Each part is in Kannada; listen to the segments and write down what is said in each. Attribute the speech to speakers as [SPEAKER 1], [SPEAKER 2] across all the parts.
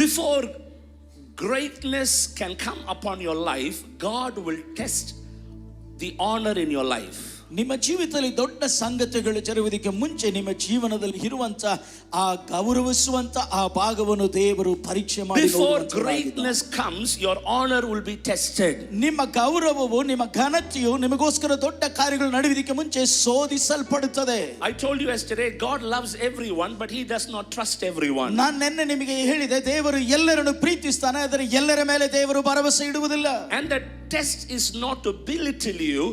[SPEAKER 1] Before greatness can come upon your life, God will test the honor in your life.
[SPEAKER 2] ನಿಮ್ಮ ಜೀವಿತದಲ್ಲಿ ದೊಡ್ಡ ಸಂಗತಿಗಳು ಜರುಗುವುದಕ್ಕೆ ಮುಂಚೆ ನಿಮ್ಮ ಜೀವನದಲ್ಲಿ ಇರುವಂತ ಆ ಗೌರವಿಸುವಂತ ಆ ಭಾಗವನ್ನು ದೇವರು ಪರೀಕ್ಷೆ ಮಾಡಿ
[SPEAKER 1] Before greatness comes, your honor will be tested.
[SPEAKER 2] ನಿಮ್ಮ ಗೌರವವು ನಿಮ್ಮ ಘನತೆಯು ನಿಮಗೋಸ್ಕರ ದೊಡ್ಡ ಕಾರ್ಯಗಳು ನಡೆಯುವುದಕ್ಕೆ ಮುಂಚೆ ಶೋಧಿಸಲ್ಪಡುತ್ತದೆ.
[SPEAKER 1] I told you yesterday, God loves everyone, but he does not trust everyone.
[SPEAKER 2] ನಾನು ನಿನ್ನೆ ನಿಮಗೆ ಹೇಳಿದೆ, ದೇವರು ಎಲ್ಲರನ್ನು ಪ್ರೀತಿಸ್ತಾನೆ, ಆದರೆ ಎಲ್ಲರ ಮೇಲೆ ದೇವರು ಭರವಸೆ ಇಡುವುದಿಲ್ಲ.
[SPEAKER 1] And the test is not to belittle you,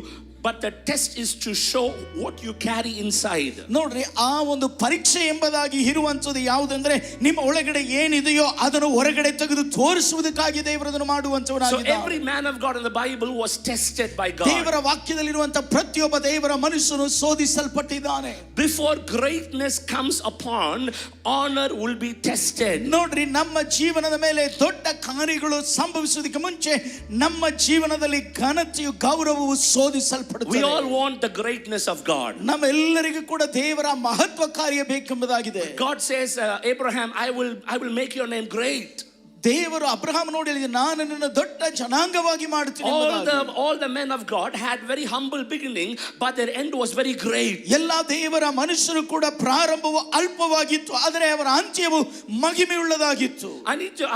[SPEAKER 1] but the test is to show what you carry inside.
[SPEAKER 2] ನೋಡ್ರಿ, ಆ ಒಂದು ಪರೀಕ್ಷೆ ಎಂಬುದಾಗಿ ಇರುವಂತದ್ದು ಯಾವುದಂದ್ರೆ ನಿಮ್ಮ ಒಳಗಡೆ ಏನಿದೆಯೋ ಅದನ್ನು ಹೊರಗಡೆ ತೆಗೆದು ತೋರಿಸುವುದಕ್ಕಾಗಿ ದೇವರು ಅದನ್ನು ಮಾಡುವಂತವನಾಗಿದ್ದಾನೆ.
[SPEAKER 1] So every man of God in the Bible was tested by God.
[SPEAKER 2] ದೇವರ ವಾಕ್ಯದಲ್ಲಿರುವಂತ ಪ್ರತಿಯೊಬ್ಬ ದೇವರ ಮನುಷ್ಯನು ಶೋಧಿಸಲ್ಪಟ್ಟಿದ್ದಾನೆ.
[SPEAKER 1] Before greatness comes upon, honor will be tested.
[SPEAKER 2] ನೋಡ್ರಿ, ನಮ್ಮ ಜೀವನದ ಮೇಲೆ ದೊಡ್ಡ ಕಾರ್ಯಗಳು ಸಂಭವಿಸುವುದಕ್ಕೆ ಮುಂಚೆ ನಮ್ಮ ಜೀವನದಲ್ಲಿ ಘನತೆಯು ಗೌರವವು ಶೋಧಿಸಲ್ಪಡುತ್ತದೆ.
[SPEAKER 1] We all want the greatness of God.
[SPEAKER 2] ನಮ್ಮೆಲ್ಲರಿಗೂ ಕೂಡ ದೇವರ ಮಹತ್ವ ಕಾರ್ಯ ಬೇಕೆಂಬುದಾಗಿದೆ.
[SPEAKER 1] God says, Abraham, I will make your name great.
[SPEAKER 2] ದೇವರು ಅಬ್ರಹಾಮ್ ನೋಡಿ ಹೇಳಿದ, ನಾನು ನಿನ್ನ ದೊಡ್ಡ ಜನಾಂಗವಾಗಿ ಮಾಡುತ್ತೇನೆ.
[SPEAKER 1] All the men of God had very humble beginning, but their end was very great.
[SPEAKER 2] ಎಲ್ಲ ದೇವರ ಮನುಷ್ಯರು ಕೂಡ ಪ್ರಾರಂಭವು ಅಲ್ಪವಾಗಿತ್ತು, ಆದರೆ ಅವರ ಅಂತ್ಯವು ಮಹಿಮೆಯುಳ್ಳದಾಗಿತ್ತು.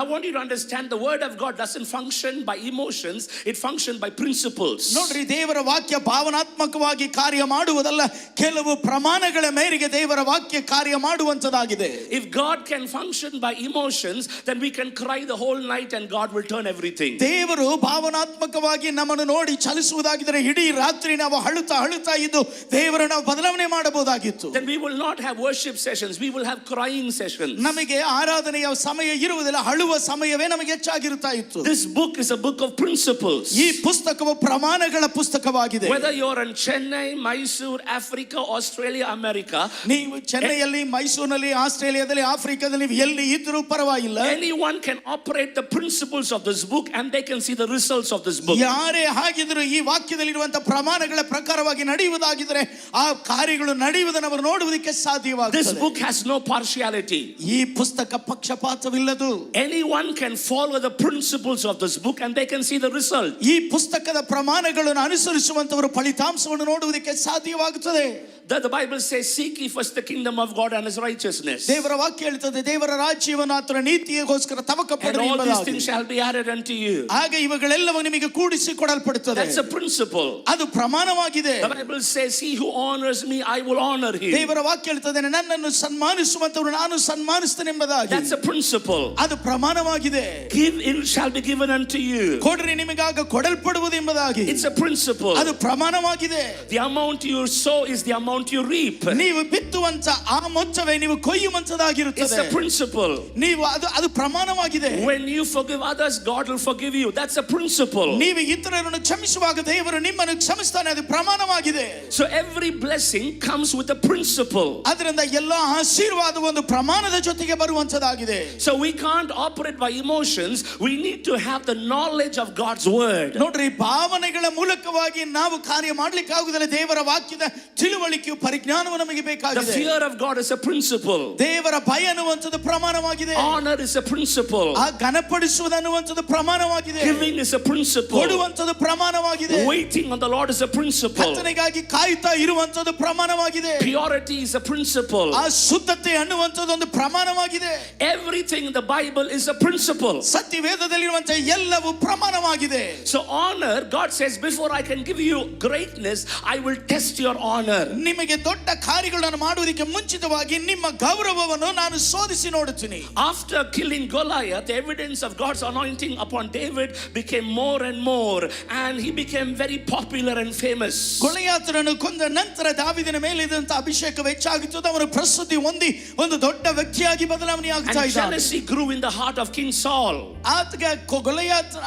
[SPEAKER 1] I want you to understand, the word of God doesn't function by emotions, it functions by principles.
[SPEAKER 2] ನೋಡ್ರಿ, ದೇವರ ವಾಕ್ಯ ಭಾವನಾತ್ಮಕವಾಗಿ ಕಾರ್ಯ ಮಾಡುವುದಲ್ಲ, ಕೆಲವು ಪ್ರಮಾಣಗಳ ಮೇರೆಗೆ ದೇವರ ವಾಕ್ಯ ಕಾರ್ಯ ಮಾಡುವಂತದಾಗಿದೆ.
[SPEAKER 1] If God can function by emotions, then we can cry the whole night and God will turn everything.
[SPEAKER 2] ದೇವರು ಭಾವನಾತ್ಮಕವಾಗಿ ನಮ್ಮನ್ನು ನೋಡಿ ಚಲಿಸುವುದಾಗಿದ್ದರೆ ಇಡೀ ರಾತ್ರಿ ನಾವು ಅಳುತ್ತಾ ಇದ್ದು ದೇವರನ್ನು ಬದಲಾವಣೆ ಮಾಡಬಹುದಾಗಿತ್ತು.
[SPEAKER 1] Then we will not have worship sessions, we will have crying sessions.
[SPEAKER 2] ನಮಗೆ ಆರಾಧನೆಯ ಸಮಯ ಇರುವುದಿಲ್ಲ, ಅಳುವ ಸಮಯವೇ ನಮಗೆ ಹೆಚ್ಚಾಗಿರುತ್ತಾ ಇತ್ತು.
[SPEAKER 1] This book is a book of principles.
[SPEAKER 2] ಈ ಪುಸ್ತಕವು ಪ್ರಮಾಣಗಳ ಪುಸ್ತಕವಾಗಿದೆ.
[SPEAKER 1] Whether you're in Chennai, Mysore, Africa, Australia, America,
[SPEAKER 2] ನೀವು ಚೆನ್ನೈಯಲ್ಲಿ, ಮೈಸೂರಿನಲ್ಲಿ, ಆಸ್ಟ್ರೇಲಿಯಾದಲ್ಲಿ, ಆಫ್ರಿಕಾದಲ್ಲಿ ನೀವು ಎಲ್ಲಿ ಇದ್ರೂ ಪರವಾಗಿಲ್ಲ.
[SPEAKER 1] Anyone can operate the principles of this book and they can see the results of this book.
[SPEAKER 2] ಯಾರೇ ಹಾಗಿದ್ರು ಈ ವಾಕ್ಯದಲ್ಲಿರುವಂತಹ ಪ್ರಮಾಣಗಳ ಪ್ರಕಾರವಾಗಿ ನಡೆಯುವುದಾಗಿದ್ದರೆ ಆ ಕಾರ್ಯಗಳು ನಡೆಯುವುದನ್ನು ಅವರು ನೋಡುವುದಕ್ಕೆ ಸಾಧ್ಯವಾಗುತ್ತದೆ.
[SPEAKER 1] This book has no partiality.
[SPEAKER 2] ಈ ಪುಸ್ತಕ ಪಕ್ಷಪಾತವಿಲ್ಲದು.
[SPEAKER 1] Anyone can follow the principles of this book and they can see the result.
[SPEAKER 2] ಈ ಪುಸ್ತಕದ ಪ್ರಮಾಣಗಳನ್ನು ಅನುಸರಿಸುವಂತವರು ಫಲಿತಾಂಶವನ್ನು ನೋಡುವುದಕ್ಕೆ ಸಾಧ್ಯವಾಗುತ್ತದೆ.
[SPEAKER 1] The Bible says, seek ye first the kingdom of God and his righteousness.
[SPEAKER 2] ದೇವರ ವಾಕ್ಯ ಹೇಳುತ್ತದೆ, ದೇವರ ರಾಜ್ಯವನ್ನು ಆತನ ನೀತಿಗೋಸ್ಕರ ತವಕಪಡಿರಿ
[SPEAKER 1] and all
[SPEAKER 2] ಎಂಬುದಾಗಿ.
[SPEAKER 1] these things shall be added unto you.
[SPEAKER 2] ಆಗ ಇವುಗಳೆಲ್ಲವೂ ನಿಮಗೆ ಕೂಡಿಸಿ ಕೊಡಲ್ಪಡುತ್ತದೆ.
[SPEAKER 1] That's a principle.
[SPEAKER 2] ಅದು ಪ್ರಮಾಣವಾಗಿದೆ.
[SPEAKER 1] The Bible says, he who honors me, I will honor him.
[SPEAKER 2] ದೇವರ ವಾಕ್ಯ ಹೇಳುತ್ತದೆ, ನನ್ನನ್ನು ಸನ್ಮಾನಿಸುವಂತವರು ನಾನು ಸನ್ಮಾನಿಸುತ್ತೇನೆ ಎಂಬುದಾಗಿ.
[SPEAKER 1] That's a principle.
[SPEAKER 2] ಅದು ಪ್ರಮಾಣವಾಗಿದೆ.
[SPEAKER 1] Give, it shall be given unto you.
[SPEAKER 2] ಕೊಡ್ರಿ, ನಿಮಗಾಗ ಕೊಡಲ್ಪಡುವುದು ಎಂಬುದಾಗಿ.
[SPEAKER 1] It's a principle.
[SPEAKER 2] ಅದು ಪ್ರಮಾಣವಾಗಿದೆ.
[SPEAKER 1] The amount you sow is the amount you reap.
[SPEAKER 2] ನೀವು ಬಿತ್ತುವಂತ ಆ ಮೊತ್ತವೇ ನೀವು ಕೊಯ್ಯುವಂತದಾಗಿರುತ್ತದೆ.
[SPEAKER 1] It's a principle.
[SPEAKER 2] ನೀವು ಅದು ಪ್ರಮಾಣವಾಗಿದೆ.
[SPEAKER 1] When you forgive others, God will forgive you. That's a principle.
[SPEAKER 2] ನೀವು ಇತರರನ್ನು ಕ್ಷಮಿಸುವಾಗ ದೇವರು ನಿಮ್ಮನ್ನು ಕ್ಷಮಿಸ್ತಾನೆ, ಅದು ಪ್ರಮಾಣವಾಗಿದೆ.
[SPEAKER 1] So every blessing comes with a principle.
[SPEAKER 2] ಅದರಿಂದ ಎಲ್ಲ ಆಶೀರ್ವಾದ ಒಂದು ಪ್ರಮಾಣದ ಜೊತೆಗೆ ಬರುವಂತದಾಗಿದೆ.
[SPEAKER 1] So we can't operate by emotions. We need to have the knowledge of God's word.
[SPEAKER 2] ನೋಡ್ರಿ, ಭಾವನೆಗಳ ಮೂಲಕವಾಗಿ ನಾವು ಕಾರ್ಯ ಮಾಡ್ಲಿಕ್ಕೆ ಆಗುವುದಿಲ್ಲ. ದೇವರ ವಾಕ್ಯದ ತಿಳುವಳಿಕೆಯು ಪರಿಜ್ಞಾನವು ನಮಗೆ ಬೇಕಾಗಿದೆ.
[SPEAKER 1] The fear of God is a principle.
[SPEAKER 2] ದೇವರ ಭಯ ಅನ್ನುವಂಥದ್ದು ಪ್ರಮಾಣವಾಗಿದೆ.
[SPEAKER 1] Honor is a principle.
[SPEAKER 2] ಆ ಘನಪಡಿಸುವುದು ಅನ್ನುವಂಥದ್ದು ಪ್ರಮಾಣವಾಗಿದೆ.
[SPEAKER 1] Giving is a principle.
[SPEAKER 2] ಕೊಡುವಂಥದ್ದು ಪ್ರಮಾಣವಾಗಿದೆ.
[SPEAKER 1] Waiting on the Lord is a principle.
[SPEAKER 2] ಕರ್ತನಿಗಾಗಿ ಕಾಯುತ್ತಾ ಇರುವಂಥದ್ದು ಪ್ರಮಾಣವಾಗಿದೆ.
[SPEAKER 1] Purity is a principle.
[SPEAKER 2] ಆ ಶುದ್ಧತೆ ಅನ್ನುವಂಥದ್ದು ಒಂದು ಪ್ರಮಾಣವಾಗಿದೆ.
[SPEAKER 1] Everything in the Bible is a principle.
[SPEAKER 2] ಸತ್ಯವೇದದಲ್ಲಿರುವಂತಹ ಎಲ್ಲವೂ ಪ್ರಮಾಣವಾಗಿದೆ.
[SPEAKER 1] So honor, God says, before I can give you greatness, I will test your honor.
[SPEAKER 2] ನಿಮಗೆ ದೊಡ್ಡ ಕಾರ್ಯಗಳನ್ನು ಮಾಡುವುದಕ್ಕೆ ಮುಂಚಿತವಾಗಿ ನಿಮ್ಮ ಗೌರವವನ್ನು ನಾನು ಶೋಧಿಸಿ ನೋಡುತ್ತೀನಿ.
[SPEAKER 1] After killing Goliath, the evidence of God's anointing upon David became more and more, and he became very popular and famous.
[SPEAKER 2] ಗೊಲಿಯಾತನನ್ನು ಕೊಂದ ನಂತರ ದಾವೀದನ ಮೇಲೆ ಇದ್ದಂತ ಅಭಿಷೇಕ ಹೆಚ್ಚಾಗುತ್ತದೆ. ಅವನು ಪ್ರಸಿದ್ಧಿ ಹೊಂದಿ ಒಂದು ದೊಡ್ಡ ವ್ಯಕ್ತಿಯಾಗಿ ಬದಲಾವಣೆ ಆಗ್ತಾ ಇದ್ದಾನೆ.
[SPEAKER 1] And jealousy grew in the heart of King Saul.
[SPEAKER 2] ಆತಗೆ ಗೊಲಿಯಾತ್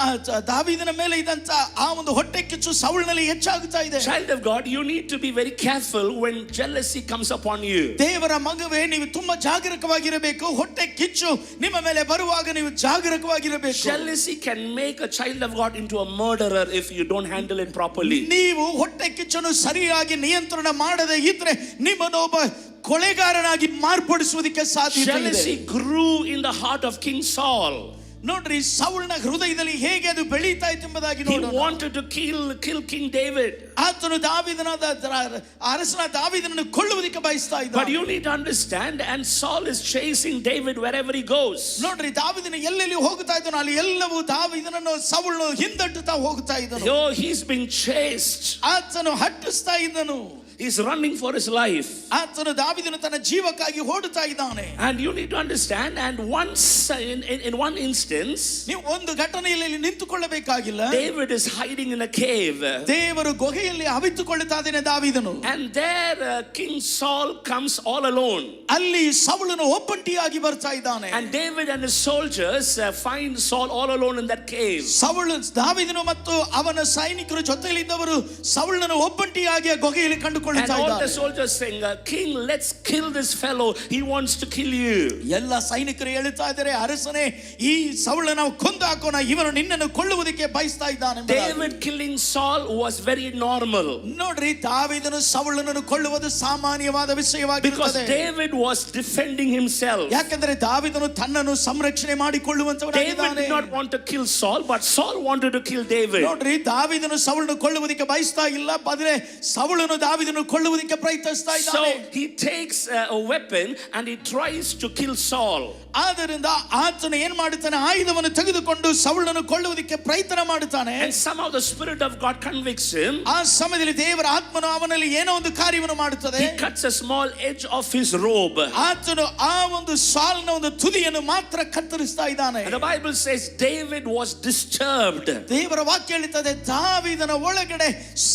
[SPEAKER 2] ದಾವೀದನ ಮೇಲೆ ಇದ್ದಂತ ಆ ಒಂದು ಹೊಟ್ಟೆ ಕಿಚ್ಚು ಸೌಲನಲ್ಲಿ ಹೆಚ್ಚಾಗುತ್ತಾ ಇದೆ.
[SPEAKER 1] Child of God, you need to be very careful when jealousy comes upon you.
[SPEAKER 2] ದೇವರ ಮಗವೇ, ನೀವು ತುಂಬಾ ಜಾಗರೂಕವಾಗಿರಬೇಕು. ಹೊಟ್ಟೆ ಕಿಚ್ಚು ನಿಮ್ಮ ಮೇಲೆ ಬರುವಾಗ ನೀವು ಜಾಗರೂಕವಾಗಿರಬೇಕು.
[SPEAKER 1] Jealousy can make a child of God into a murderer if you don't handle it properly.
[SPEAKER 2] ನೀವು ಹೊಟ್ಟೆ ಕಿಚ್ಚನ್ನು ಸರಿಯಾಗಿ ನಿಯಂತ್ರಣ ಮಾಡದೇ ಇದ್ರೆ ನಿಮ್ಮನ್ನು ಒಬ್ಬ ಕೊಲೆಗಾರನಾಗಿ ಮಾರ್ಪಡಿಸುವುದಕ್ಕೆ ಸಾಧ್ಯತೆ ಇದೆ.
[SPEAKER 1] Jealousy grew in the heart of King Saul.
[SPEAKER 2] ನೋಡ್ರಿ ಸೌಲನ ಹೃದಯದಲ್ಲಿ ಹೇಗೆ ಅದು ಬೆಳೀತಾ ಇತ್ತು ಎಂಬುದಾಗಿ
[SPEAKER 1] He
[SPEAKER 2] ನೋಡೋಣ.
[SPEAKER 1] wanted to kill King David.
[SPEAKER 2] ಆತನು ಅರಸನ ದಾವೀದನನ್ನು ಕೊಲ್ಲುವುದಕ್ಕೆ ಬಯಸ್ತಾ
[SPEAKER 1] But
[SPEAKER 2] ಇದ್ದ.
[SPEAKER 1] you need to understand, and Saul is chasing David wherever he goes.
[SPEAKER 2] ನೋಡ್ರಿ ದಾವೀದನು ಎಲ್ಲೆಲ್ಲಿ ಹೋಗ್ತಾ ಇದ್ದನು ಅಲ್ಲಿ ಎಲ್ಲವೂ ದಾವೀದನನ್ನು ಸೌಲನು ಹಿಂದಟ್ಟುತ್ತಾ ಹೋಗ್ತಾ ಇದ್ದನು.
[SPEAKER 1] Oh, he's being chased.
[SPEAKER 2] ಆತನು ಹಟ್ಟಿಸ್ತಾ ಇದ್ದನು.
[SPEAKER 1] He's running for his life.
[SPEAKER 2] ಆತನು ದಾವೀದನು ತನ್ನ ಜೀವಕ್ಕಾಗಿ ಓಡುತ್ತಾ ಇದ್ದಾನೆ.
[SPEAKER 1] And you need to understand, and once in one instance,
[SPEAKER 2] ನೀವು ಒಂದು ಘಟನೆಯಲ್ಲಿ ನಿಂತುಕೊಳ್ಳಬೇಕಾಗಿಲ್ಲ.
[SPEAKER 1] David is hiding in a cave.
[SPEAKER 2] ದೇವರು ಗುಹೆಯಲ್ಲಿ ಅವಿತುಕೊಳ್ಳುತ್ತಾ ಇದ್ದಾನೆ ದಾವೀದನು.
[SPEAKER 1] And there King Saul comes all alone.
[SPEAKER 2] ಅಲ್ಲಿ ಸೌಲನು ಒಬ್ಬಂಟಿಯಾಗಿ ಬರ್ತಾ ಇದ್ದಾನೆ.
[SPEAKER 1] And David and his soldiers find Saul all alone in that cave.
[SPEAKER 2] ದಾವೀದನು ಮತ್ತು ಅವನ ಸೈನಿಕರು ಜೊತೆಯಲ್ಲಿದ್ದವರು ಸೌಲನನ್ನು ಒಬ್ಬಂಟಿಯಾಗಿ ಆ ಗುಹೆಯಲ್ಲಿ ಕಂಡುಕೊಳ್ಳುತ್ತಾ
[SPEAKER 1] And all the
[SPEAKER 2] ಇದ್ದಾರೆ.
[SPEAKER 1] soldiers saying, King, let's kill this fellow. He wants to kill you.
[SPEAKER 2] ಎಲ್ಲ ಸೈನಿಕರು ಹೇಳುತ್ತಾ ಇದ್ದಾರೆ, ಅರಸನೇ ಈ ಸೌಲನ ನಾವು ಕೊಂದು ಹಾಕೋಣ, ಇವನು ನಿನ್ನನ್ನು ಕೊಲ್ಲುವುದಕ್ಕೆ ಬಯಸ್ತಾ ಇದ್ದಾನೆ.
[SPEAKER 1] David killing Saul was very normal.
[SPEAKER 2] ನೋಡ್ರಿ ದಾವೀದನು ಸೌಲನನ್ನು ಕೊಲ್ಲುವುದು ಸಾಮಾನ್ಯವಾದ
[SPEAKER 1] Because
[SPEAKER 2] ವಿಷಯವಾಗಿರುತ್ತದೆ.
[SPEAKER 1] David was defending himself.
[SPEAKER 2] ಯಾಕಂದ್ರೆ ದಾವೀದನು ತನ್ನನ್ನು ಸಂರಕ್ಷಣೆ
[SPEAKER 1] David
[SPEAKER 2] ಮಾಡಿಕೊಳ್ಳುವಂತವನಾಗಿದ್ದಾನೆ.
[SPEAKER 1] did not want to kill Saul, but Saul wanted to kill David.
[SPEAKER 2] ನೋಡ್ರಿ ದಾವೀದನು ಸೌಲನು ಕೊಲ್ಲುವುದಕ್ಕೆ ಬಯಸ್ತಾ ಇಲ್ಲ, ಆದರೆ ಸೌಲನು ದಾವೀದನು ಕೊಲ್ಲುವುದಕ್ಕೆ ಪ್ರಯತ್ನಿಸ್ತಾ
[SPEAKER 1] So
[SPEAKER 2] ಇದ್ದಾನೆ.
[SPEAKER 1] he takes a weapon and he tries to kill Saul.
[SPEAKER 2] ಆದ್ದರಿಂದ ಆತನು ಏನ್ ಮಾಡುತ್ತಾನೆ, ಆಯುಧವನ್ನು ತೆಗೆದುಕೊಂಡು ಸೌಲನನ್ನು ಕೊಲ್ಲುವುದಕ್ಕೆ ಪ್ರಯತ್ನ ಮಾಡುತ್ತಾನೆ.
[SPEAKER 1] And somehow the Spirit of God convicts him.
[SPEAKER 2] ಆ ಸಮಯದಲ್ಲಿ ದೇವರ ಆತ್ಮನು ಅವನಲ್ಲಿ ಏನೋ ಒಂದು ಕಾರ್ಯವನ್ನು ಮಾಡುತ್ತದೆ.
[SPEAKER 1] He cuts a small edge of his robe.
[SPEAKER 2] ಆತನು ಆ ಒಂದು ಸಾಲ್ನ ಒಂದು ತುದಿಯನ್ನು ಮಾತ್ರ ಕತ್ತರಿಸ್ತಾ ಇದ್ದಾನೆ.
[SPEAKER 1] And the Bible says David was disturbed.
[SPEAKER 2] ದೇವರ ವಾಕ್ಯ ಹೇಳುತ್ತದೆ, ದಾವೀದನ ಒಳಗಡೆ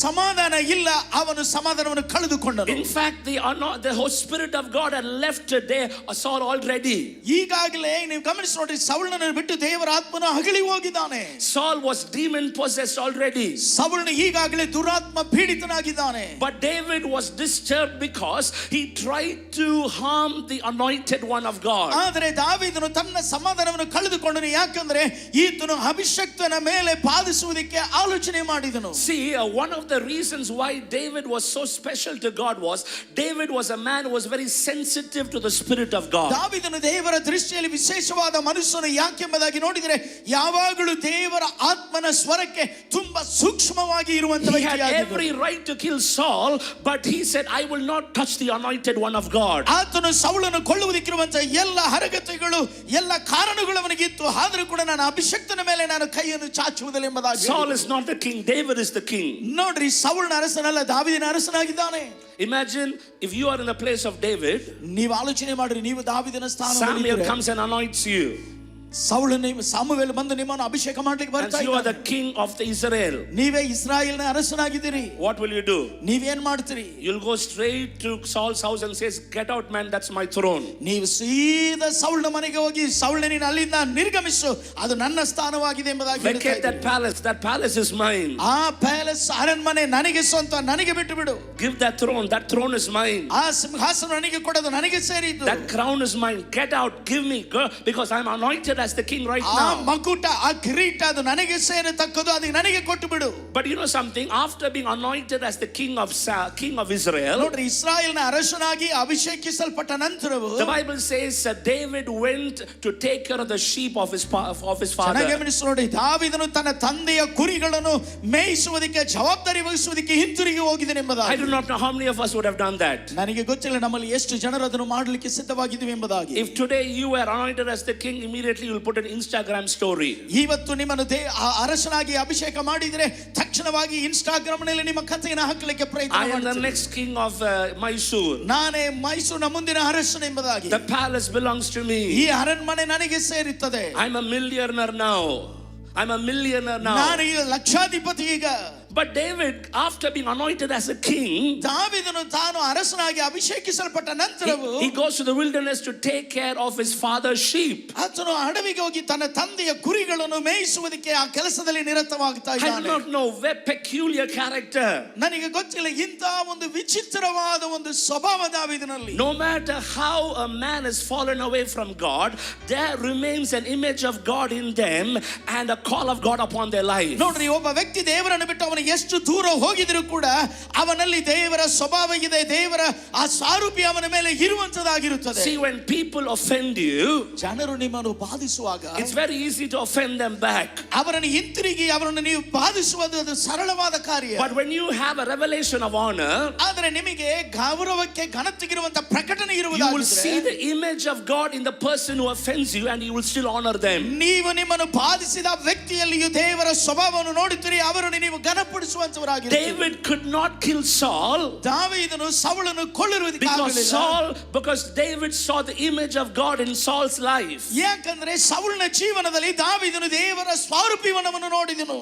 [SPEAKER 2] ಸಮಾಧಾನ ಇಲ್ಲ, ಅವನು ಸಮಾಧಾನವನ್ನು ಕಳೆದುಕೊಂಡನು.
[SPEAKER 1] In fact, the whole Spirit of God had left there Saul already.
[SPEAKER 2] ಈಗಾಗಲೇ ನೀವು ಗಮನಿಸಿ ನೋಡ್ರಿ, ಸೌಲನನ್ನು ಬಿಟ್ಟು ದೇವರ ಆತ್ಮನು ಅಗಲಿ ಹೋಗಿದ್ದಾನೆ.
[SPEAKER 1] Saul was demon possessed already.
[SPEAKER 2] ಸೌಲನು ಈಗಾಗಲೇ ದುರಾತ್ಮ ಪೀಡಿತನಾಗಿದ್ದಾನೆ.
[SPEAKER 1] But David was disturbed because he tried to harm the anointed one of God.
[SPEAKER 2] ಆದರೆ ದಾವೀದನು ತನ್ನ ಸಮಾಧಾನವನ್ನು ಕಳೆದುಕೊಂಡನು, ಯಾಕಂದ್ರೆ ಈತನು ಅಭಿಷಕ್ತನ ಮೇಲೆ ಬಾಧಿಸುವುದಕ್ಕೆ ಆಲೋಚನೆ ಮಾಡಿದನು.
[SPEAKER 1] See, one of the reasons why David was so special to God was David was a man who was very sensitive to the Spirit of God.
[SPEAKER 2] ದಾವೀದನು ದೇವರ ದೃಷ್ಟಿಯಲ್ಲಿ ವಿಶೇಷವಾದ ಮನುಷ್ಯನು, ಯಾಕೆಂಬುದಾಗಿ ನೋಡಿದರೆ ಯಾವಾಗಲೂ ದೇವರ ಆತ್ಮನ ಸ್ವರಕ್ಕೆ ತುಂಬಾ ಸೂಕ್ಷ್ಮವಾಗಿ ಇರುವಂತ
[SPEAKER 1] He had
[SPEAKER 2] ವ್ಯಕ್ತಿಯಾಗಿದ್ದನು.
[SPEAKER 1] every right to kill Saul, but he said, I will not touch the anointed one of God.
[SPEAKER 2] ಆತನು ಸೌಲನು ಕೊಳ್ಳುವುದಕ್ಕಿರುವಂತ ಎಲ್ಲ ಹರಗತೆಗಳು ಎಲ್ಲ ಕಾರಣಗಳು ಅವನಿಗಿತ್ತು, ಆದರೂ ಕೂಡ ನಾನು ಅಭಿಷಕ್ತನ ಮೇಲೆ ನಾನು ಕೈಯನ್ನು ಚಾಚುವುದಿಲ್ಲ ಎಂಬುದಾಗಿ.
[SPEAKER 1] Saul is not the king, David is the king.
[SPEAKER 2] ನೋಡ್ರಿ, ಸೌಲನ ಅರಸನಲ್ಲ, ದಾವೀದನ ಅರಸನಾಗಿದ್ದಾನೆ.
[SPEAKER 1] Imagine if you are in the place of David,
[SPEAKER 2] ನೀವು ಆಲೋಚನೆ ಮಾಡ್ರಿ, ನೀವು ದಾವೀದನ
[SPEAKER 1] Samuel
[SPEAKER 2] ಸ್ಥಾನದಲ್ಲಿ
[SPEAKER 1] comes and anoints you.
[SPEAKER 2] ಸಾಮುವೇಲ್ ಬಂದು ನಿಮ್ಮನ್ನು ಅಭಿಷೇಕ ಮಾಡ್ಲಿಕ್ಕೆ
[SPEAKER 1] And
[SPEAKER 2] ಬರ್ತಾ
[SPEAKER 1] you are the
[SPEAKER 2] ಇದ್ದಾನೆ.
[SPEAKER 1] king of the Israel.
[SPEAKER 2] ನೀವೇ ಇಸ್ರಾಯೇಲ್ನ ಅರಸನಾಗಿದ್ದೀರಿ.
[SPEAKER 1] What will you do?
[SPEAKER 2] ನೀವೇನ್ ಮಾಡ್ತೀರಿ?
[SPEAKER 1] You'll go straight to Saul's house and says, get out man, that's my throne.
[SPEAKER 2] ನೀವು ಸೀದಾ ಸೌಲನ ಮನೆಗೆ ಹೋಗಿ, ಸೌಲನೇ ನೀನು ಅಲ್ಲಿಂದ ನಿರ್ಗಮಿಸು, ಅದು ನನ್ನ ಸ್ಥಾನವಾಗಿದೆ ಎಂಬುದಾಗಿ
[SPEAKER 1] Vacate that palace is mine.
[SPEAKER 2] ಆ ಪ್ಯಾಲೇಸ್ ಅರಣ್ಮನೆ ನನಗೆ ಸ್ವಂತ, ನನಗೆ ಬಿಟ್ಟು ಬಿಡು.
[SPEAKER 1] Give that throne is mine.
[SPEAKER 2] ಆ ಸಿಂಹಾಸನ ನನಗೆ ಕೊಡೋದು, ನನಗೆ ಸೇರಿದ್ದು.
[SPEAKER 1] That crown is mine. Get out, give me, go, because I'm anointed as the king right
[SPEAKER 2] ಆ
[SPEAKER 1] now.
[SPEAKER 2] ಮಕುಟ, ಆ ಕಿರೀಟ ಅದು ನನಗೆ ಸೇರತಕ್ಕದು, ಅದು ನನಗೆ ಕೊಟ್ಟು ಬಿಡು.
[SPEAKER 1] But you know something, after being anointed as the king of Israel,
[SPEAKER 2] ನೋಡ್ರಿ, ಇಸ್ರಾಯೇಲ್ನ ಅರಸನಾಗಿ ಅಭಿಷೇಕಿಸಲ್ಪಟ್ಟ ನಂತರವು
[SPEAKER 1] the Bible says David went to take care of the sheep of his father.
[SPEAKER 2] ಚೆನ್ನಾಗಿ ಗಮನಿಸಿ ನೋಡಿ, ದಾವೀದನು ತನ್ನ ತಂದೆಯ ಕುರಿಗಳನ್ನು ಮೇಯಿಸುವುದಕ್ಕೆ, ಜವಾಬ್ದಾರಿ ವಹಿಸುವುದಕ್ಕೆ ಹಿಂತಿರುಗಿ ಹೋಗಿದ್ದಾನೆ
[SPEAKER 1] I
[SPEAKER 2] ಎಂಬುದಾಗಿ.
[SPEAKER 1] do not know how many of us would have done that.
[SPEAKER 2] ನನಗೆ ಗೊತ್ತಿಲ್ಲ ನಮ್ಮಲ್ಲಿ ಎಷ್ಟು ಜನರು ಅದನ್ನು ಮಾಡಲಿಕ್ಕೆ ಸಿದ್ಧವಾಗಿದ್ದೀವಿ ಎಂಬುದಾಗಿ.
[SPEAKER 1] If today you were anointed as the king, immediately you will put an Instagram story.
[SPEAKER 2] ಇವತ್ತು ನಿಮ್ಮನ್ನು ಅರಸನಾಗಿ ಅಭಿಷೇಕ ಮಾಡಿದರೆ ತಕ್ಷಣವಾಗಿ ಇನ್ಸ್ಟಾಗ್ರಾಮ್ ನಲ್ಲಿ ನಿಮ್ಮ ಕಥೆಯನ್ನು ಹಾಕಲಿಕ್ಕೆ ಪ್ರಯತ್ನ
[SPEAKER 1] I am the
[SPEAKER 2] ಮಾಡ್ತೀರಿ.
[SPEAKER 1] next king of Mysore.
[SPEAKER 2] ನಾನೇ ಮೈಸೂರಿನ ಮುಂದಿನ ಅರಸನ ಎಂಬುದಾಗಿ.
[SPEAKER 1] The palace belongs to me.
[SPEAKER 2] ಈ ಅರಣ್ಮನೆ ನನಗೆ ಸೇರುತ್ತದೆ.
[SPEAKER 1] I'm a millionaire now.
[SPEAKER 2] ನಾನು ಈಗ ಲಕ್ಷಾಧಿಪತಿ ಈಗ.
[SPEAKER 1] But David, after being anointed as a king,
[SPEAKER 2] ದಾವೀದನು ತಾನು ಅರಸನಾಗಿ ಅಭಿಷೇಕಿಸಲ್ಪಟ್ಟ ನಂತರವು
[SPEAKER 1] he goes to the wilderness to take care of his father's sheep.
[SPEAKER 2] ಆತನು ಅಡವಿಗೆ ಹೋಗಿ ತನ್ನ ತಂದೆಯ ಕುರಿಗಳನ್ನು ಮೇಯಿಸುವುದಕ್ಕೆ ಆ ಕೆಲಸದಲ್ಲಿ ನಿರತವಾಗ್ತಾ
[SPEAKER 1] I do
[SPEAKER 2] ಇದ್ದಾನೆ.
[SPEAKER 1] not know, very peculiar character.
[SPEAKER 2] ನನಗೆ ಗೊತ್ತಿಲ್ಲ, ಇಂತಹ ಒಂದು ವಿಚಿತ್ರವಾದ ಒಂದು ಸ್ವಭಾವ ದಾವೀದನಲ್ಲಿ.
[SPEAKER 1] No matter how a man has fallen away from God, there remains an image of God in them and a call of God upon their life.
[SPEAKER 2] ನೋಡ್ರಿ, ಒಬ್ಬ ವ್ಯಕ್ತಿ ದೇವರನ್ನು ಬಿಟ್ಟು ಅವನು ಅವನು ಎಷ್ಟು ದೂರ ಹೋಗಿದ್ರು ಕೂಡ ಅವನಲ್ಲಿ ದೇವರ ಸ್ವಭಾವ ಇದೆ, ದೇವರ ಆ ಸಾರೂಪ್ಯ ಅವನ ಮೇಲೆ ಇರುವಂತದಾಗಿರುತ್ತದೆ.
[SPEAKER 1] See, when people offend you,
[SPEAKER 2] ಜನರು ನಿಮ್ಮನ್ನು ಬಾಧಿಸುವಾಗ
[SPEAKER 1] it's very easy to offend them back.
[SPEAKER 2] ಅವರನ್ನು ಹಿಂತಿರುಗಿ ಅವರನ್ನು ನೀವು ಬಾಧಿಸುವುದು ಅದು ಸರಳವಾದ ಕಾರ್ಯ.
[SPEAKER 1] But when you have a revelation of honor,
[SPEAKER 2] ಆದರೆ ನಿಮಗೆ ಗೌರವಕ್ಕೆ ಘನತೆಗಿರುವಂತ ಪ್ರಕಟಣೆ
[SPEAKER 1] you will see
[SPEAKER 2] ಇರುವುದಾದರೆ
[SPEAKER 1] the image of God in the person who offends you and you will still honor them.
[SPEAKER 2] ನೀವು ನಿಮ್ಮನ್ನು ಬಾಧಿಸಿದ ವ್ಯಕ್ತಿಯಲ್ಲಿಯೂ ದೇವರ ಸ್ವಭಾವವನ್ನು ನೋಡುತ್ತೀರಿ, ಅವರನ್ನು ನೀವು ಘನಪಡಿಸುವಂತವರಾಗಿದ್ದೀರಿ.
[SPEAKER 1] David could not kill Saul
[SPEAKER 2] ದಾವೀದನು ಸೌಲನನ್ನು ಕೊಲ್ಲಿರುವುದಕ್ಕೆ
[SPEAKER 1] because David saw the image of God in Saul's life.
[SPEAKER 2] ಯಾಕಂದ್ರೆ ಸೌಲನ ಜೀವನದಲ್ಲಿ ದಾವೀದನು ದೇವರ ಸ್ವರೂಪವನ್ನು ನೋಡಿದನು.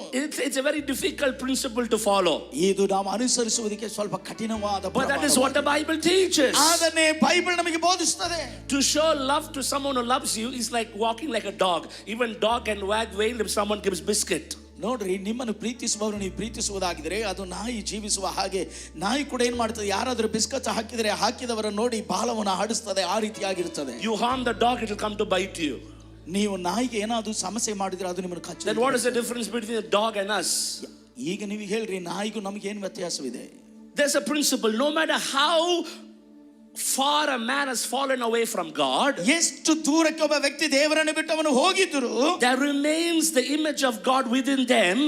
[SPEAKER 1] It's a very difficult principle to follow.
[SPEAKER 2] ಇದು ನಾವು ಅನುಸರಿಸುವುದಕ್ಕೆ ಸ್ವಲ್ಪ ಕಠಿಣವಾದ
[SPEAKER 1] But that is what the Bible teaches.
[SPEAKER 2] ಅದನ್ನೇ ಬೈಬಲ್ ನಮಗೆ ಬೋಧಿಸುತ್ತದೆ.
[SPEAKER 1] To show love to someone who loves you is like walking like a dog. Even dog can wag tail if someone gives biscuit.
[SPEAKER 2] ನೋಡ್ರಿ, ನಿಮ್ಮನ್ನು ಪ್ರೀತಿಸುವವರು ನೀವು ಪ್ರೀತಿಸುವುದಾಗಿದ್ರೆ ಅದು ನಾಯಿ ಜೀವಿಸುವ ಹಾಗೆ. ನಾಯಿ ಕೂಡ ಏನ್ ಮಾಡ್ತದೆ, ಯಾರಾದ್ರೂ ಬಿಸ್ಕತ್ ಹಾಕಿದ್ರೆ ಹಾಕಿದವರ ನೋಡಿ ಬಾಲವನ್ನು ಆಡಿಸ್ತದೆ, ಆ ರೀತಿಯಾಗಿರುತ್ತದೆ.
[SPEAKER 1] You harm the dog, it will come to bite you.
[SPEAKER 2] ನೀವು ನಾಯಿಗೆ ಏನಾದ್ರೂ ಸಮಸ್ಯೆ ಮಾಡಿದ್ರೆ ಅದು ನಿಮ್ಮನ್ನು ಕಚ್ಚುತ್ತದೆ.
[SPEAKER 1] Then what is the difference between the dog and us?
[SPEAKER 2] ಈಗ ನೀವು ಹೇಳ್ರಿ, ನಾಯಿಗೂ ನಮಗೆ ಏನು ವ್ಯತ್ಯಾಸವಿದೆ?
[SPEAKER 1] There's a principle, no matter how far a man has fallen away from God,
[SPEAKER 2] ಎಷ್ಟು ದೂರಕ್ಕೆ ಒಬ್ಬ ವ್ಯಕ್ತಿ ದೇವರನ್ನು ಬಿಟ್ಟು ಅವನು ಹೋಗಿದ್ರು,
[SPEAKER 1] there remains the image of God within them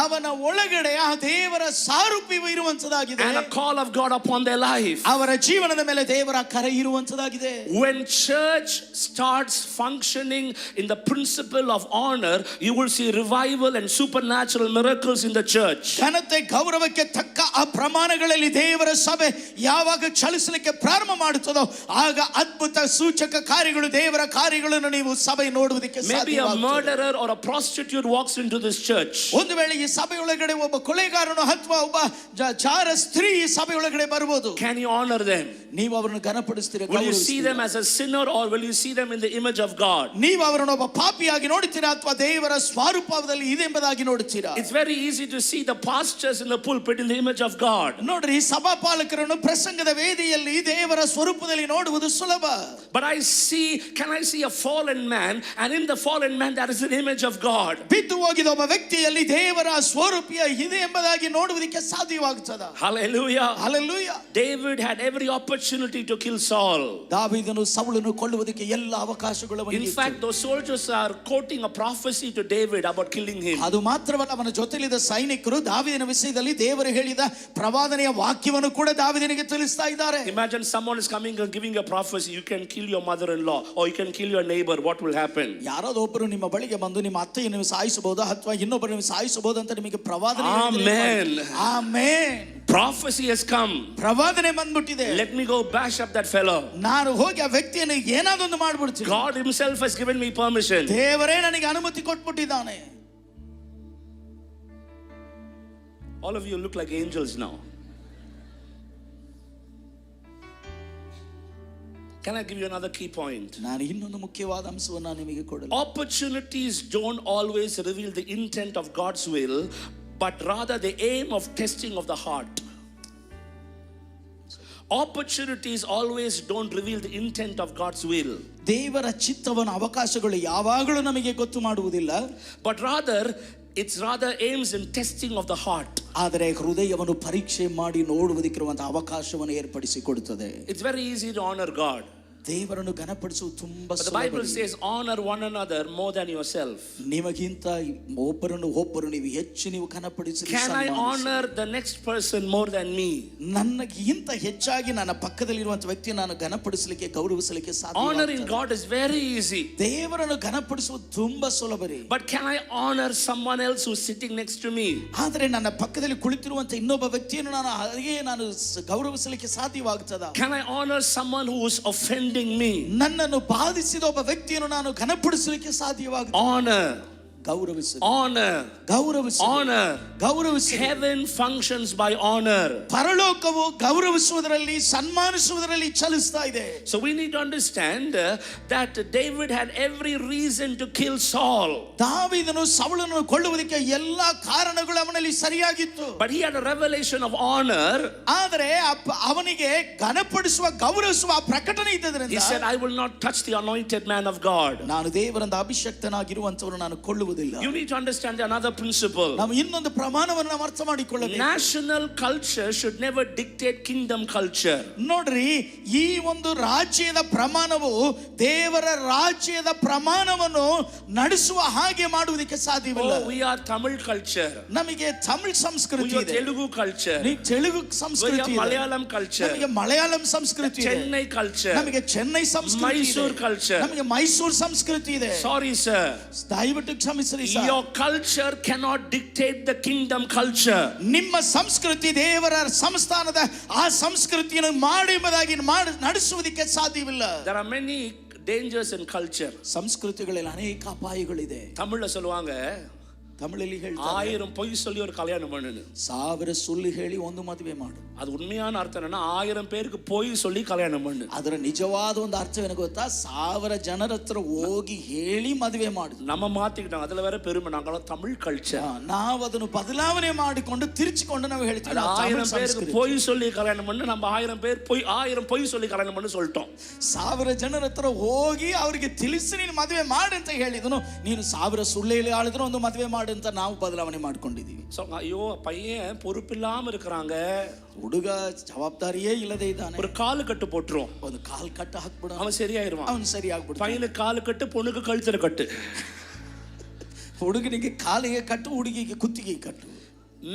[SPEAKER 2] ಅವನ ಒಳಗಡೆ ಆ ದೇವರ ಸಾರೂಪ್ಯವು ಇರುವಂತದಾಗಿದೆ,
[SPEAKER 1] and a call of God upon their life.
[SPEAKER 2] ಅವರ ಜೀವನದ ಮೇಲೆ ದೇವರ ಕರೆ ಇರುವಂತದಾಗಿದೆ.
[SPEAKER 1] When church starts functioning in the principle of honor, you will see revival and supernatural miracles in the church.
[SPEAKER 2] ಘನತೆ ಗೌರವಕ್ಕೆ ತಕ್ಕ ಆ ಪ್ರಮಾಣಗಳಲ್ಲಿ ದೇವರ ಸಭೆ ಯಾವಾಗ ಚಲಿಸಲಿಕ್ಕೆ ಪ್ರಾರಂಭ ಮಾಡುತ್ತದೋ ಆಗ ಅದ್ಭುತ ಸೂಚಕ ಕಾರ್ಯಗಳು, ದೇವರ ಕಾರ್ಯಗಳನ್ನು ನೀವು ಸಭೆ ನೋಡುವುದಕ್ಕೆ ಸಾಧ್ಯ.
[SPEAKER 1] Maybe a murderer or a prostitute walks into this church.
[SPEAKER 2] ಒಂದು ವೇಳೆ ಈ ಸಭೆಯೊಳಗಡೆ ಒಬ್ಬ ಕೊಲೆಗಾರನು ಅಥವಾ ಒಬ್ಬ ಜಾರ ಸ್ತ್ರೀ ಈ ಸಭೆಯೊಳಗಡೆ ಬರಬಹುದು.
[SPEAKER 1] Can you honor them?
[SPEAKER 2] ನೀವು ಅವರನ್ನು ಘನಪಡಿಸ್ತೀರಾ?
[SPEAKER 1] Will you see them as a sinner or will you see them in the image of God?
[SPEAKER 2] ನೀವು ಅವರನ್ನು ಒಬ್ಬ ಪಾಪಿಯಾಗಿ ನೋಡುತ್ತೀರಾ ಅಥವಾ ದೇವರ ಸ್ವರೂಪದಲ್ಲಿ ಇದೆ ಎಂಬುದಾಗಿ ನೋಡುತ್ತೀರಾ?
[SPEAKER 1] It's very easy to see the pastors in the pulpit in the image of God.
[SPEAKER 2] ನೋಡ್ರಿ, ಸಭಾಪಾಲಕರನ್ನು ಪ್ರಸಂಗದ ವೇದಿಯಲ್ಲಿ ದೇವರ ಸ್ವರೂಪದಲ್ಲಿ ನೋಡುವುದು ಸುಲಭ.
[SPEAKER 1] But can I see a fallen man, and in the fallen man there is an image of God?
[SPEAKER 2] ಬಿದ್ದು ಹೋಗಿದ ಒಬ್ಬ ವ್ಯಕ್ತಿಯಲ್ಲಿ ದೇವರ ಸ್ವರೂಪ ಇದೆ ಎಂಬುದಾಗಿ ನೋಡುವುದಕ್ಕೆ ಸಾಧ್ಯವಾಗುತ್ತದೆ.
[SPEAKER 1] Hallelujah.
[SPEAKER 2] Hallelujah.
[SPEAKER 1] David had every opportunity to kill Saul.
[SPEAKER 2] ದಾವೀದನು ಸೌಲನನ್ನು ಕೊಲ್ಲುವುದಕ್ಕೆ ಎಲ್ಲ ಅವಕಾಶಗಳು ಅವನಿಗೆ
[SPEAKER 1] ಇತ್ತು. In fact, those soldiers are quoting a prophecy to David about killing him.
[SPEAKER 2] ಅದು ಮಾತ್ರವಲ್ಲ, ಅವನ ಜೊತೆಲಿದ್ದ ಸೈನಿಕರು ದಾವೀದನ ವಿಷಯದಲ್ಲಿ ದೇವರು ಹೇಳಿದ ಪ್ರವಾದನೆಯ ವಾಕ್ಯವನ್ನು ಕೂಡ ದಾವೀದನಿಗೆ ತಿಳಿಸ್ತಾ ಇದ್ದಾರೆ.
[SPEAKER 1] Imagine someone is coming and giving a prophecy, you can kill your mother-in-law or you can kill your neighbor. What will happen?
[SPEAKER 2] ಯಾರಾದರೂ ಒಬ್ಬರು ನಿಮ್ಮ ಬಳಿಗೆ ಬಂದು ನಿಮ್ಮ ಅತ್ತೆಯನ್ನು ಸಾಯಿಸಬಹುದು ಅಥವಾ ಇನ್ನೊಬ್ಬರನ್ನು ಸಾಯಿಸಬಹುದು ಅಂತ ನಿಮಗೆ ಪ್ರವಾದನೆ ಹೇಳಿದರೆ,
[SPEAKER 1] Amen.
[SPEAKER 2] Amen.
[SPEAKER 1] Prophecy has come.
[SPEAKER 2] ಪ್ರವಾದನೆ ಬಂದ್ಬಿಟ್ಟಿದೆ.
[SPEAKER 1] Let me go bash up that fellow.
[SPEAKER 2] ನಾನು ಹೋಗಿ ಆ ವ್ಯಕ್ತಿಯನ್ನು ಏನಾದೊಂದು ಮಾಡ್ಬಿಡ್ತೀನಿ.
[SPEAKER 1] God himself has given me permission.
[SPEAKER 2] ದೇವರೇ ನನಗೆ ಅನುಮತಿ ಕೊಟ್ಬಿಟ್ಟಿದ್ದಾನೆ.
[SPEAKER 1] All of you look like angels now. Can I give you another key point?
[SPEAKER 2] ನಾನು ಇನ್ನೊಂದು ಮುಖ್ಯವಾದ ಅಂಶವನ್ನು ನಿಮಗೆ ಕೊಡಲು.
[SPEAKER 1] Opportunities don't always reveal the intent of God's will, but rather the aim of testing of the heart. Opportunities always don't reveal the intent of God's will.
[SPEAKER 2] ದೇವರ ಚಿತ್ತವನ್ನು ಅವಕಾಶಗಳು ಯಾವಾಗಲೂ ನಮಗೆ ಗೊತ್ತು ಮಾಡುವುದಿಲ್ಲ,
[SPEAKER 1] but it's rather aims in testing of the heart.
[SPEAKER 2] ಆದರೆ ಹೃದಯವನ್ನು ಪರೀಕ್ಷೆ ಮಾಡಿ ನೋಡುವುದಕ್ಕಿರುವಂತಹ ಅವಕಾಶವನ್ನು ಏರ್ಪಡಿಸಿ ಕೊಡುತ್ತದೆ.
[SPEAKER 1] It's very easy to honor God.
[SPEAKER 2] ದೇವರನ್ನು ಘನಪಡಿಸುವುದು ತುಂಬಾ ಸುಲಭ.
[SPEAKER 1] The Bible says honor one another more than yourself.
[SPEAKER 2] ನಿಮಗಿಂತ ಒಬ್ಬರು ನೀವು ಹೆಚ್ಚು ನೀವು ಘನಪಡಿಸಿರಿ.
[SPEAKER 1] Can I honor the next person more than me?
[SPEAKER 2] ನನಗಿಂತ ಹೆಚ್ಚಾಗಿ ನನ್ನ ಪಕ್ಕದಲ್ಲಿರುವಂತ ವ್ಯಕ್ತಿ ನಾನು ಘನಪಡಿಸಲಿಕ್ಕೆ ಗೌರವಿಸಲಿಕ್ಕೆ ಸಾಧ್ಯ.
[SPEAKER 1] Honoring God is very easy.
[SPEAKER 2] ದೇವರನ್ನು ಘನಪಡಿಸುವುದು ತುಂಬಾ ಸುಲಭರಿ.
[SPEAKER 1] But can I honor someone else who's sitting next to me?
[SPEAKER 2] ಆದರೆ ನನ್ನ ಪಕ್ಕದಲ್ಲಿ ಕುಳಿತಿರುವಂತ ಇನ್ನೊಬ್ಬ ವ್ಯಕ್ತಿಯನ್ನು ನಾನು ಗೌರವಿಸಲಿಕ್ಕೆ ಸಾಧ್ಯವಾಗುತ್ತದಾ?
[SPEAKER 1] Can I honor someone who is offending me?
[SPEAKER 2] ನನ್ನನ್ನು ಬಾಧಿಸಿದ ಒಬ್ಬ ವ್ಯಕ್ತಿಯನ್ನು ನಾನು ಘನಪಡಿಸಲಿಕ್ಕೆ ಸಾಧ್ಯವಾಗುತ್ತದೆ.
[SPEAKER 1] Honor.
[SPEAKER 2] ಗೌರವಿಸು.
[SPEAKER 1] Honor.
[SPEAKER 2] ಗೌರವಿಸು.
[SPEAKER 1] Honor.
[SPEAKER 2] ಗೌರವಿಸು.
[SPEAKER 1] Heaven functions by honor.
[SPEAKER 2] ಪರಲೋಕವು ಗೌರವಿಸುವುದರಲ್ಲಿ ಸನ್ಮಾನಿಸುವುದರಲ್ಲಿ ಚಲಿಸ್ತಾ ಇದೆ.
[SPEAKER 1] So we need to understand that David had every reason to kill Saul.
[SPEAKER 2] ದಾವೀದನು ಸೌಲನನ್ನು ಕೊಲ್ಲುವುದಕ್ಕೆ ಎಲ್ಲಾ ಕಾರಣಗಳು ಅವನಲ್ಲಿ ಸರಿಯಾಗಿತ್ತು.
[SPEAKER 1] But he had a revelation of honor.
[SPEAKER 2] ಆದರೆ ಅವನಿಗೆ ಘನಪಡಿಸುವ ಗೌರವಿಸುವ ಪ್ರಕಟಣೆ ಇದ್ದದರಿಂದ
[SPEAKER 1] he said, I will not touch the anointed man of God.
[SPEAKER 2] ನಾನು ದೇವರಿಂದ ಅಭಿಷಕ್ತನಾಗಿರುವಂತವನು ನಾನು ಕೊಲ್ಲುವುದಿಲ್ಲ. ಬಿಡುವುದಿಲ್ಲ.
[SPEAKER 1] You need to understand another principle.
[SPEAKER 2] ನಾವು ಇನ್ನೊಂದು ಪ್ರಮಾಣವನ್ನು ನಾವು ಅರ್ಥ ಮಾಡಿಕೊಳ್ಳಬೇಕು.
[SPEAKER 1] National culture should never dictate kingdom culture.
[SPEAKER 2] ನೋಡ್ರಿ, ಈ ಒಂದು ರಾಜ್ಯದ ಪ್ರಮಾಣವು ದೇವರ ರಾಜ್ಯದ ಪ್ರಮಾಣವನ್ನು ನಡೆಸುವ ಹಾಗೆ ಮಾಡುವುದಕ್ಕೆ ಸಾಧ್ಯವಿಲ್ಲ.
[SPEAKER 1] Oh, we are Tamil culture.
[SPEAKER 2] ನಮಗೆ ತಮಿಳ್ ಸಂಸ್ಕೃತಿ
[SPEAKER 1] We are
[SPEAKER 2] ಇದೆ.
[SPEAKER 1] Telugu culture.
[SPEAKER 2] ತೆಲುಗು
[SPEAKER 1] We
[SPEAKER 2] ಸಂಸ್ಕೃತಿ
[SPEAKER 1] are
[SPEAKER 2] ಇದೆ.
[SPEAKER 1] Malayalam culture.
[SPEAKER 2] ನಮಗೆ ಮಲಯಾಳಂ ಸಂಸ್ಕೃತಿ ಇದೆ.
[SPEAKER 1] Chennai culture.
[SPEAKER 2] ನಮಗೆ ಚೆನ್ನೈ ಸಂಸ್ಕೃತಿ ಇದೆ.
[SPEAKER 1] Mysore culture.
[SPEAKER 2] ನಮಗೆ ಮೈಸೂರು ಸಂಸ್ಕೃತಿ ಇದೆ.
[SPEAKER 1] Sorry, sir.
[SPEAKER 2] ದಯವಿಟ್ಟು ಕ್ಷಮಿಸಿರಿ sir.
[SPEAKER 1] Your culture cannot dictate the kingdom culture.
[SPEAKER 2] ನಿಮ್ಮ ಸಂಸ್ಕೃತಿ ದೇವರ ಸಂಸ್ಥಾನದ ಆ ಸಂಸ್ಕೃತಿಯನ್ನು ಎಂಬುದಾಗಿ ನಡೆಸುವುದಕ್ಕೆ ಸಾಧ್ಯವಿಲ್ಲ.
[SPEAKER 1] There are many dangers in culture.
[SPEAKER 2] ಸಂಸ್ಕೃತಿಗಳಲ್ಲಿ ಅನೇಕ ಅಪಾಯಗಳಿದೆ.
[SPEAKER 1] தமிழ்ல சொல்லுவாங்க,
[SPEAKER 2] ತಮಿಳಲ್ಲಿ ಹೇಳ್ತಾರೆ,
[SPEAKER 1] 1000 பொய் சொல்லி ஒரு கல்யாணம் பண்ணு.
[SPEAKER 2] 1000 ಸುಳ್ಳು ಹೇಳಿ ಒಂದು ಮದುವೆ ಮಾಡು.
[SPEAKER 1] ಅದು ಉண்மையான ಅರ್ಥ என்னன்னா 1000 பேருக்கு பொய் சொல்லி கல்யாணம் பண்ணு.
[SPEAKER 2] ಅದರ ನಿಜವಾದ ಒಂದು ಅರ್ಥವೇನು ಗೊತ್ತಾ? 1000 ಜನರ ಹತ್ರ ಹೋಗಿ ಹೇಳಿ ಮದುವೆ ಮಾಡು.
[SPEAKER 1] நம்ம ಮಾತಿக்கிட்டோம், அதுல வேற பெருமை, நாங்களாம் தமிழ் கல்ச்சர்.
[SPEAKER 2] ನಾವು ಅದನ್ನು ಬದಲಾವಣೆ ಮಾಡಿಕೊಂಡು ತಿರುಚಿಕೊಂಡು ನಾವು ಹೇಳ್ತೀವಿ
[SPEAKER 1] 1000 பேருக்கு பொய் சொல்லி கல்யாணம் பண்ணு. நம்ம 1000 பேர் 1000 பொய் சொல்லி ಕಲ್ಯಾಣ பண்ணு சொல்லிட்டோம்.
[SPEAKER 2] 1000 ಜನರ ಹತ್ರ ಹೋಗಿ ಅವರಿಗೆ ತಿಳಿಸಿ ನೀನು ಮದುವೆ ಮಾಡು ಅಂತ ಹೇಳಿದನು. ನೀನು 1000 ಸುಳ್ಳು ಹೇಳಿ ಆಳಿದ್ರು ಒಂದು ಮದುವೆ ಮಾಡು ಅಂತ ನಾವು ಬದಲಾವಣೆ ಮಾಡ್ಕೊಂಡಿದ್ದೀವಿ.
[SPEAKER 1] ಅಯ್ಯೋ பையன் பொறுப்பில்லாம இருக்கிறாங்க,
[SPEAKER 2] ಹುಡುಗ ಜವಾಬ್ದಾರಿಯೇ ಇಲ್ಲದೆ ಇದ್ದಾನೆ,
[SPEAKER 1] ஒரு காலு கட்டு போட்டுரும்,
[SPEAKER 2] ಒಂದು ಕಾಲ್ ಕಟ್ಟು ಹಾಕ್ಬಿಡು,
[SPEAKER 1] அவன் சரியாயிருவான்.
[SPEAKER 2] ಅವನು ಸರಿಯಾಗ್ಬಿಡು.
[SPEAKER 1] பையனுக்கு காலு கட்டு, பொண்ணுக்கு கழுத்துல கட்டு.
[SPEAKER 2] ಹುಡುಗನಿಗೆ ಕಾಲಿಗೆ ಕಟ್ಟು, ಹುಡುಗಿಗೆ ಕುತ್ತಿಗೆ ಕಟ್ಟು.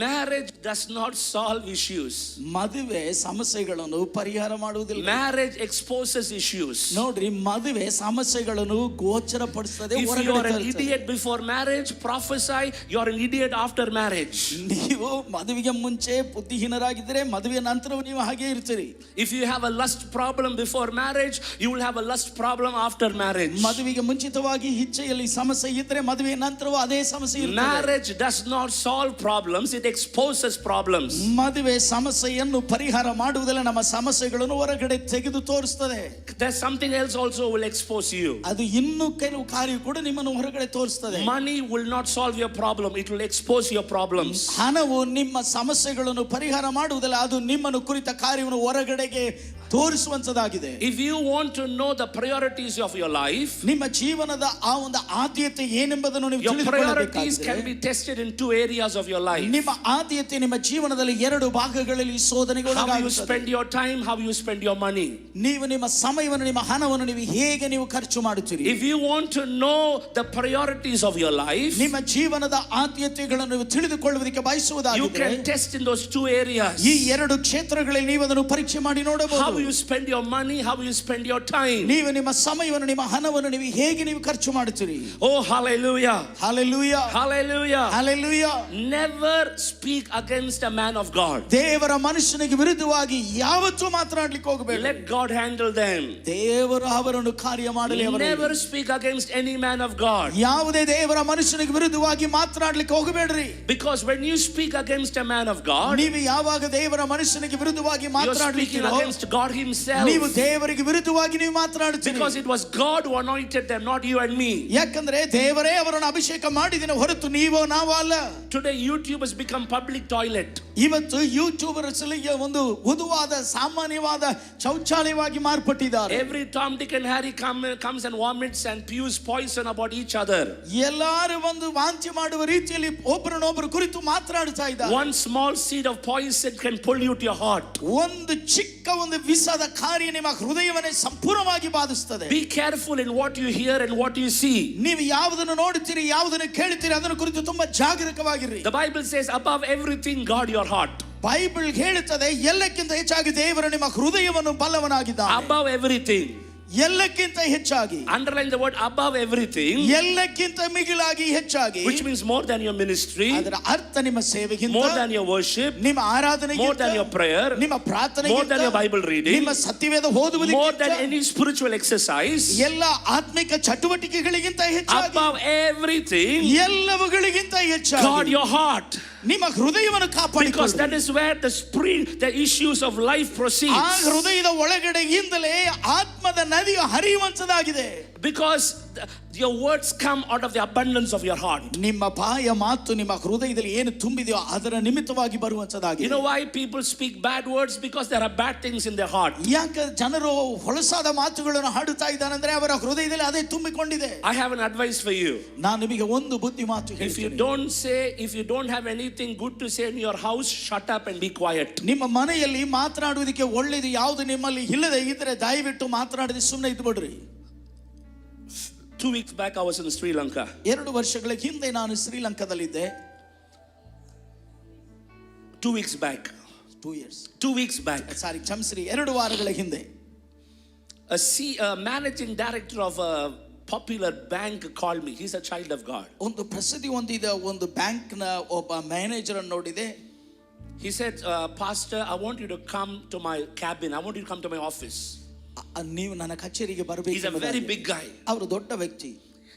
[SPEAKER 1] Marriage does not solve issues.
[SPEAKER 2] ಮದುವೆ ಸಮಸ್ಯೆಗಳನ್ನು ಪರಿಹಾರ ಮಾಡುವುದಿಲ್ಲ.
[SPEAKER 1] Marriage exposes issues.
[SPEAKER 2] ನೋಡ್ರಿ, ಮದುವೆ ಸಮಸ್ಯೆಗಳನ್ನು ಗೋಚರಪಡಿಸುತ್ತದೆ.
[SPEAKER 1] If you are an idiot before marriage, prophesy you are an idiot after marriage.
[SPEAKER 2] ನೀವು ಮದುವೆಗೆ ಮುಂಚೆ ಬುದ್ಧಿಹೀನರಾಗಿದ್ದರೆ ಮದುವೆ ನಂತರ ನೀವು ಹಾಗೆ ಇರ್ತೀರಿ.
[SPEAKER 1] If you have a lust problem before marriage, you will have a lust problem after marriage.
[SPEAKER 2] ಮದುವೆಗೆ ಮುಂಚಿತವಾಗಿ ಇಚ್ಛೆಯಲ್ಲಿ ಸಮಸ್ಯೆ ಇದ್ದರೆ ಮದುವೆ ನಂತರವೂ ಅದೇ ಸಮಸ್ಯೆ ಇರುತ್ತದೆ.
[SPEAKER 1] Marriage does not solve problems, it exposes problems.
[SPEAKER 2] ಮದುವೆ ಸಮಸ್ಯೆಯನ್ನು ಪರಿಹಾರ ಮಾಡುವುದಿಲ್ಲ, ನಮ್ಮ ಸಮಸ್ಯೆಗಳನ್ನು ಹೊರಗಡೆ ತೆಗೆದು ತೋರಿಸುತ್ತದೆ.
[SPEAKER 1] There's something else also will expose you.
[SPEAKER 2] ಅದು ಇನ್ನೂ ಕೆಲವು ಕಾರ್ಯ ಕೂಡ ನಿಮ್ಮನ್ನು ಹೊರಗಡೆ ತೋರಿಸುತ್ತದೆ.
[SPEAKER 1] Money will not solve your problem, it will expose your problems.
[SPEAKER 2] ಹಣವು ನಿಮ್ಮ ಸಮಸ್ಯೆಗಳನ್ನು ಪರಿಹಾರ ಮಾಡುವುದಿಲ್ಲ, ಅದು ನಿಮ್ಮನ್ನು ಕುರಿತ ಕಾರ್ಯವನ್ನು ಹೊರಗಡೆಗೆ ತೋರಿಸುವಂತದಾಗಿದೆ.
[SPEAKER 1] If you want to know the priorities of your life,
[SPEAKER 2] ನಿಮ್ಮ ಜೀವನದ ಆ ಒಂದು ಆದ್ಯತೆ ಏನೆಂಬುದನ್ನು ನೀವು
[SPEAKER 1] your priorities
[SPEAKER 2] ತಿಳಿದುಕೊಳ್ಳಬೇಕಾಗಿದೆ.
[SPEAKER 1] can be tested in 2 areas of your life.
[SPEAKER 2] ನಿಮ್ಮ ಆದ್ಯತೆ ನಿಮ್ಮ ಜೀವನದಲ್ಲಿ 2 ಭಾಗಗಳಲ್ಲಿ ಶೋಧನೆಗೆ
[SPEAKER 1] How you
[SPEAKER 2] ಒಳಗಾಗುತ್ತದೆ.
[SPEAKER 1] spend your time, how you spend your money.
[SPEAKER 2] ನೀವು ನಿಮ್ಮ ಸಮಯವನ್ನು, ನಿಮ್ಮ ಹಣವನ್ನು ನೀವು ಹೇಗೆ ನೀವು ಖರ್ಚು ಮಾಡುತ್ತೀರಿ.
[SPEAKER 1] If you want to know the priorities of your life,
[SPEAKER 2] ನಿಮ್ಮ ಜೀವನದ ಆದ್ಯತೆಗಳನ್ನು ನೀವು ತಿಳಿದುಕೊಳ್ಳುವುದಕ್ಕೆ
[SPEAKER 1] you
[SPEAKER 2] ಬಯಸುವುದಾಗಿದ್ದರೆ
[SPEAKER 1] can test in those 2 areas.
[SPEAKER 2] ಈ 2 ಕ್ಷೇತ್ರಗಳಲ್ಲಿ ನೀವು ಅದನ್ನು ಪರೀಕ್ಷೆ ಮಾಡಿ ನೋಡಬಹುದು.
[SPEAKER 1] How you spend your money, how you spend your time.
[SPEAKER 2] ನೀವು ನಿಮ್ಮ ಸಮಯವನ್ನು, ನಿಮ್ಮ ಹಣವನ್ನು ನೀವು ಹೇಗೆ ನೀವು ಖರ್ಚು ಮಾಡುತ್ತೀರಿ.
[SPEAKER 1] Oh, hallelujah.
[SPEAKER 2] Hallelujah,
[SPEAKER 1] Hallelujah.
[SPEAKER 2] Hallelujah.
[SPEAKER 1] Never speak against a man of God.
[SPEAKER 2] ದೇವರ ಮನುಷ್ಯನಿಗೆ ವಿರುದ್ಧವಾಗಿ ಯಾವತ್ತೂ ಮಾತನಾಡಲಿಕ್ಕೆ ಹೋಗಬೇಡ.
[SPEAKER 1] Let God handle them.
[SPEAKER 2] ದೇವರು ಅವರನ್ನು ಕಾರ್ಯ ಮಾಡಲಿ.
[SPEAKER 1] Never speak against any man of God.
[SPEAKER 2] ಯಾವುದೇ ದೇವರ ಮನುಷ್ಯನಿಗೆ ವಿರುದ್ಧವಾಗಿ ಮಾತನಾಡಲಿಕ್ಕೆ ಹೋಗಬೇಡ್ರಿ.
[SPEAKER 1] Because when you speak against a man of God,
[SPEAKER 2] ನೀವು ಯಾವಾಗ ದೇವರ ಮನುಷ್ಯನಿಗೆ ವಿರುದ್ಧವಾಗಿ
[SPEAKER 1] you are speaking
[SPEAKER 2] ಮಾತನಾಡಲಿಕ್ಕೆ
[SPEAKER 1] against God himself.
[SPEAKER 2] ನೀವು ದೇವರಿಗೆ ವಿರುದ್ಧವಾಗಿ ನೀವು ಮಾತನಾಡುತ್ತೀರಿ.
[SPEAKER 1] Because it was God who anointed them, not you and me.
[SPEAKER 2] ಯಾಕಂದ್ರೆ ದೇವರೇ ಅವರನ್ನು ಅಭಿಷೇಕ ಮಾಡಿದಿನ ಹೊರತು ನೀವೋ ನಾವು ಅಲ್ಲ.
[SPEAKER 1] Today YouTube has become public toilet.
[SPEAKER 2] ಇವತ್ತು ಯೂಟ್ಯೂಬರ್ಸ್ಗಳಿಗೆ ಒಂದು ಹುದುವಾದ ಸಾಮಾನ್ಯವಾದ ಶೌಚಾಲಯವಾಗಿ ಮಾರ್ಪಟ್ಟಿದ್ದಾರೆ.
[SPEAKER 1] Every Tom, Dick and Harry comes and vomits and spews poison about each other.
[SPEAKER 2] ಎಲ್ಲರೂ ಒಂದು ವಾಂತಿ ಮಾಡುವ ರೀತಿಯಲ್ಲಿ ಒಬ್ಬರನ್ನೊಬ್ಬರು ಕುರಿತು ಮಾತನಾಡ್ತಾ ಇದ್ದಾರೆ.
[SPEAKER 1] One small seed of poison can pollute your heart.
[SPEAKER 2] ಒಂದು ಚಿಕ್ಕ ಒಂದು ವಿಷದ ಕಾರ್ಯ ನಿಮ್ಮ ಹೃದಯವನ್ನೇ ಸಂಪೂರ್ಣವಾಗಿ ಬಾಧಿಸುತ್ತದೆ.
[SPEAKER 1] Be careful in what you hear and what you see.
[SPEAKER 2] ನೀವು ಯಾವುದನ್ನು ನೋಡುತ್ತೀರಿ, ಯಾವುದನ್ನು ಕೇಳುತ್ತೀರಿ, ಅದರ ಕುರಿತು ತುಂಬಾ ಜಾಗರೂಕವಾಗಿರಿ.
[SPEAKER 1] The Bible says above everything guard your heart.
[SPEAKER 2] Bible ಹೇಳುತ್ತದೆ ಎಲ್ಲಕ್ಕಿಂತ ಹೆಚ್ಚಾಗಿ ದೇವರು ನಿಮ್ಮ ಹೃದಯವನ್ನು ಬಲ್ಲವನಾಗಿದ್ದಾನೆ.
[SPEAKER 1] Above everything.
[SPEAKER 2] ಎಲ್ಲಕ್ಕಿಂತ ಹೆಚ್ಚಾಗಿ.
[SPEAKER 1] Underline the word above everything.
[SPEAKER 2] ಎಲ್ಲಕ್ಕಿಂತ ಮಿಗಿಲಾಗಿ ಹೆಚ್ಚಾಗಿ.
[SPEAKER 1] Which means more than your ministry,
[SPEAKER 2] ಅದರ ಅರ್ಥ ನಿಮ್ಮ ಸೇವೆಗಿಂತ,
[SPEAKER 1] more than your worship,
[SPEAKER 2] ನಿಮ್ಮ ಆರಾಧನೆಗಿಂತ,
[SPEAKER 1] more than your prayer,
[SPEAKER 2] ನಿಮ್ಮ ಪ್ರಾರ್ಥನೆಗಿಂತ,
[SPEAKER 1] more than your Bible reading,
[SPEAKER 2] ನಿಮ್ಮ ಸತ್ಯವೇದ ಓದುವುದಕ್ಕಿಂತ,
[SPEAKER 1] more than any spiritual exercise,
[SPEAKER 2] ಎಲ್ಲ ಆತ್ಮಿಕ ಚಟುವಟಿಕೆಗಳಿಗಿಂತ ಹೆಚ್ಚಾಗಿ,
[SPEAKER 1] above everything,
[SPEAKER 2] ಎಲ್ಲವುಗಳಿಗಿಂತ ಹೆಚ್ಚಾಗಿ
[SPEAKER 1] guard your heart.
[SPEAKER 2] ನಿಮ್ಮ ಹೃದಯವನ್ನು
[SPEAKER 1] Because
[SPEAKER 2] ಕಾಪಾಡಿಕೊಳ್ಳಿ.
[SPEAKER 1] that is where the spring, the issues of life proceeds.
[SPEAKER 2] ಆ ಹೃದಯದ ಒಳಗಡೆಯಿಂದಲೇ ಆತ್ಮದ ನದಿಯು ಹರಿಯುವಂತದಾಗಿದೆ.
[SPEAKER 1] Because your words come out of the abundance of your heart.
[SPEAKER 2] ನಿಮ್ಮ ಬಾಯ ಮಾತು ನಿಮ್ಮ ಹೃದಯದಲ್ಲಿ ಏನು ತುಂಬಿದೆಯೋ ಅದರ ನಿಮಿತ್ತವಾಗಿ
[SPEAKER 1] You
[SPEAKER 2] ಬರುವಂತದಾಗಿದೆ.
[SPEAKER 1] know why people speak bad words? Because there are bad things in their heart.
[SPEAKER 2] ಯಾಕೆ ಜನರು ಹೊಲಸಾದ ಮಾತುಗಳನ್ನು ಹಾಡುತ್ತಾ ಇದ್ದಾನೆ ಅಂದ್ರೆ ಅವರ ಹೃದಯದಲ್ಲಿ ಅದೇ ತುಂಬಿಕೊಂಡಿದೆ.
[SPEAKER 1] I have an advice for you.
[SPEAKER 2] ನಾನು ನಿಮಗೆ ಒಂದು ಬುದ್ಧಿ ಮಾತು
[SPEAKER 1] If you
[SPEAKER 2] ಹೇಳ್ತೀನಿ.
[SPEAKER 1] if you don't have anything good to say in your house, shut up and be quiet.
[SPEAKER 2] ನಿಮ್ಮ ಮನೆಯಲ್ಲಿ ಮಾತನಾಡುವುದಕ್ಕೆ ಒಳ್ಳೆಯದು ಯಾವುದು ನಿಮ್ಮಲ್ಲಿ ಇಲ್ಲದೆ ಇದ್ರೆ ದಯವಿಟ್ಟು ಮಾತನಾಡದೆ ಸುಮ್ಮನೆ ಇದ್ದು ಬಿಡ್ರಿ.
[SPEAKER 1] 2 weeks back I was in Sri Lanka.
[SPEAKER 2] 2 ವರ್ಷಗಳ ಹಿಂದೆ ನಾನು ಶ್ರೀಲಂಕಾದಲ್ಲಿದ್ದೆ.
[SPEAKER 1] 2 weeks back.
[SPEAKER 2] 2 years.
[SPEAKER 1] 2 weeks back.
[SPEAKER 2] ಸಾರಿ ಕ್ಷಮಿಸ್ರಿ 2 ವಾರಗಳ ಹಿಂದೆ.
[SPEAKER 1] A managing director of a popular bank called me. He's a child of God.
[SPEAKER 2] ಒಂದು ಪ್ರಸಿದ್ಧಿ ಹೊಂದಿದ ಒಂದು ಬ್ಯಾಂಕ್ ನ ಒಬ್ಬ ಮ್ಯಾನೇಜರ್ ಅನ್ನು ನೋಡಿದೆ.
[SPEAKER 1] He said, Pastor, I want you to come to my cabin. I want you to come to my office.
[SPEAKER 2] ನೀವು ನನ್ನ ಕಚೇರಿಗೆ ಬರಬೇಕು.
[SPEAKER 1] He's a very big guy.
[SPEAKER 2] ಅವರು ದೊಡ್ಡ ವ್ಯಕ್ತಿ.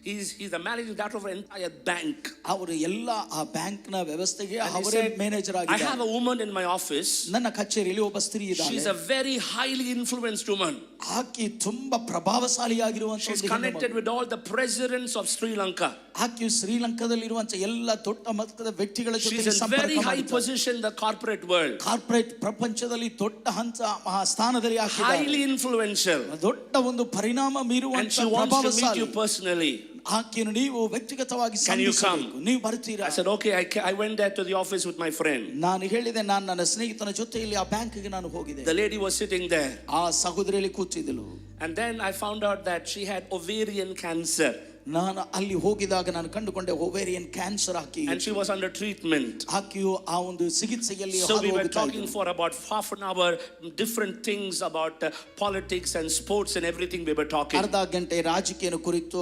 [SPEAKER 1] He's the managing director of an entire bank.
[SPEAKER 2] ಅವರು ಎಲ್ಲ ಆ ಬ್ಯಾಂಕ್ ನ ವ್ಯವಸ್ಥೆಗೆ
[SPEAKER 1] And he
[SPEAKER 2] ಅವರೇ
[SPEAKER 1] said,
[SPEAKER 2] ಮ್ಯಾನೇಜರ್
[SPEAKER 1] I
[SPEAKER 2] ಆಗಿದ್ದಾರೆ.
[SPEAKER 1] have a woman in my office.
[SPEAKER 2] ನನ್ನ ಕಚೇರಿಯಲ್ಲಿ ಒಬ್ಬ ಸ್ತ್ರೀ ಇದ್ದಾಳೆ.
[SPEAKER 1] She's a very highly influenced woman.
[SPEAKER 2] ಆಕೆ ತುಂಬಾ ಪ್ರಭಾವಶಾಲಿಯಾಗಿರುವಂತ
[SPEAKER 1] She's connected with all the presidents of Sri Lanka.
[SPEAKER 2] ಆಕೆ ಶ್ರೀಲಂಕಾದಲ್ಲಿರುವಂತ ಎಲ್ಲ ದೊಡ್ಡ ಮಟ್ಟದ ವ್ಯಕ್ತಿಗಳ ಜೊತೆ
[SPEAKER 1] She's in very high position in the corporate world.
[SPEAKER 2] Corporate ಪ್ರಪಂಚದಲ್ಲಿ ದೊಡ್ಡ ಹಂತ ಸ್ಥಾನದಲ್ಲಿ ಆಕೆ
[SPEAKER 1] Highly influential.
[SPEAKER 2] ದೊಡ್ಡ ಒಂದು ಪರಿಣಾಮ
[SPEAKER 1] And
[SPEAKER 2] ಬೀರುವಂತ
[SPEAKER 1] she wants to meet
[SPEAKER 2] ಪ್ರಭಾವಶಾಲಿ.
[SPEAKER 1] you personally.
[SPEAKER 2] ಆಕೆಯನ್ನು ನೀವು ವ್ಯಕ್ತಿಗತವಾಗಿ
[SPEAKER 1] Can you come?
[SPEAKER 2] ಸಂಧಿಸಬೇಕು. ನೀವು ಬರ್ತೀರಾ?
[SPEAKER 1] I said, okay. I went there to the office with my friend.
[SPEAKER 2] ನಾನು ಹೇಳಿದೆ ನಾನು ನನ್ನ ಸ್ನೇಹಿತನ ಜೊತೆಯಲ್ಲಿ ಆ ಬ್ಯಾಂಕ್ಗೆ ನಾನು ಹೋಗಿದೆ.
[SPEAKER 1] The lady was sitting there.
[SPEAKER 2] ಆ ಸಹೋದರಿಯಲ್ಲಿ ಕೂತಿದ್ದಳು.
[SPEAKER 1] And then I found out that she had ovarian cancer.
[SPEAKER 2] ನಾನು ಅಲ್ಲಿ ಹೋಗಿದಾಗ ನಾನು ಕಂಡುಕೊಂಡೆ ಓವೇರಿಯನ್ ಕ್ಯಾನ್ಸರ್ ಆಕೆ.
[SPEAKER 1] And she was under treatment.
[SPEAKER 2] ಆಕೆಯು ಆ ಒಂದು ಚಿಕಿತ್ಸೆಯಲ್ಲಿ
[SPEAKER 1] So we were
[SPEAKER 2] ಹೋಗ್ತಾ
[SPEAKER 1] talking
[SPEAKER 2] ಇದ್ದಳು.
[SPEAKER 1] for about half an hour, different things about politics and sports and everything we were talking.
[SPEAKER 2] ಅರ್ಧ ಗಂಟೆ ರಾಜಕೀಯ ಕುರಿತು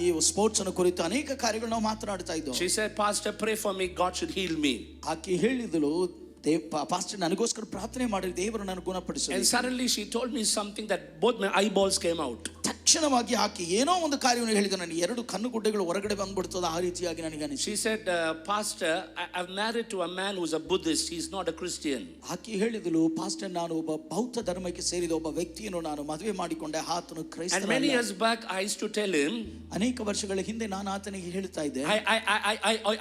[SPEAKER 2] ಈ ಸ್ಪೋರ್ಟ್ಸ್ ಅನ್ನು ಕುರಿತು ಅನೇಕ ಕಾರ್ಯಗಳು ನಾವು ಮಾತನಾಡ್ತಾ ಇದ್ದೆವು.
[SPEAKER 1] She said, Pastor, pray for me. God should heal me.
[SPEAKER 2] ಆಕೆ ಹೇಳಿದಳು, ಪಾಸ್ಟರ್ ನನಗೋಸ್ಕರ ಪ್ರಾರ್ಥನೆ ಮಾಡಿ ದೇವರು ನನಗೆ ಗುಣಪಡಿಸಲಿ.
[SPEAKER 1] And suddenly she told me something that both my eyeballs came out.
[SPEAKER 2] ತಕ್ಷಣವಾಗಿ ಆಕೆ ಏನೋ ಒಂದು ಕಾರ್ಯವನ್ನು ಹೇಳಿದ, ನನಗೆ 2 ಕಣ್ಣುಗುಡ್ಡೆಗಳು ಹೊರಗಡೆ ಬಂದ್ಬಿಡ್ತದ ಆ ರೀತಿಯಾಗಿ ನನಗೆ ಅನಿಸಿತು.
[SPEAKER 1] She said, Pastor, I'm married to a man who's a Buddhist. He's not a Christian.
[SPEAKER 2] ಆಕೆ ಹೇಳಿದಳು, ಪಾಸ್ಟರ್ ನಾನು ಒಬ್ಬ ಬೌದ್ಧ ಧರ್ಮಕ್ಕೆ ಸೇರಿದ ಒಬ್ಬ ವ್ಯಕ್ತಿಯನ್ನು ನಾನು ಮದುವೆ ಮಾಡಿಕೊಂಡೆ, ಆತನು ಕ್ರೈಸ್ತನಲ್ಲ.
[SPEAKER 1] And many years back I used to tell him,
[SPEAKER 2] ಅನೇಕ ವರ್ಷಗಳ ಹಿಂದೆ ನಾನು ಆತನಿಗೆ ಹೇಳ್ತಾ ಇದ್ದೆ.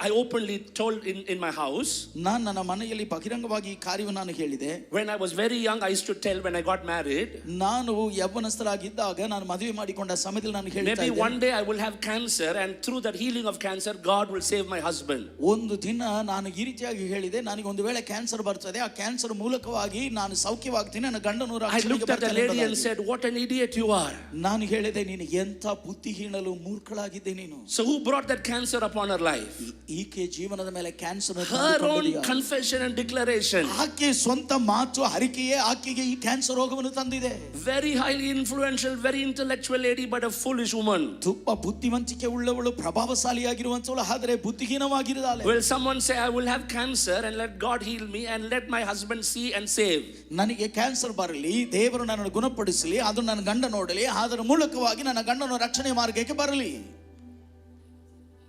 [SPEAKER 1] I openly told in my house.
[SPEAKER 2] ನಾನು ನನ್ನ ಮನೆಯಲ್ಲಿ ಬಹಿರಂಗವಾಗಿ ಈ ಕಾರ್ಯವನ್ನು ನಾನು ಹೇಳಿದೆ.
[SPEAKER 1] When I was very young, I used to tell when I got married.
[SPEAKER 2] ನಾನು ಯೌವನಸ್ಥರಾಗಿದ್ದಾಗ ನಾನು ಮದುವೆ ಮಾಡಿಕೊಂಡ ಸಮಯದಲ್ಲಿ ನಾನು ಹೇಳ್ತಾ
[SPEAKER 1] Maybe
[SPEAKER 2] ಇದ್ದೆ,
[SPEAKER 1] one day I will have cancer, and through that healing of cancer, God will save my husband.
[SPEAKER 2] ಒಂದು ದಿನ ನಾನು ಈ ರೀತಿಯಾಗಿ ಹೇಳಿದೆ, ನನಗೆ ಒಂದು ವೇಳೆ ಕ್ಯಾನ್ಸರ್ ಬರ್ತದೆ, ಆ ಕ್ಯಾನ್ಸರ್ ಮೂಲಕವಾಗಿ ನಾನು ಸೌಖ್ಯವಾಗ್ತೀನಿ, ನನ್ನ ಗಂಡನು
[SPEAKER 1] I looked at the lady and said, what an idiot you are.
[SPEAKER 2] ನಾನು ಹೇಳಿದೆ, ನೀನು ಎಂಥ ಬುದ್ಧಿಹೀನಲು ಮೂರ್ಖಳಾಗಿದ್ದೆ ನೀನು.
[SPEAKER 1] So who brought that cancer upon her life?
[SPEAKER 2] ಈಕೆ ಜೀವನದ ಮೇಲೆ cancer
[SPEAKER 1] Her own confession and declaration.
[SPEAKER 2] ಆಕೆ ಸ್ವಂತ ಮಾತು ಹರಿಕೆಯೇ ಆಕೆಗೆ ಈ ಕ್ಯಾನ್ಸರ್ ರೋಗವನ್ನು ತಂದಿದೆ.
[SPEAKER 1] Very highly influential, very intellectual lady, but a foolish woman.
[SPEAKER 2] ತುಂಬಾ ಬುದ್ಧಿವಂತಿಕೆ ಉಳ್ಳವಳು, ಪ್ರಭಾವಶಾಲಿಯಾಗಿರುವಂತವಳು, ಆದರೆ ಬುದ್ಧಿಹೀನವಾಗಿದ್ದಾಳೆ.
[SPEAKER 1] Will someone say, I will have cancer and let God heal me and let my husband see and save?
[SPEAKER 2] ನನಗೆ ಕ್ಯಾನ್ಸರ್ ಬರಲಿ, ದೇವರು ನನ್ನನ್ನು ಗುಣಪಡಿಸಲಿ, ಅದು ನನ್ನ ಗಂಡ ನೋಡಲಿ, ಅದರ ಮೂಲಕವಾಗಿ ನನ್ನ ಗಂಡನ ರಕ್ಷಣೆ ಮಾರ್ಗಕ್ಕೆ ಬರಲಿ.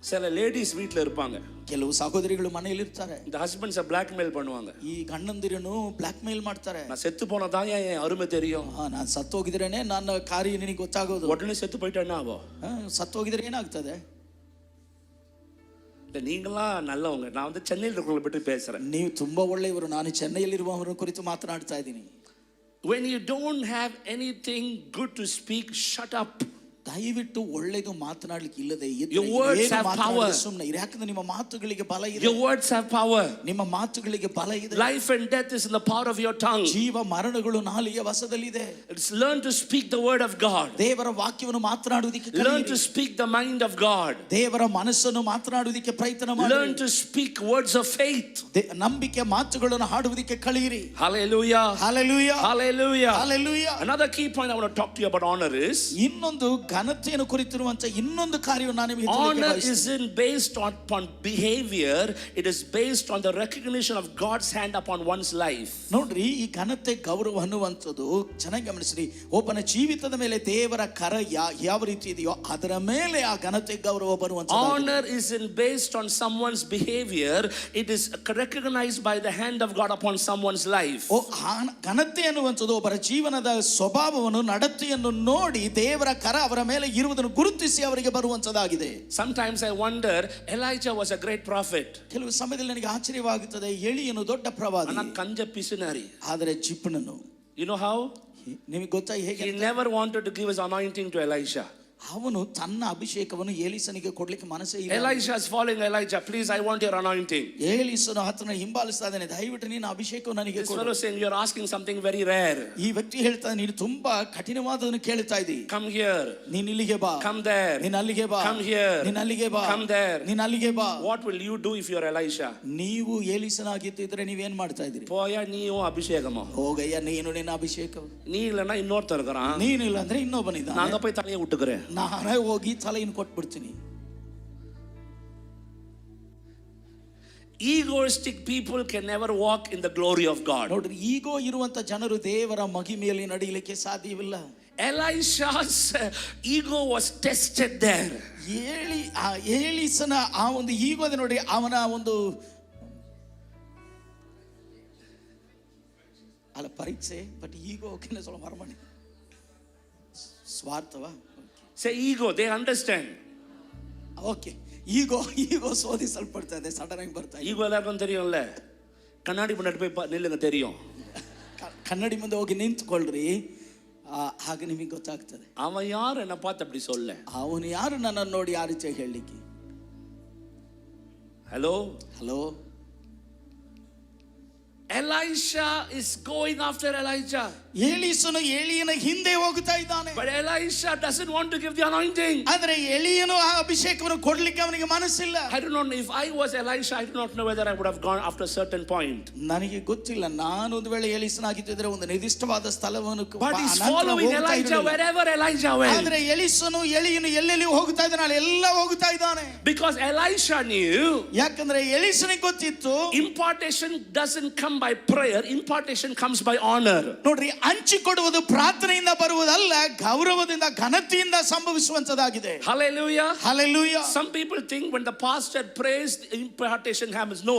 [SPEAKER 1] சில ಲೇಡೀಸ್ வீட்ல இருப்பாங்க.
[SPEAKER 2] ಕೆಲವು ಸಹೋದರಿಗಳು ಮನೆಯಲ್ಲಿ ಇರ್ತಾರೆ.
[SPEAKER 1] The husbands are blackmail பண்ணுவாங்க.
[SPEAKER 2] ಈ ಗಂಡಂದಿರನ್ನು ಬ್ಲಾಕ್ ಮೇಲ್ ಮಾಡ್ತಾರೆ.
[SPEAKER 1] நான் செத்து போனதா என் அருமை தெரியும்.
[SPEAKER 2] ನಾನು ಸತ್ತು ಹೋಗಿದ್ರೇನೆ ನನ್ನ ಕಾರ್ಯ ನಿನಗೆ ಗೊತ್ತಾಗೋದು.
[SPEAKER 1] உடனே செத்து போயிட்டேன்னா ஆவோ.
[SPEAKER 2] ಸತ್ತು ಹೋಗಿದ್ರೆ ಏನಾಗ್ತದೆ?
[SPEAKER 1] நீங்களா நல்லவங்க. நான் வந்து சென்னையில் இருக்கிறவங்களை பற்றி பேசுறேன்.
[SPEAKER 2] ನೀವು ತುಂಬಾ ಒಳ್ಳೆಯವರು, ನಾನು ಚೆನ್ನೈಯಲ್ಲಿರುವವರ ಕುರಿತು ಮಾತನಾಡ್ತಾ ಇದ್ದೀನಿ.
[SPEAKER 1] When you don't have anything good to speak, shut up.
[SPEAKER 2] ದಯವಿಟ್ಟು ಒಳ್ಳೆಯದು ಮಾತನಾಡಲಿಕ್ಕೆ ಇಲ್ಲದೆ
[SPEAKER 1] Your words have power.
[SPEAKER 2] ಸುಮ್ಮನೆ ಇರಿ, ಯಾಕಂದ್ರೆ ನಿಮ್ಮ ಮಾತುಗಳಿಗೆ ಬಲ ಇದೆ.
[SPEAKER 1] Your words have power.
[SPEAKER 2] ನಿಮ್ಮ ಮಾತುಗಳಿಗೆ ಬಲ ಇದೆ.
[SPEAKER 1] Life and death is in the power of your tongue.
[SPEAKER 2] ಜೀವ ಮರಣಗಳು ನಾಲಿಗೆಯ ವಶದಲ್ಲಿದೆ.
[SPEAKER 1] It's learn to speak the word of God.
[SPEAKER 2] ದೇವರ ವಾಕ್ಯವನ್ನು ಮಾತನಾಡುವುದಕ್ಕೆ ಕಲಿಯಿರಿ.
[SPEAKER 1] Learn to speak the mind of God.
[SPEAKER 2] ದೇವರ ಮನಸ್ಸನ್ನು ಮಾತನಾಡುವುದಕ್ಕೆ ಪ್ರಯತ್ನ ಮಾಡಿ.
[SPEAKER 1] Learn to speak words of faith.
[SPEAKER 2] ನಂಬಿಕೆ ಮಾತುಗಳನ್ನು ಹಾಡುವುದಕ್ಕೆ ಕಲಿಯಿರಿ.
[SPEAKER 1] Hallelujah.
[SPEAKER 2] Hallelujah.
[SPEAKER 1] Hallelujah.
[SPEAKER 2] Hallelujah.
[SPEAKER 1] Another key point I want to talk to you about honor is,
[SPEAKER 2] ಇನ್ನೊಂದು ಘನತೆಯನ್ನು ಕುರಿತಿರುವಂತ ಇನ್ನೊಂದು ಕಾರ್ಯವನ್ನು ನಾನು ನಿಮಗೆ
[SPEAKER 1] honor
[SPEAKER 2] ತಿಳಿಸಬೇಕು.
[SPEAKER 1] isn't based upon behavior, it is based on the recognition of God's hand upon one's life.
[SPEAKER 2] ನೋಡ್ರಿ, ಈ ಘನತೆ ಗೌರವ ಅನ್ನುವಂಥದ್ದು ಚೆನ್ನಾಗಿ ಗಮನಿಸ್ರಿ, ಒಬ್ಬನ ಜೀವಿತದ ಮೇಲೆ ದೇವರ ಕರ ಯಾವ ರೀತಿ ಇದೆಯೋ ಅದರ ಮೇಲೆ ಆ ಘನತೆ ಗೌರವ ಬರುವಂಥದ್ದು.
[SPEAKER 1] Honor isn't based on someone's behavior, it is recognized by the hand of God upon someone's life.
[SPEAKER 2] ಘನತೆ ಅನ್ನುವಂಥದ್ದು ಒಬ್ಬರ ಜೀವನದ ಸ್ವಭಾವವನ್ನು, ನಡತೆಯನ್ನು ನೋಡಿ ದೇವರ ಕರ ಅವರ ಮೇಲೆ ಇರುವುದನ್ನು ಗುರುತಿಸಿ ಅವರಿಗೆ ಬರುವಂತದಾಗಿದೆ.
[SPEAKER 1] Sometimes I wonder, Elijah was a great prophet.
[SPEAKER 2] ಕೆಲವು ಸಮಯದಲ್ಲಿ ನನಗೆ ಆಶ್ಚರ್ಯವಾಗುತ್ತದೆ, ಎಲಿಯನು ದೊಡ್ಡ ಪ್ರವಾದಿ,
[SPEAKER 1] Ana kanja pisunari.
[SPEAKER 2] ಆದರೆ ಜಿಪ್ನನು,
[SPEAKER 1] You know how?
[SPEAKER 2] ನಿಮಗೆ ಗೊತ್ತಾ ಹೇಗೆ?
[SPEAKER 1] He never wanted to give his anointing to Elisha.
[SPEAKER 2] ಅವನು ತನ್ನ ಅಭಿಷೇಕವನ್ನು ಎಲಿಸನಿಗೆ ಕೊಡ್ಲಿಕ್ಕೆ ಮನಸ್ಸೇ ಇಲ್ಲ.
[SPEAKER 1] Elisha is following Elijah. Please, I want your anointing.
[SPEAKER 2] ಎಲಿಸನು ಆತನ ಹಿಂಬಾಲಿಸ್ತಾ ಇದ್ದಾನೆ, ದಯವಿಟ್ಟು ನೀನು ಅಭಿಷೇಕವನ್ನು ನನಗೆ
[SPEAKER 1] This
[SPEAKER 2] ಕೊಡು.
[SPEAKER 1] fellow saying, you're asking something very rare.
[SPEAKER 2] ಈ ವ್ಯಕ್ತಿ ಹೇಳ್ತಾನೆ, ನೀನು ತುಂಬಾ ಕಠಿಣವಾದದನ್ನು ಕೇಳ್ತಾ ಇದ್ದೀ.
[SPEAKER 1] Come here.
[SPEAKER 2] ನೀನು ಇಲ್ಲಿಗೆ ಬಾ.
[SPEAKER 1] Come there.
[SPEAKER 2] ನೀನು ಅಲ್ಲಿಗೆ ಬಾ.
[SPEAKER 1] Come here.
[SPEAKER 2] ನೀನು ಅಲ್ಲಿಗೆ ಬಾ.
[SPEAKER 1] Come there.
[SPEAKER 2] ನೀನು ಅಲ್ಲಿಗೆ ಬಾ.
[SPEAKER 1] What will you do if you're Elisha?
[SPEAKER 2] ನೀವು ಎಲಿಸನಾಗಿದ್ದರೆ ನೀವೇನ್ ಮಾಡ್ತಾ ಇದ್ದೀರಿ?
[SPEAKER 1] Poya ನೀವು ಅಭಿಷೇಕಮ.
[SPEAKER 2] ಹೋಗಯ್ಯ, ನೀನು ನಿನ್ನ ಅಭಿಷೇಕ.
[SPEAKER 1] ನೀ ಇಲ್ಲನ ಇನ್ನೊರ್ತ ಇರ್ಕರಾ.
[SPEAKER 2] ನೀನಿಲ್ಲ ಅಂದ್ರೆ ಇನ್ನೊಬ್ಬನಿದ್ದಾನೆ.
[SPEAKER 1] ನಾಂಗ ಪೈ ತಲೆಗೆ ಉಟ್ಟುಕರೆ.
[SPEAKER 2] ನಾನೇ ಹೋಗಿ ತಲೆಯನ್ನು ಕೊಟ್ಬಿಡ್ತೀನಿ.
[SPEAKER 1] Egoistic people can never walk in the glory of God.
[SPEAKER 2] ನೋಡ್ರಿ, ಈಗೋ ಇರುವಂತ ಜನರು ದೇವರ ಮಹಿಮೆಯಲ್ಲಿ ನಡೆಯಲಿಕ್ಕೆ ಸಾಧ್ಯವಿಲ್ಲ.
[SPEAKER 1] Elisha's ego was tested there.
[SPEAKER 2] ಏಲಿಸನ ಆ ಒಂದು ಈಗೋ ಅದೇ ನೋಡಿ, ಅವನ ಒಂದು ಅಲ್ಲ ಪರೀಕ್ಷೆ, ಬಟ್ ಈಗೋ ಸ್ವಲ್ಪ ಮರಮಣಿ ಸ್ವಾರ್ಥವ.
[SPEAKER 1] Say ego, they understand.
[SPEAKER 2] Okay, ego ಶೋಧಿಸಲ್ಪಡ್ತಾ ಇದೆ, ಸಡನ್ ಆಗಿ ಬರ್ತಾ ಇದೆ.
[SPEAKER 1] ego ಎಲ್ಲರಿಗೂ தெரியும்ல. ಕನ್ನಡಿ ಮುನ್ನಡೆ போய் நில்லுங்க தெரியும்.
[SPEAKER 2] ಕನ್ನಡಿ ಮುಂದೆ ಹೋಗಿ ನಿಂತ್ಕೊಳ್ರಿ, ಆಗ ನಿಮಗೆ ಗೊತ್ತಾಗ್ತದೆ
[SPEAKER 1] அவன் யார் என்ன பார்த்து அப்படி சொல்ல.
[SPEAKER 2] ಅವನು ಯಾರು ನನ್ನನ್ನು ನೋಡಿ ಆ ರೀತಿ ಹೇಳಲಿಕ್ಕೆ.
[SPEAKER 1] Hello. Elisha is going after Elijah.
[SPEAKER 2] ಎಲೀಸನು ಎಲಿಯನ ಹಿಂದೆ ಹೋಗ್ತಾ ಇದ್ದಾನೆ.
[SPEAKER 1] But Elisha doesn't want to give the anointing.
[SPEAKER 2] ಆದರೆ ಎಲಿಯನು ಆ ಅಭಿಷೇಕವನ್ನು ಕೊಡ್ಲಿಕ್ಕೆ ಅವನಿಗೆ ಮನಸ್ಸಿಲ್ಲ.
[SPEAKER 1] I don't know, if I was Elisha, I do not know whether I would have gone after a certain point.
[SPEAKER 2] ನನಗೆ ಗೊತ್ತಿಲ್ಲ, ನಾನು ಒಂದು ವೇಳೆ ಎಲೀಸನಾಗಿದ್ದರೆ ಒಂದು ನಿರ್ದಿಷ್ಟವಾದ ಸ್ಥಳವನ್ನು.
[SPEAKER 1] But he's following Elijah wherever Elijah went.
[SPEAKER 2] ಆದರೆ ಎಲೀಸನು ಎಲ್ಲಿ ಹೋಗ್ತಾ ಇದ್ದಾನೆ, ಎಲ್ಲ ಹೋಗ್ತಾ ಇದ್ದಾನೆ.
[SPEAKER 1] Because Elisha knew,
[SPEAKER 2] ಯಾಕಂದ್ರೆ ಎಲೀಸನಿಗೆ ಗೊತ್ತಿತ್ತು,
[SPEAKER 1] impartation doesn't come by prayer, impartation comes by honor.
[SPEAKER 2] ನೋಡ್ರಿ, ಹಂಚಿಕೊಡುವುದು ಪ್ರಾರ್ಥನೆಯಿಂದ ಬರುವುದಲ್ಲ, ಗೌರವದಿಂದ ಘನತೆಯಿಂದ ಸಂಭವಿಸುವಂತದಾಗಿದೆ.
[SPEAKER 1] Hallelujah.
[SPEAKER 2] Hallelujah.
[SPEAKER 1] Some people think when the pastor prays, impartation happens. No,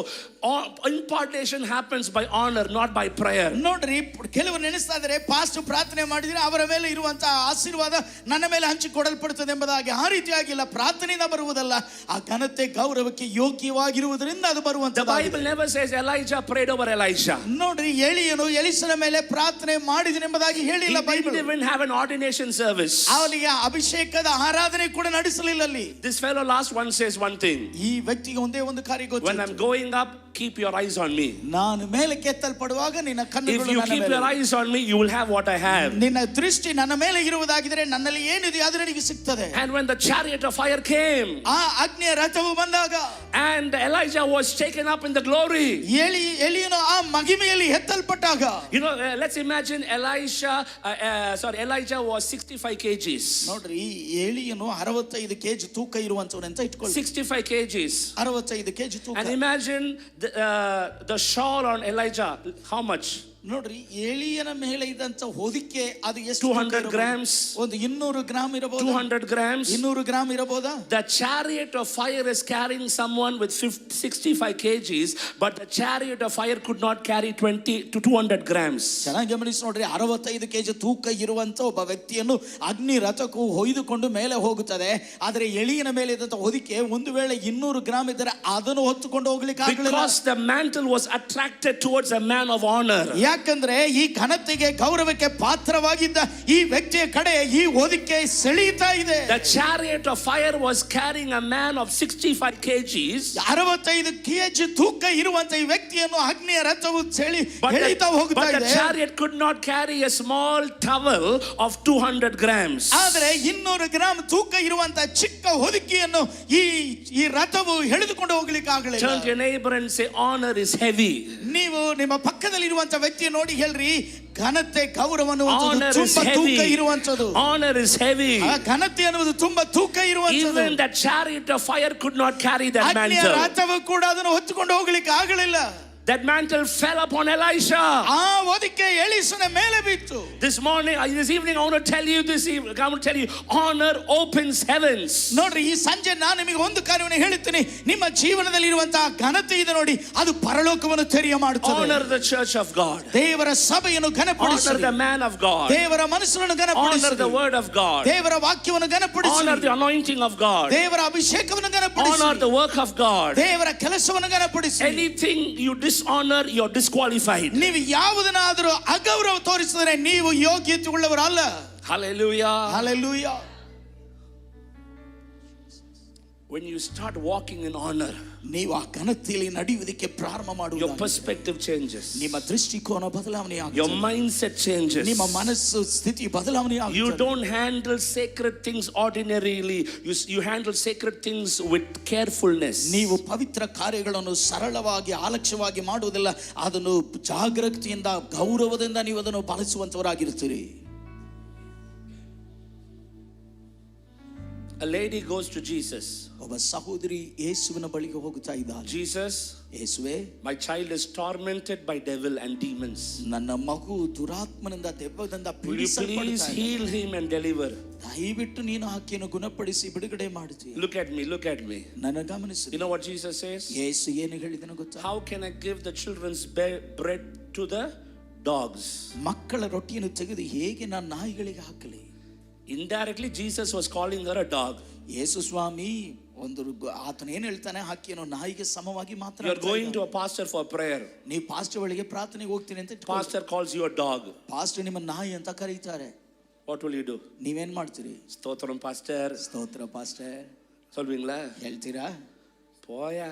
[SPEAKER 1] impartation happens by honor, not by prayer.
[SPEAKER 2] ನೋಡ್ರಿ, ಕೆಲವರು ನೆನೆಸ್ತಾ ಇದ್ದಾರೆ, ಪಾಸ್ಟರ್ ಪ್ರಾರ್ಥನೆ ಮಾಡಿದ್ರೆ ಅವರ ಮೇಲೆ ಇರುವಂತಹ ಆಶೀರ್ವಾದ ನನ್ನ ಮೇಲೆ ಹಂಚಿಕೊಡಲ್ಪಡುತ್ತದೆ ಎಂಬುದಾಗಿ. ಆ ರೀತಿಯಾಗಿಲ್ಲ, ಪ್ರಾರ್ಥನೆಯಿಂದ ಬರುವುದಲ್ಲ, ಆ ಘನತೆ ಗೌರವಕ್ಕೆ ಯೋಗ್ಯವಾಗಿರುವುದರಿಂದ ಅದು ಬರುವಂತದ್ದು.
[SPEAKER 1] The Bible never says Elijah prayed over Elisha.
[SPEAKER 2] ನೋಡ್ರಿ, ಎಲಿಯನು ಎಲಿಸನ ಮೇಲೆ ಪ್ರಾರ್ಥನೆ ಮಾಡಿದನೆಂಬುದಾಗಿ ಹೇಳಿಲ್ಲ
[SPEAKER 1] He
[SPEAKER 2] Bible.
[SPEAKER 1] didn't even have an ordination service.
[SPEAKER 2] ಅವನಿಗೆ ಅಭಿಷೇಕದ ಆರಾಧನೆ ಕೂಡ ನಡೆಸಲಿಲ್ಲ ಅಲ್ಲಿ.
[SPEAKER 1] This fellow last one says one thing.
[SPEAKER 2] ಈ ವ್ಯಕ್ತಿಗೆ ಒಂದೇ ಒಂದು ಕಾರ್ಯ ಗೊತ್ತು,
[SPEAKER 1] when I'm going up, keep your eyes on me.
[SPEAKER 2] ನಾನು ಮೇಲೆ ಕೆತ್ತಲ್ಪಡುವಾಗ ನಿನ್ನ ಕಣ್ಣುಗಳು
[SPEAKER 1] if you
[SPEAKER 2] ನನ್ನ
[SPEAKER 1] keep
[SPEAKER 2] ಮೇಲೆ.
[SPEAKER 1] your eyes on me, you will have what I have.
[SPEAKER 2] ನಿನ್ನ ದೃಷ್ಟಿ ನನ್ನ ಮೇಲೆ ಇರುವುದಾಗಿದ್ದರೆ ನನ್ನಲ್ಲಿ ಏನಿದೆ ಅದು ನಿನಗೆ ಸಿಗ್ತದೆ.
[SPEAKER 1] And when the chariot of fire came,
[SPEAKER 2] ಆ ಅಗ್ನಿಯ ರಥವು ಬಂದಾಗ,
[SPEAKER 1] and Elijah was taken up in the glory,
[SPEAKER 2] ಎಲಿಯನು ಆ ಮಹಿಮೆಯಲ್ಲಿ ಎತ್ತಲ್ಪಟ್ಟಾಗ,
[SPEAKER 1] you know, let's imagine Elijah was 65 kgs.
[SPEAKER 2] ನೋಡ್ರಿ, ಎಲಿಯನು 65 ಕೆಜಿ ತೂಕ ಇರುವಂತವನು ಅಂತ ಇಟ್ಕೊಳ್ಳಿ.
[SPEAKER 1] 65 kgs,
[SPEAKER 2] 65 ಕೆಜಿ ತೂಕ.
[SPEAKER 1] and imagine the shawl on Elijah, how much?
[SPEAKER 2] ನೋಡ್ರಿ, ಎಲಿಯನ ಮೇಲೆ ಇದ್ದಂತ ಹೊದಿಕೆ ಅದು ಎಷ್ಟು?
[SPEAKER 1] 200 grams.
[SPEAKER 2] ಒಂದು 200 ಗ್ರಾಮ್ ಇರಬಹುದು.
[SPEAKER 1] 200 grams.
[SPEAKER 2] 200 ಗ್ರಾಮ್ ಇರಬಹುದಾ?
[SPEAKER 1] The chariot of fire is carrying someone with 65 kgs, but the chariot of fire could not carry 20 to 200 grams.
[SPEAKER 2] ಚೆನ್ನಾಗಿ ಗಮನಿಸಿ ನೋಡ್ರಿ, 65 ಕೆಜಿ ತೂಕ ಇರುವಂತ ಒಬ್ಬ ವ್ಯಕ್ತಿಯನ್ನು ಅಗ್ನಿ ರಥಕ್ಕೂ ಹೊಯ್ದುಕೊಂಡು ಮೇಲೆ ಹೋಗುತ್ತದೆ. ಆದರೆ ಎಲಿಯನ ಮೇಲೆ ಇದ್ದಂತ ಹೊದಿಕೆ ಒಂದು ವೇಳೆ 200 ಗ್ರಾಮ್ ಇದ್ದರೆ ಅದನ್ನು ಹೊತ್ತುಕೊಂಡು ಹೋಗ್ಲಿಕ್ಕೆ ಆಗಲಿಲ್ಲ.
[SPEAKER 1] Because the mantle was attracted towards a man of honor.
[SPEAKER 2] ಯಾಕಂದ್ರೆ ಈ ಘನತೆಗೆ ಗೌರವಕ್ಕೆ ಪಾತ್ರವಾಗಿದ್ದ ಈ ವ್ಯಕ್ತಿಯ ಕಡೆ ಈ ಹೊದಿಕೆ ಸೆಳೆಯುತ್ತಾ ಇದೆ.
[SPEAKER 1] The chariot of fire was carrying a man of 65 kgs.
[SPEAKER 2] 65 KG ತೂಕ ಇರುವಂತ ಈ ವ್ಯಕ್ತಿಯನ್ನು ಅಗ್ನಿಯ ರಥವು ಎಳೆಯುತ್ತಾ ಹೋಗುತ್ತಾ ಇದೆ.
[SPEAKER 1] But the chariot could not carry a small towel of 200 grams.
[SPEAKER 2] ಆದರೆ 200 ಗ್ರಾಮ್ ತೂಕ ಇರುವಂತ ಚಿಕ್ಕ ಹೊದಿಕೆಯನ್ನು ಈ ರಥವು ಎಳೆದುಕೊಂಡು ಹೋಗ್ಲಿಕ್ಕೆ ಆಗಲಿಲ್ಲ.
[SPEAKER 1] Turn to your neighbor and say, honor is heavy.
[SPEAKER 2] ನೀವು ನಿಮ್ಮ ಪಕ್ಕದಲ್ಲಿ ಇರುವಂತ ವ್ಯಕ್ತಿ ನೋಡಿ ಹೇಳ್ರಿ, ಘನತೆ ಗೌರವವನ್ನು ತುಂಬಾ ತೂಕ ಇರುವಂತದ್ದು.
[SPEAKER 1] Honor is heavy.
[SPEAKER 2] ಘನತೆ ಅನ್ನುವುದು ತುಂಬಾ ತೂಕ ಇರುವಂತದ್ದು.
[SPEAKER 1] Even that chariot of fire could not carry that mantle.
[SPEAKER 2] ರಥವು ಕೂಡ ಅದನ್ನು ಹೊತ್ತುಕೊಂಡು ಹೋಗ್ಲಿಕ್ಕೆ ಆಗಲಿಲ್ಲ.
[SPEAKER 1] that mantle fell upon Elisha.
[SPEAKER 2] ಆ ಹೊದಿಕೆ ಎಲೀಷನ ಮೇಲೆ ಬಿತ್ತು.
[SPEAKER 1] This evening, I want to tell you honor opens heavens.
[SPEAKER 2] ನೋಡ್ರಿ, ಈ ಸಂಜೆ ನಾನು ನಿಮಗೆ ಒಂದು ಕಾರ್ಯವನ್ನು ಹೇಳುತ್ತೇನೆ. ನಿಮ್ಮ ಜೀವನದಲ್ಲಿ ಇರುವಂತಹ ಘನತೆ ಇದೆ ನೋಡಿ, ಅದು ಪರಲೋಕವನ್ನು ತೆರೆಯ ಮಾಡುತ್ತದೆ.
[SPEAKER 1] Honor the church of God.
[SPEAKER 2] ದೇವರ ಸಭೆಯನ್ನು ಘನಪಡಿಸಿ.
[SPEAKER 1] Honor the man of God.
[SPEAKER 2] ದೇವರ ಮನಸ್ಸನ್ನು ಘನಪಡಿಸಿ.
[SPEAKER 1] Honor the word of God.
[SPEAKER 2] ದೇವರ ವಾಕ್ಯವನ್ನು ಘನಪಡಿಸಿ.
[SPEAKER 1] Honor the anointing of God.
[SPEAKER 2] ದೇವರ ಅಭಿಷೇಕವನ್ನು ಘನಪಡಿಸಿ.
[SPEAKER 1] Honor the work of God.
[SPEAKER 2] ದೇವರ ಕೆಲಸವನ್ನು ಘನಪಡಿಸಿ.
[SPEAKER 1] Anything you dishonor, you're disqualified.
[SPEAKER 2] ನೀವು ಯಾವುದನ್ನಾದರೂ ಅಗೌರವ ತೋರಿಸಿದರೆ ನೀವು ಯೋಗ್ಯತೆ ಉಳ್ಳವರಲ್ಲ.
[SPEAKER 1] Hallelujah.
[SPEAKER 2] Hallelujah.
[SPEAKER 1] When you start walking in honor,
[SPEAKER 2] ನೀವು ಆ ಘನತೆಯಲ್ಲಿ ನಡೆಯುವುದಕ್ಕೆ ಪ್ರಾರಂಭ ಮಾಡುವಾಗ
[SPEAKER 1] your perspective changes.
[SPEAKER 2] ನಿಮ್ಮ ದೃಷ್ಟಿಕೋನ ಬದಲಾವಣೆ ಆಗುತ್ತದೆ.
[SPEAKER 1] Your mindset changes.
[SPEAKER 2] ನಿಮ್ಮ ಮನಸ್ಸು ಸ್ಥಿತಿ ಬದಲಾವಣೆ ಆಗುತ್ತದೆ.
[SPEAKER 1] You don't handle sacred things ordinarily. You handle sacred things with carefulness.
[SPEAKER 2] ನೀವು ಪವಿತ್ರ ಕಾರ್ಯಗಳನ್ನು ಸರಳವಾಗಿ ಆಲಕ್ಷ್ಯವಾಗಿ ಮಾಡುವುದಿಲ್ಲ, ಅದನ್ನು ಜಾಗೃತಿಯಿಂದ ಗೌರವದಿಂದ ನೀವು ಅದನ್ನು ಪಾಲಿಸುವಂತವರಾಗಿರುತ್ತೀರಿ.
[SPEAKER 1] A lady goes to Jesus.
[SPEAKER 2] ಒಬ್ಬ ಸಹೋದರಿ ಯೇಸುವಿನ ಬಳಿಗೆ ಹೋಗುತ್ತಾ ಇದ್ದಾಳೆ.
[SPEAKER 1] Jesus,
[SPEAKER 2] ಯೇಸುವೇ,
[SPEAKER 1] my child is tormented by devil and demons.
[SPEAKER 2] ನನ್ನ ಮಗು ದುರಾತ್ಮನಿಂದ ದೆವ್ವದಿಂದ
[SPEAKER 1] Will you please heal him and deliver?
[SPEAKER 2] ದಯವಿಟ್ಟು ನೀನು ಆಕೆಯನ್ನು ಗುಣಪಡಿಸಿ ಬಿಡುಗಡೆ ಮಾಡುತ್ತೀಯ.
[SPEAKER 1] Look at me.
[SPEAKER 2] ನನ್ನ ಗಮನಿಸು.
[SPEAKER 1] You know what Jesus says?
[SPEAKER 2] ಯೇಸು ಏನು ಹೇಳಿದನು ಗೊತ್ತಾ?
[SPEAKER 1] How can I give the children's bread to the dogs?
[SPEAKER 2] ಮಕ್ಕಳ ರೊಟ್ಟಿಯನ್ನು ತೆಗೆದು ಹೇಗೆ ನಾನು ನಾಯಿಗಳಿಗೆ ಹಾಕಲಿ?
[SPEAKER 1] Indirectly, Jesus was calling her a dog.
[SPEAKER 2] ಯೇಸು ಸ್ವಾಮಿ ಆತನ ಏನ್ ಹೇಳ್ತಾನೆ, ಆಕೆಯನ್ನು ನಾಯಿಗೆ ಸಮವಾಗಿ ಮಾತ್ರ.
[SPEAKER 1] You are going to a pastor for prayer.
[SPEAKER 2] ನೀವು ಪಾಸ್ಟರ್ ಬಳಿಗೆ ಪ್ರಾರ್ಥನೆಗೆ ಹೋಗ್ತೀನಿ ಅಂತ
[SPEAKER 1] Pastor calls you a dog.
[SPEAKER 2] Pastor ನಿಮ್ಮ ನಾಯಿ ಅಂತ ಕರೀತಾರೆ.
[SPEAKER 1] What will you do?
[SPEAKER 2] ನೀವೇನ್ ಮಾಡ್ತೀರಿ?
[SPEAKER 1] ಸ್ತೋತ್ರಂ pastor.
[SPEAKER 2] ಸ್ತೋತ್ರ ಪಾಸ್ಟರ್
[SPEAKER 1] சொல்வீங்களா?
[SPEAKER 2] ಹೇಳ್ತೀರಾ?
[SPEAKER 1] போயா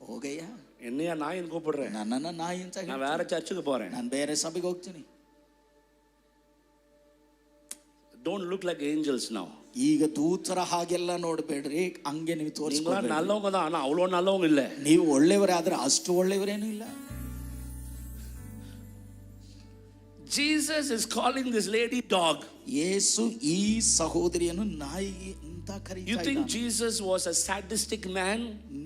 [SPEAKER 2] ಹೋಗಯ್ಯ,
[SPEAKER 1] என்னையா நாயின்னு கூப்பிடுறேன்?
[SPEAKER 2] ನನ್ನನ್ನ ನಾಯಿ ಅಂತ
[SPEAKER 1] நான் வேற சர்ச்சுக்கு போறேன்.
[SPEAKER 2] ನಾನು ಬೇರೆ ಸಭೆಗೆ ಹೋಗ್ತೀನಿ.
[SPEAKER 1] Don't look like angels now.
[SPEAKER 2] ಈಗ ದೂತರ ಹಾಗೆಲ್ಲ ನೋಡಬೇಡ್ರಿ, ಹಂಗೆ ನೀವು ತೋರಿಸ್ಕೊಳ್ಳಿ.
[SPEAKER 1] நல்லவங்க தான், ஆனா அவ்வளவு நல்லவங்க இல்ல.
[SPEAKER 2] ನೀವು ಒಳ್ಳೆಯವರೇ, ಆದ್ರೆ ಅಷ್ಟು ಒಳ್ಳೆಯವರೇನೂ ಇಲ್ಲ.
[SPEAKER 1] Jesus is calling this lady dog.
[SPEAKER 2] ಯೇಸು ಈ ಸಹೋದರಿಯನ್ನು ನಾಯಿ ಅಂತ ಕರೀತಾ
[SPEAKER 1] You think
[SPEAKER 2] ಇದ್ದಾನೆ.
[SPEAKER 1] Jesus was a sadistic man?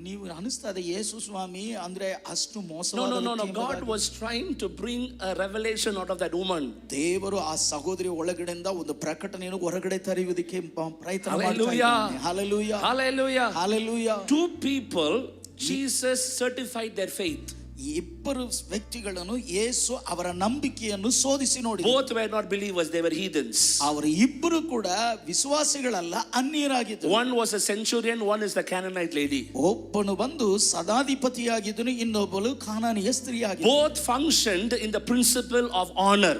[SPEAKER 2] ನೀವು ಅನಿಸ್ತದೆ ಯೇಸು ಸ್ವಾಮಿ ಅಂದ್ರೆ ಅಷ್ಟು ಮೋಸವಾದ
[SPEAKER 1] No. God was trying to bring a revelation out of that woman.
[SPEAKER 2] ದೇವರು ಆ ಸಹೋದರಿ ಒಳಗಡೆಯಿಂದ ಒಂದು ಪ್ರಕಟಣೆಯನ್ನು ಹೊರಗಡೆ ತರುವುದಕ್ಕೆ ಪ್ರಯತ್ನ ಮಾಡ್ತಾ
[SPEAKER 1] Hallelujah.
[SPEAKER 2] ಇದ್ದಾನೆ. Hallelujah.
[SPEAKER 1] Hallelujah.
[SPEAKER 2] Hallelujah.
[SPEAKER 1] Two people, Jesus certified their faith.
[SPEAKER 2] ಇಬ್ಬರು ವ್ಯಕ್ತಿಗಳನ್ನು ಯೇಸು ಅವರ ನಂಬಿಕೆಯನ್ನು ಶೋಧಿಸಿ ನೋಡಿ.
[SPEAKER 1] Both were not believers, they were heathens.
[SPEAKER 2] ಅವರು ಇಬ್ಬರು ಕೂಡ ವಿಶ್ವಾಸಿಗಳಲ್ಲ, ಅನ್ಯರಾಗಿದ್ದರು.
[SPEAKER 1] One was a centurion, one is the Canaanite lady.
[SPEAKER 2] ಒಬ್ಬನು ಬಂದು ಸದಾಧಿಪತಿಯಾಗಿದ್ದನು, ಇನ್ನೊಬ್ಬಳು ಕಾನಾನಿಯ ಸ್ತ್ರೀಯಾಗಿದ್ದಳು.
[SPEAKER 1] Both functioned in the principle of honor.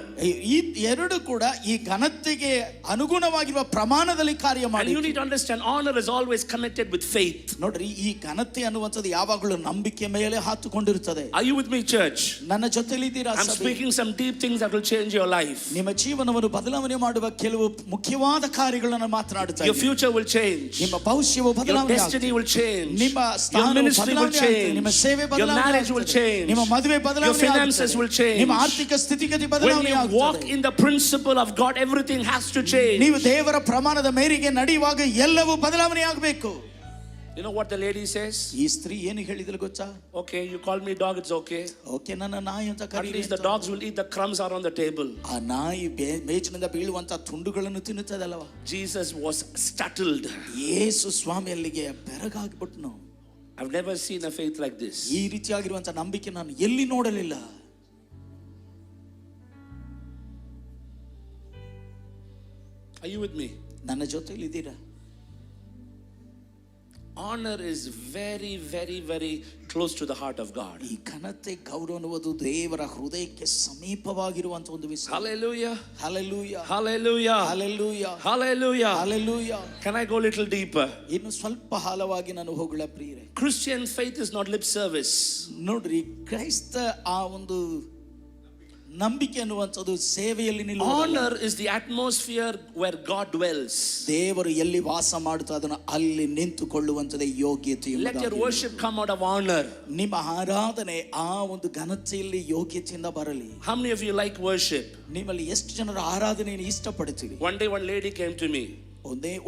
[SPEAKER 2] ಈ ಎರಡು ಕೂಡ ಈ ಘನತೆಗೆ ಅನುಗುಣವಾಗಿರುವ ಪ್ರಮಾಣದಲ್ಲಿ ಕಾರ್ಯ
[SPEAKER 1] And
[SPEAKER 2] ಮಾಡಿ.
[SPEAKER 1] you need to understand, honor is always connected with faith.
[SPEAKER 2] ನೋಡ್ರಿ, ಈ ಘನತೆ ಅನ್ನುವಂಥದ್ದು ಯಾವಾಗಲೂ ನಂಬಿಕೆ ಮೇಲೆ ಹಾತುಕೊಂಡಿರುತ್ತದೆ.
[SPEAKER 1] Are you with me, church?
[SPEAKER 2] ನನ್ನ ಜೊತೆಲಿ ಇದ್ದೀರಾ?
[SPEAKER 1] I'm speaking some deep things that will change your life.
[SPEAKER 2] ನಿಮ್ಮ ಜೀವನವನ್ನು ಬದಲಾವಣೆ ಮಾಡುವ ಕೆಲವು ಮುಖ್ಯವಾದ ಕಾರ್ಯಗಳನ್ನು ಮಾತನಾಡುತ್ತಾ
[SPEAKER 1] Your future will change.
[SPEAKER 2] ನಿಮ್ಮ ಭವಿಷ್ಯವು
[SPEAKER 1] Your
[SPEAKER 2] ಬದಲಾವಣೆ
[SPEAKER 1] destiny will change.
[SPEAKER 2] ನಿಮ್ಮ
[SPEAKER 1] Your
[SPEAKER 2] ಸ್ಥಾನ
[SPEAKER 1] ministry will change.
[SPEAKER 2] ನಿಮ್ಮ ಸೇವೆ
[SPEAKER 1] Your
[SPEAKER 2] ಬದಲಾವಣೆ
[SPEAKER 1] marriage will change.
[SPEAKER 2] ನಿಮ್ಮ ಮದುವೆ
[SPEAKER 1] Your
[SPEAKER 2] ಬದಲಾವಣೆ
[SPEAKER 1] finances will change.
[SPEAKER 2] ನಿಮ್ಮ ಆರ್ಥಿಕ ಸ್ಥಿತಿಗತಿ
[SPEAKER 1] When
[SPEAKER 2] ಬದಲಾವಣೆ
[SPEAKER 1] you walk
[SPEAKER 2] ಆಗುತ್ತದೆ.
[SPEAKER 1] in the principle of God, everything has to change.
[SPEAKER 2] ನೀವು ದೇವರ ಪ್ರಮಾಣದ ಮೇರೆಗೆ ನಡೆಯುವಾಗ ಎಲ್ಲವೂ ಬದಲಾವಣೆ ಆಗಬೇಕು.
[SPEAKER 1] You know what the lady says?
[SPEAKER 2] ಈ ಸ್ತ್ರೀ ಏನು ಹೇಳಿದಳು ಗೊತ್ತಾ?
[SPEAKER 1] Okay, you call me dog, it's okay.
[SPEAKER 2] Okay, ನನ್ನ ನಾಯಿ ಅಂತ
[SPEAKER 1] At
[SPEAKER 2] ಕರೀರಿ.
[SPEAKER 1] least the dogs will eat the crumbs are on the table.
[SPEAKER 2] ಆ ನಾಯಿ ಮೇಜಿನಿಂದ ಬೀಳುವಂತ ತುಂಡುಗಳನ್ನು ತಿನ್ನುತ್ತದಲ್ಲವಾ?
[SPEAKER 1] Jesus was startled.
[SPEAKER 2] ಯೇಸು ಸ್ವಾಮಿ ಅಲ್ಲಿಗೆ ಬೆರಗಾಗ್ಬಿಟ್ನು.
[SPEAKER 1] I've never seen a faith like this.
[SPEAKER 2] ಈ ರೀತಿಯಾಗಿರುವಂತ ನಂಬಿಕೆ ನಾನು ಎಲ್ಲಿ ನೋಡಲಿಲ್ಲ.
[SPEAKER 1] Are you with me?
[SPEAKER 2] ನನ್ನ ಜೊತೆಲಿ ಇದ್ದೀರಾ?
[SPEAKER 1] Honor is very, very, very close to the heart of God.
[SPEAKER 2] ಈ ಘನತೆ ಗೌರವ ಅನ್ನುವುದು ದೇವರ ಹೃದಯಕ್ಕೆ ಸಮೀಪವಾಗಿರುವಂತ ಒಂದು ವಿಷಯ.
[SPEAKER 1] Hallelujah.
[SPEAKER 2] Hallelujah.
[SPEAKER 1] Hallelujah.
[SPEAKER 2] Hallelujah.
[SPEAKER 1] Hallelujah.
[SPEAKER 2] Hallelujah.
[SPEAKER 1] Can I go a little deeper?
[SPEAKER 2] ಇನ್ನು ಸ್ವಲ್ಪ ಆಳವಾಗಿ ನಾನು ಹೋಗಲ ಪ್ರಿಯರೇ.
[SPEAKER 1] Christian faith is not lip service.
[SPEAKER 2] ನೋಡ್ರಿ, ಕ್ರೈಸ್ತ ಆ ಒಂದು ನಂಬಿಕೆ ಅನ್ನುವಂಥದ್ದು ಸೇವೆಯಲ್ಲಿ ನಿಲ್ಲುವುದಲ್ಲ.
[SPEAKER 1] Honor is the atmosphere where God dwells.
[SPEAKER 2] ದೇವರು ಎಲ್ಲಿ ವಾಸ ಮಾಡುತ್ತಾ ಅದನ್ನು ಅಲ್ಲಿ ನಿಂತುಕೊಳ್ಳುವಂಥದ್ದೇ ಯೋಗ್ಯತೆ.
[SPEAKER 1] Let your worship come out of honor.
[SPEAKER 2] ನಿಮ್ಮ ಆರಾಧನೆ ಆ ಒಂದು ಘನತೆಯಲ್ಲಿ ಯೋಗ್ಯತೆಯಿಂದ ಬರಲಿ.
[SPEAKER 1] How many of you like worship?
[SPEAKER 2] ನಿಮ್ಮಲ್ಲಿ ಎಷ್ಟು ಜನರು ಆರಾಧನೆಯನ್ನು ಇಷ್ಟಪಡ್ತೀರಿ?
[SPEAKER 1] One day one lady came to me.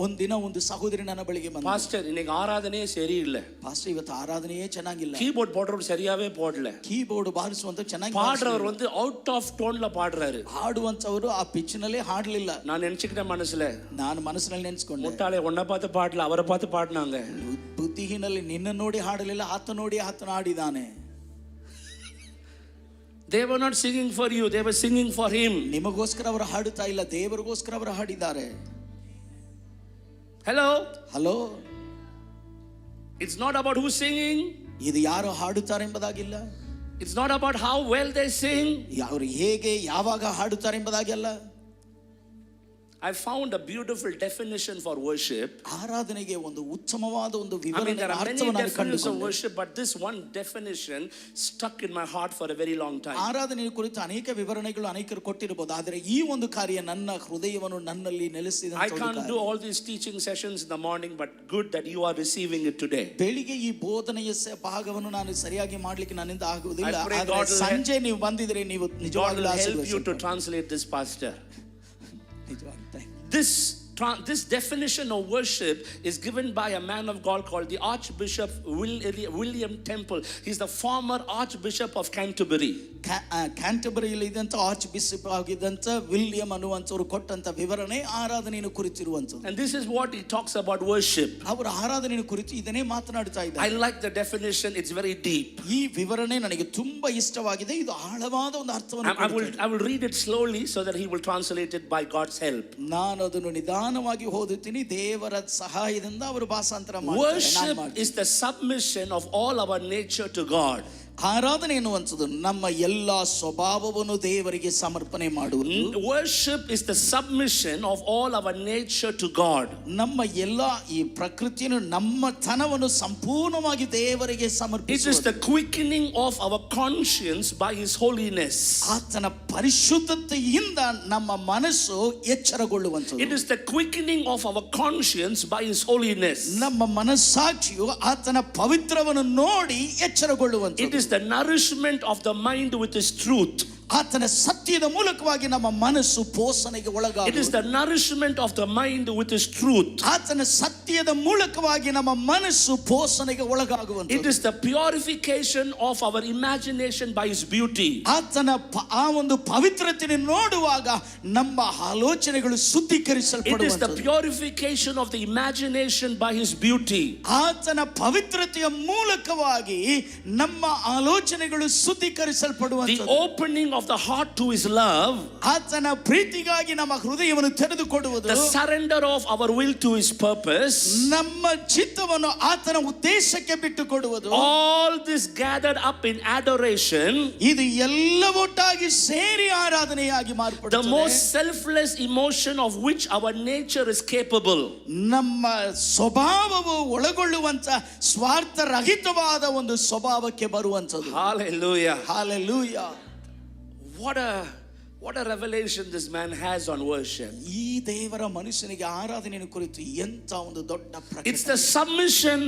[SPEAKER 2] ಒಂದಿನ ಒಂದು ಸಹೋದರಿ ನನ್ನ ಬಳಿಗೆ ಬಂದ,
[SPEAKER 1] பாஸ்டர் இன்னைக்கு ஆராதனையே சரியில்லை,
[SPEAKER 2] ಪಾಸ್ಟರ್ ಇವತ್ತು ಆರಾಧನೆಯೇ ಚೆನ್ನಾಗಿಲ್ಲ,
[SPEAKER 1] கீபோர்ட் போடுறவர் சரியாவே போடல,
[SPEAKER 2] ಕೀಬೋರ್ಡ್ ಬಾರಿಸುವಂತ ಚೆನ್ನಾಗಿ
[SPEAKER 1] பாடுறவர் வந்து அவுட் ஆஃப் டோன்ல பாடுறாரு,
[SPEAKER 2] ಹಾಡುವಂತವರು ಆ ಪಿಚ್ ನಲ್ಲಿ ಹಾಡಲಿಲ್ಲ.
[SPEAKER 1] நான் நினைச்சுக்கிட்டேன் மனசுல,
[SPEAKER 2] ನಾನು ಮನಸ್ಸಿನಲ್ಲಿ ನೆನೆಸ್ಕೊಂಡೆ,
[SPEAKER 1] முட்டாளே உன்னை பார்த்து பாடல அவரை பார்த்து பாடினாங்க.
[SPEAKER 2] ಬುದ್ಧಿಹೀನಲ್ಲಿ ನಿನ್ನ ನೋಡಿ ಹಾಡಲಿಲ್ಲ, ಆತ ನೋಡಿ ಆತನ ಹಾಡಿದಾನೆ.
[SPEAKER 1] They were not singing for you, they were singing for him.
[SPEAKER 2] ನಿಮಗೋಸ್ಕರ ಅವರು ಹಾಡುತ್ತಾ ಇಲ್ಲ, ದೇವರಿಗೋಸ್ಕರ ಅವರು ಹಾಡಿದ್ದಾರೆ.
[SPEAKER 1] Hello,
[SPEAKER 2] hello,
[SPEAKER 1] it's not about who's singing,
[SPEAKER 2] ಇದು ಯಾರು ಹಾಡುತ್ತಾರೆ ಎಂಬುದಾಗಿಲ್ಲ,
[SPEAKER 1] it's not about how well they sing.
[SPEAKER 2] ಅವರು ಹೇಗೆ ಯಾವಾಗ ಹಾಡುತ್ತಾರೆ ಎಂಬುದಾಗಿಲ್ಲ.
[SPEAKER 1] I found a beautiful definition for worship.
[SPEAKER 2] ಆರಾಧನೆಗೆ ಒಂದು ಉತ್ತಮವಾದ ಒಂದು
[SPEAKER 1] I mean,
[SPEAKER 2] ವಿವರಣೆ,
[SPEAKER 1] there are many
[SPEAKER 2] ಅರ್ಥವನ್ನು ನಾನು
[SPEAKER 1] definitions of
[SPEAKER 2] ಕಂಡುಕೊಂಡೆ.
[SPEAKER 1] worship, but this one definition stuck in my heart for a very long time.
[SPEAKER 2] ಆರಾಧನೆಯ ಕುರಿತು ಅನೇಕ ವಿವರಣೆಗಳು ಅನೇಕರು ಕೊಟ್ಟಿರಬಹುದು, ಆದರೆ ಈ ಒಂದು ಕಾರ್ಯ ನನ್ನ ಹೃದಯವನ್ನು ನನ್ನಲ್ಲಿ ನೆಲೆಸಿದ.
[SPEAKER 1] I can't do all these teaching sessions in the morning, but good that you are receiving it today.
[SPEAKER 2] ಬೆಳಿಗ್ಗೆ ಈ ಬೋಧನೆಯ ಭಾಗವನ್ನು ನಾನು ಸರಿಯಾಗಿ ಮಾಡ್ಲಿಕ್ಕೆ ನನ್ನಿಂದ ಆಗುವುದಿಲ್ಲ,
[SPEAKER 1] I pray
[SPEAKER 2] ಆದರೆ
[SPEAKER 1] God will
[SPEAKER 2] ಸಂಜೆ ನೀವು ಬಂದಿದ್ರೆ ನೀವು
[SPEAKER 1] God will
[SPEAKER 2] ನಿಜವಾಗಲೂ
[SPEAKER 1] help you to translate this, pastor.
[SPEAKER 2] ನಿಜವಾಗ್ಲೂ
[SPEAKER 1] This definition of worship is given by a man of God called the Archbishop William Temple. He's the former Archbishop of Canterbury.
[SPEAKER 2] ಕ್ಯಾಂಟರ್ಬರಿಯಲ್ಲಿ ಇದ್ದಂತ ಆರ್ಚ್ ಬಿಷಪ್ ಆಗಿದ್ದಂತ ವಿಲಿಯಂ ಅನ್ನುವಂತವರು ಕೊಟ್ಟಂತ ವಿವರಣೆ ಆರಾಧನೆಯನ್ನು ಕುರಿತಿರುವಂತದ್ದು.
[SPEAKER 1] And this is what he talks about worship.
[SPEAKER 2] ಅವರು ಆರಾಧನೆಯನ್ನು ಕುರಿತು ಇದನ್ನೇ ಮಾತನಾಡ್ತಾ ಇದ್ದಾರೆ.
[SPEAKER 1] I like the definition, it's very deep.
[SPEAKER 2] ಈ ವಿವರಣೆ ನನಗೆ ತುಂಬಾ ಇಷ್ಟವಾಗಿದೆ, ಇದು ಆಳವಾದ ಒಂದು ಅರ್ಥವನ್ನು ಕೊಡುತ್ತೆ.
[SPEAKER 1] I will read it slowly so that he will translate it by God's help.
[SPEAKER 2] ನಾನು ಅದನ್ನು ನಿಧಾನವಾಗಿ ಓದುತ್ತೀನಿ, ದೇವರ ಸಹಾಯದಿಂದ ಅವರು ಭಾಷಾಂತರ ಮಾಡ್ತಾರೆ.
[SPEAKER 1] Worship is the submission of all our nature to God.
[SPEAKER 2] ಆರಾಧನೆ ಎನ್ನುವಂಥದ್ದು ನಮ್ಮ ಎಲ್ಲಾ ಸ್ವಭಾವವನ್ನು ದೇವರಿಗೆ ಸಮರ್ಪಣೆ ಮಾಡುವುದು.
[SPEAKER 1] Worship is the submission of all our nature to God.
[SPEAKER 2] ನಮ್ಮ ಎಲ್ಲಾ ಈ ಪ್ರಕೃತಿಯನ್ನು ನಮ್ಮ ತನವನ್ನು ಸಂಪೂರ್ಣವಾಗಿ ದೇವರಿಗೆ ಸಮರ್ಪಿಸುವುದು.
[SPEAKER 1] It is the quickening of our conscience by His holiness.
[SPEAKER 2] ಆತನ ಪರಿಶುದ್ಧತೆಯಿಂದ ನಮ್ಮ ಮನಸ್ಸು ಎಚ್ಚರಗೊಳ್ಳುವಂಥದ್ದು.
[SPEAKER 1] It is the quickening of our conscience by His holiness.
[SPEAKER 2] ನಮ್ಮ ಮನಸ್ಸಾಕ್ಷಿಯು ಆತನ ಪವಿತ್ರವನ್ನು ನೋಡಿ ಎಚ್ಚರಗೊಳ್ಳುವಂಥದ್ದು.
[SPEAKER 1] It is the nourishment of the mind with His truth.
[SPEAKER 2] ಆತನ ಸತ್ಯದ ಮೂಲಕವಾಗಿ ನಮ್ಮ ಮನಸ್ಸು ಪೋಷಣೆಗೆ ಒಳಗಾಗುವುದು.
[SPEAKER 1] It is the nourishment of the mind with His truth.
[SPEAKER 2] ಆತನ ಸತ್ಯದ ಮೂಲಕವಾಗಿ ನಮ್ಮ ಮನಸ್ಸು ಪೋಷಣೆಗೆ ಒಳಗಾಗುವಂಥದ್ದು.
[SPEAKER 1] It is the purification of our imagination by His beauty.
[SPEAKER 2] ಆತನ ಆ ಒಂದು ಪವಿತ್ರತೆಯನ್ನು ನೋಡುವಾಗ ನಮ್ಮ ಆಲೋಚನೆಗಳು
[SPEAKER 1] It is the
[SPEAKER 2] ಶುದ್ಧೀಕರಿಸಲ್ಪಡುವಂಥದ್ದು.
[SPEAKER 1] purification of the imagination by His beauty.
[SPEAKER 2] ಆತನ ಪವಿತ್ರತೆಯ ಮೂಲಕವಾಗಿ ನಮ್ಮ ಆಲೋಚನೆಗಳು
[SPEAKER 1] The
[SPEAKER 2] ಶುದ್ಧೀಕರಿಸಲ್ಪಡುವಂಥದ್ದು.
[SPEAKER 1] opening of the heart to His love.
[SPEAKER 2] ಆತನ ಪ್ರೀತಿಗಾಗಿ ನಮ್ಮ ಹೃದಯವನ್ನು ತೆರೆದುಕೊಡುವುದು.
[SPEAKER 1] The surrender of our will to His purpose.
[SPEAKER 2] ನಮ್ಮ ಚಿತ್ತವನ್ನು ಆತನ ಉದ್ದೇಶಕ್ಕೆ ಬಿಟ್ಟು ಕೊಡುವುದು.
[SPEAKER 1] All this gathered up in adoration.
[SPEAKER 2] ಇದು ಎಲ್ಲ ಒಟ್ಟಾಗಿ ಸೇರಿ ಆರಾಧನೆಯಾಗಿ
[SPEAKER 1] The
[SPEAKER 2] ಮಾರ್ಪಡುತ್ತದೆ.
[SPEAKER 1] most selfless emotion of which our nature is capable.
[SPEAKER 2] ನಮ್ಮ ಸ್ವಭಾವವು ಒಳಗೊಳ್ಳುವಂತ ಸ್ವಾರ್ಥ ರಹಿತವಾದ ಒಂದು ಸ್ವಭಾವಕ್ಕೆ ಬರುವಂತದ್ದು.
[SPEAKER 1] Hallelujah.
[SPEAKER 2] Hallelujah.
[SPEAKER 1] What a revelation this man has on worship.
[SPEAKER 2] ಈ ದೇವರ ಮನುಷ್ಯನಿಗೆ ಆರಾಧನೆಯನ್ನು ಕುರಿತು ಎಂತ ಒಂದು ದೊಡ್ಡ ಪ್ರಕಟಣೆ.
[SPEAKER 1] It's the submission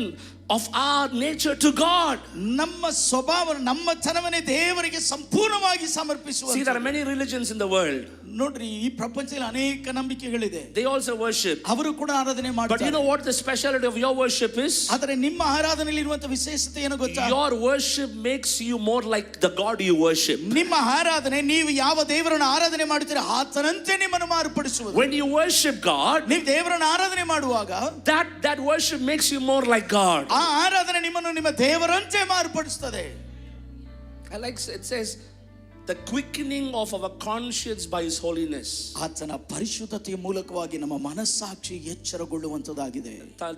[SPEAKER 1] of our nature to God.
[SPEAKER 2] ನಮ್ಮ ಸ್ವಭಾವ ನಮ್ಮ ತನವನ್ನೇ ದೇವರಿಗೆ ಸಂಪೂರ್ಣವಾಗಿ ಸಮರ್ಪಿಸುವ.
[SPEAKER 1] See, there are many religions in the world.
[SPEAKER 2] ನೋಡ್ರಿ, ಈ ಪ್ರಪಂಚದಲ್ಲಿ ಅನೇಕ ನಂಬಿಕೆಗಳಿದೆ.
[SPEAKER 1] They also worship.
[SPEAKER 2] ಅವರು ಕೂಡ ಆರಾಧನೆ
[SPEAKER 1] But you
[SPEAKER 2] ಮಾಡ್ತಾರೆ.
[SPEAKER 1] know what the specialty of your worship is?
[SPEAKER 2] ಆದರೆ ನಿಮ್ಮ ಆರಾಧನೆಯಲ್ಲಿ ಇರುವಂತ ವಿಶೇಷತೆ ಏನು ಗೊತ್ತಾ?
[SPEAKER 1] Your worship makes you more like the God you worship.
[SPEAKER 2] ನಿಮ್ಮ ಆರಾಧನೆ ನೀವು ಯಾವ ದೇವರನ್ನು ಆರಾಧನೆ ಮಾಡುತ್ತೀರಾ ಆತನಂತೆ ನಿಮ್ಮನ್ನು ಮಾರ್ಪಡಿಸುವುದು.
[SPEAKER 1] When you worship God,
[SPEAKER 2] ನೀವು ದೇವರನ್ನು ಆರಾಧನೆ ಮಾಡುವಾಗ
[SPEAKER 1] that worship makes you more like God.
[SPEAKER 2] ಆ ಆರಾಧನೆ ನಿಮ್ಮನ್ನು ನಿಮ್ಮ ದೇವರಂತೆ ಮಾರ್ಪಡಿಸುತ್ತದೆ.
[SPEAKER 1] I like it says the quickening of our conscience by His holiness.
[SPEAKER 2] ಆತನ ಪರಿಶುದ್ಧತೆಯ ಮೂಲಕವಾಗಿ ನಮ್ಮ ಮನಸ್ಸಾಕ್ಷಿ ಎಚ್ಚರಗೊಳ್ಳುವಂತದ್ದಾಗಿದೆ.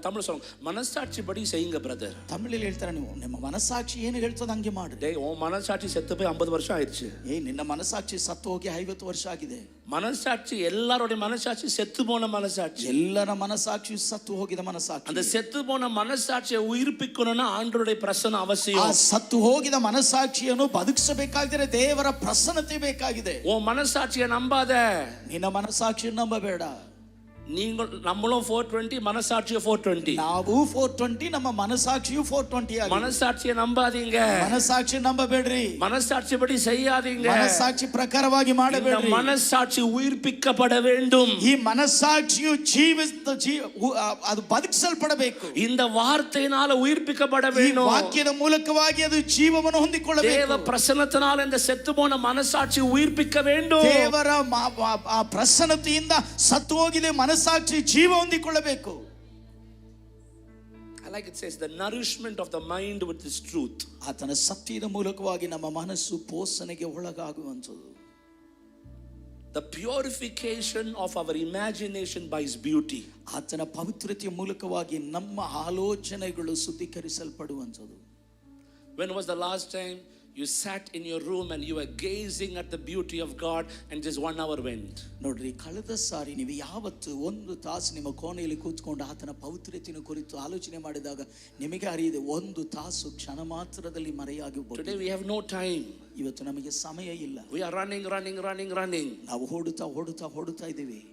[SPEAKER 1] தமிழ் சொல்லுங்க, மனசாட்சி படி செய்யுங்க பிரதர்.
[SPEAKER 2] ತಮಿಳಲ್ಲಿ ಹೇಳ್ತಾರೆ, ನೀವು ನಿಮ್ಮ ಮನಸ್ಸಾಕ್ಷಿ ಏನು ಹೇಳ್ತದೆ ಹಂಗೆ ಮಾಡಿ.
[SPEAKER 1] டேய், உன் மனசாட்சி செத்து போய் 50 வருஷம் ஆயிடுச்சு.
[SPEAKER 2] ನಿನ್ನ ಮನಸ್ಸಾಕ್ಷಿ ಸತ್ತು ಹೋಗಿ 50 ವರ್ಷ ಆಗಿದೆ.
[SPEAKER 1] மனசாட்சி எல்லாரோட மனசாட்சி செத்து போன மனசாட்சி.
[SPEAKER 2] ಎಲ್ಲರ ಮನಸ್ಸಾಕ್ಷಿ ಸತ್ತು ಹೋಗಿದ ಮನಸ್ಸಾಕ್ಷಿ.
[SPEAKER 1] அந்த செத்து போன மனசாட்சியை உயிர்ப்பிக்கணும்னா ஆண்டவருடைய பிரசன்னம்
[SPEAKER 2] ಆ
[SPEAKER 1] அவசியம்.
[SPEAKER 2] ಸತ್ತು ಹೋಗಿದ ಮನಸ್ಸಾಕ್ಷಿಯನ್ನು ಬದುಕಿಸಬೇಕಾಗಿದ್ರೆ ದೇವರ ಪ್ರಸನ್ನತೆ ಬೇಕಾಗಿದೆ.
[SPEAKER 1] உன் மனசாட்சியை நம்பாத.
[SPEAKER 2] ನಿನ್ನ ಮನಸ್ಸಾಕ್ಷಿಯನ್ನು ನಂಬಬೇಡ.
[SPEAKER 1] நீங்கள் நம்மளும் 420, மனசாட்சியும் 420.
[SPEAKER 2] ನಾವು 420, ನಮ್ಮ ಮನಸಾಕ್ಷಿಯು 420 ಆಗಿದೆ.
[SPEAKER 1] மனசாட்சியை நம்பாதீங்க,
[SPEAKER 2] ಮನಸಾಕ್ಷಿ ನಂಬಬೇಡ್ರಿ,
[SPEAKER 1] மனசாட்சிப்படி செய்யாதீங்க.
[SPEAKER 2] ಮನಸಾಕ್ಷಿ ಪ್ರಕಾರವಾಗಿ
[SPEAKER 1] இந்த
[SPEAKER 2] ಮಾಡಬೇಡ್ರಿ.
[SPEAKER 1] மனசாட்சி உயிர்ப்பிக்கப்பட வேண்டும்.
[SPEAKER 2] ಈ ಮನಸಾಕ್ಷಿಯು ಅದು ಬದುಕಿಸಲ್ಪಡಬೇಕು.
[SPEAKER 1] இந்த வார்த்தையினால உயிர்ப்பிக்கப்பட
[SPEAKER 2] ಈ
[SPEAKER 1] வேண்டும்.
[SPEAKER 2] ವಾಕ್ಯದ ಮೂಲಕವಾಗಿ ಅದು ಜೀವವನ್ನು ಹೊಂದಿಕೊಳ್ಳಬೇಕು.
[SPEAKER 1] தேவ பிரசன்னத்தினால இந்த செத்து போன மனசாட்சி உயிர்ப்பிக்க வேண்டும்.
[SPEAKER 2] ದೇವರ ಆ ಪ್ರಸನ್ನತೆಯಿಂದ ಸತ್ತು ಹೋಗಿದೆ ಮನಸಾಕ್ಷಿ ಜೀವ ಹೊಂದಿಕೊಳ್ಳಬೇಕು.
[SPEAKER 1] I like it says the nourishment of the mind with this truth.
[SPEAKER 2] ಆತನ ಸತ್ಯದ ಮೂಲಕವಾಗಿ ನಮ್ಮ ಮನಸ್ಸು ಪೋಷಣೆಗೆ ಒಳಗಾಗುವಂಥದ್ದು.
[SPEAKER 1] The purification of our imagination by his beauty.
[SPEAKER 2] ಆತನ ಪವಿತ್ರತೆಯ ಮೂಲಕವಾಗಿ ನಮ್ಮ ಆಲೋಚನೆಗಳು ಶುದ್ಧೀಕರಿಸಲ್ಪಡುವಂಥದ್ದು.
[SPEAKER 1] When was the last time you sat in your room and you were gazing at the beauty of God and just 1 hour went?
[SPEAKER 2] ನೋಡ್ರಿ, ಕಳೆದ ಸಾರಿ ನೀವು ಯಾವತ್ತು 1 ತಾಸು ನಿಮ್ಮ ಕೋಣೆಯಲ್ಲಿ ಕೂತ್ಕೊಂಡು ಆತನ ಪವಿತ್ರತೆಯನ್ನು ಕುರಿತು ಆಲೋಚನೆ ಮಾಡಿದಾಗ ನಿಮಗೆ ಅರಿಯದೆ 1 ತಾಸು ಕ್ಷಣ ಮಾತ್ರದಲ್ಲಿ ಮರೆಯಾಗಿ ಹೋಗಿದೆ.
[SPEAKER 1] Today we have no time.
[SPEAKER 2] ಇವತ್ತು ನಮಗೆ ಸಮಯ ಇಲ್ಲ.
[SPEAKER 1] We are running.
[SPEAKER 2] ನಾವು ಓಡುತ್ತಾ ಇದ್ದೀವಿ.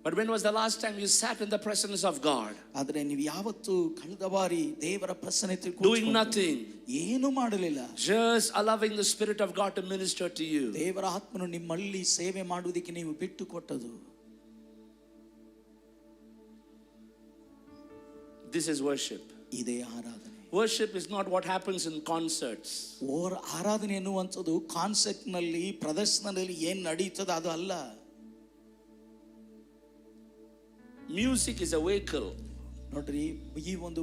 [SPEAKER 1] But when was the last time you sat in the presence of God?
[SPEAKER 2] ಆದರೆ ನೀವು ಯಾವತ್ತು ಕಳೆದ ಬಾರಿ ದೇವರ ಪ್ರಸನ್ನತೆ
[SPEAKER 1] doing nothing,
[SPEAKER 2] ಏನು ಮಾಡಲಿಲ್ಲ,
[SPEAKER 1] just allowing the Spirit of God to minister to you?
[SPEAKER 2] ದೇವರ ಆತ್ಮನು ನಿಮ್ಮಲ್ಲಿ ಸೇವೆ ಮಾಡುವುದಕ್ಕೆ ನೀವು ಬಿಟ್ಟು ಕೊಟ್ಟದು.
[SPEAKER 1] This is worship.
[SPEAKER 2] ಇದೇ ಆರಾಧನೆ.
[SPEAKER 1] Worship is not what happens in concerts.
[SPEAKER 2] ಆರಾಧನೆ ಎನ್ನುವಂಥದ್ದು ಕಾನ್ಸರ್ಟ್ ನಲ್ಲಿ, ಪ್ರದರ್ಶನದಲ್ಲಿ ಏನ್ ನಡೀತದ ಅದು ಅಲ್ಲ.
[SPEAKER 1] Music is a vehicle.
[SPEAKER 2] ನೋಡ್ರಿ, ಈ ಒಂದು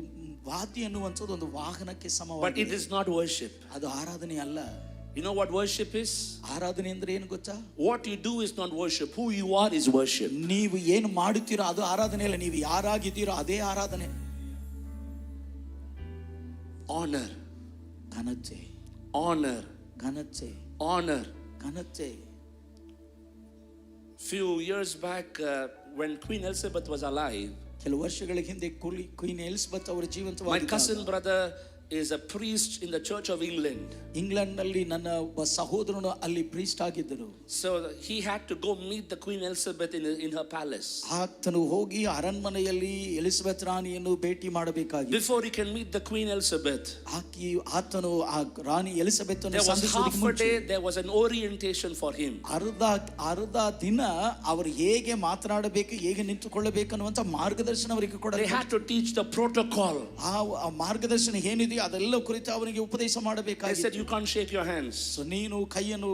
[SPEAKER 2] ವಾದ್ಯ ಎನ್ನುವಂಥದ್ದು ಒಂದು ವಾಹನಕ್ಕೆ ಸಮವಾಗಿದೆ.
[SPEAKER 1] But it is not worship.
[SPEAKER 2] ಅದು ಆರಾಧನೆ ಅಲ್ಲ.
[SPEAKER 1] You know what worship is?
[SPEAKER 2] ಆರಾಧನೆ ಅಂದ್ರೆ ಏನು ಗೊತ್ತಾ?
[SPEAKER 1] What you do is not worship. Who you are is worship.
[SPEAKER 2] ನೀವು ಏನು ಮಾಡುತ್ತೀರೋ ಅದು ಆರಾಧನೆ ಅಲ್ಲ, ನೀವು ಯಾರಾಗಿದ್ದೀರೋ ಅದೇ ಆರಾಧನೆ.
[SPEAKER 1] Honor,
[SPEAKER 2] ಘನತೆ,
[SPEAKER 1] honor,
[SPEAKER 2] ಘನತೆ,
[SPEAKER 1] honor.
[SPEAKER 2] ಘನತೆ.
[SPEAKER 1] Few years back when Queen Elizabeth was alive,
[SPEAKER 2] ಕೆಲವು ವರ್ಷಗಳ ಹಿಂದೆ ಕ್ವೀನ್ ಎಲಿಜಬೆತ್ ಅವರು
[SPEAKER 1] my
[SPEAKER 2] ಜೀವಂತವಾಗಿದ್ದಾಗ,
[SPEAKER 1] cousin brother is a priest in the Church of England.
[SPEAKER 2] England ನಲ್ಲಿ ನನ್ನ ಒಬ್ಬ ಸಹೋದರನು ಅಲ್ಲಿ ಪ್ರೀಸ್ಟ್ ಆಗಿದ್ದರು.
[SPEAKER 1] So he had to go meet the Queen Elizabeth in her palace.
[SPEAKER 2] ಆತನು ಹೋಗಿ ಅರಣ್ಮನೆಯಲ್ಲಿ ಎಲಿಜಬೆತ್ ರಾಣಿಯನ್ನು ಭೇಟಿ ಮಾಡಬೇಕಾಗಿತ್ತು.
[SPEAKER 1] Before he can meet the Queen Elizabeth,
[SPEAKER 2] ಆತನು ಆ ರಾಣಿ ಎಲಿಜಬೆತ್ ಅನ್ನು
[SPEAKER 1] there was
[SPEAKER 2] ಸಂಧಿಸುವುದಕ್ಕೆ
[SPEAKER 1] half a
[SPEAKER 2] ಮುಂಚೆ
[SPEAKER 1] day, there was an orientation for him.
[SPEAKER 2] ಅರ್ಧ ದಿನ ಅವರು ಹೇಗೆ ಮಾತನಾಡಬೇಕು, ಹೇಗೆ ನಿಂತುಕೊಳ್ಳಬೇಕು ಅನ್ನುವಂತ ಮಾರ್ಗದರ್ಶನ ಅವರಿಗೆ
[SPEAKER 1] They
[SPEAKER 2] ಕೊಡಬೇಕು.
[SPEAKER 1] had to teach the protocol.
[SPEAKER 2] ಆ ಮಾರ್ಗದರ್ಶನ ಏನಿದೆಯೋ ಅದೆಲ್ಲ ಕುರಿತು ಅವನಿಗೆ ಉಪದೇಶ
[SPEAKER 1] They
[SPEAKER 2] ಮಾಡಬೇಕಾಗಿತ್ತು.
[SPEAKER 1] said you can't shake your hands.
[SPEAKER 2] So ನೀನು ಕೈಯನ್ನು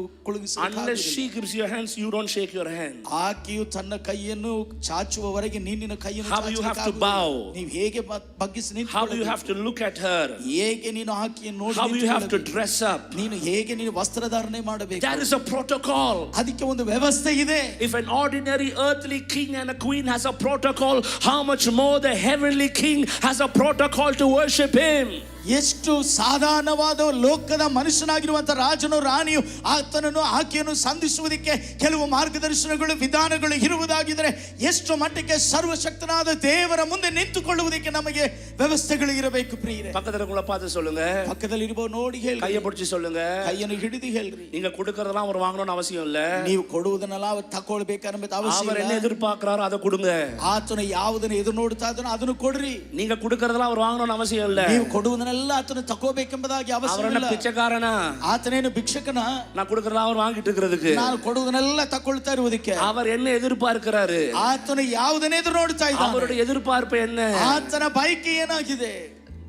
[SPEAKER 1] Unless she gives you hands, you don't shake your hand.
[SPEAKER 2] ಆಕೆಯು ತನ್ನ ಕೈಯನ್ನು ಚಾಚುವವರೆಗೆ ನಿನ್ನ ಕೈಯನ್ನು
[SPEAKER 1] How you have to bow.
[SPEAKER 2] ನೀವು ಹೇಗೆ ಬಗ್ಗಿಸಿ
[SPEAKER 1] How you have to look at her.
[SPEAKER 2] ಹೇಗೆ ನೀನು ಆಕೆಯನ್ನು ನೋಡಿ
[SPEAKER 1] How you have to dress up.
[SPEAKER 2] ನೀನು ಹೇಗೆ ನೀನು ವಸ್ತ್ರಧಾರಣೆ ಮಾಡಬೇಕು.
[SPEAKER 1] There is a protocol.
[SPEAKER 2] ಅದಕ್ಕೆ ಒಂದು ವ್ಯವಸ್ಥೆ ಇದೆ.
[SPEAKER 1] If an ordinary earthly king and a queen has a protocol, how much more the heavenly king has a protocol to worship him.
[SPEAKER 2] ಎಷ್ಟು ಸಾಧಾರಣವಾದ ಲೋಕದ ಮನುಷ್ಯನಾಗಿರುವಂತ ರಾಜನು ರಾಣಿಯು ಆತನನ್ನು ಆಕೆಯನ್ನು ಸಂಧಿಸುವುದಕ್ಕೆ ಕೆಲವು ಮಾರ್ಗದರ್ಶನಗಳು ವಿಧಾನಗಳು ಇರುವುದಾಗಿದ್ರೆ ಎಷ್ಟು ಮಟ್ಟಕ್ಕೆ ಸರ್ವಶಕ್ತನಾದ ದೇವರ ಮುಂದೆ ನಿಂತುಕೊಳ್ಳುವುದಕ್ಕೆ ನಮಗೆ ವ್ಯವಸ್ಥೆಗಳು ಇರಬೇಕು. ಪ್ರಿಯರೇ,
[SPEAKER 1] பக்கத்துல பார்த்து சொல்லுங்க,
[SPEAKER 2] ಪಕ್ಕದಲ್ಲಿ ಇರುವ ನೋಡಿ ಹೇಳಿ,
[SPEAKER 1] கையை பிடிச்சு சொல்லுங்க,
[SPEAKER 2] ಕೈಯನ್ನು ಹಿಡಿದು ಹೇಳ್ರಿ.
[SPEAKER 1] நீங்க கொடுக்கறதெல்லாம் அவர் வாங்கணும்னு அவசியம் இல்ல.
[SPEAKER 2] ನೀವು ಕೊಡುವುದನ್ನೆಲ್ಲ ಅವರು ತಗೊಳ್ಬೇಕನ್ನೋದು ಅವಶ್ಯ
[SPEAKER 1] அவர் என்ன
[SPEAKER 2] ಇಲ್ಲ.
[SPEAKER 1] எதிர்பார்க்கறாரோ அதை கொடுங்க.
[SPEAKER 2] ಆತನು ಯಾವುದನ್ನು ಎದುರು ನೋಡ್ತಾ ಇದ್ದಾನೋ ಅದನ್ನು ಕೊಡ್ರಿ.
[SPEAKER 1] நீங்க கொடுக்கறதெல்லாம் அவர் வாங்கணும்னு அவசியம் இல்ல.
[SPEAKER 2] ನೀವು ಕೊಡುವುದನ್ನೆಲ್ಲ ಆತನು ತಗೋಬೇಕೆಂಬುದಾಗಿ ಅವಶ್ಯ ಇಲ್ಲ.
[SPEAKER 1] ಭಿಕ್ಷಕಾರನ,
[SPEAKER 2] ಆತನೇನು ಭಿಕ್ಷಕನ,
[SPEAKER 1] நான் கொடுக்கறதெல்லாம் அவர் வாங்கிட்டு இருக்கிறதுக்கு,
[SPEAKER 2] ನಾನು ಕೊಡುವುದನ್ನೆಲ್ಲ ತಗೊಳ್ತಾ ಇರುವುದಕ್ಕೆ.
[SPEAKER 1] அவர் என்ன எதிர்பார்க்கிறாரு?
[SPEAKER 2] ಆತನು ಯಾವುದನ್ನೇ ಎದುರು ನೋಡ್ತಾ ಇದ್ದಾನೆ.
[SPEAKER 1] அவருடைய எதிர்பார்ப்பு என்ன?
[SPEAKER 2] ಆತನ ಬಯಕೆ ಏನಾಗಿದೆ?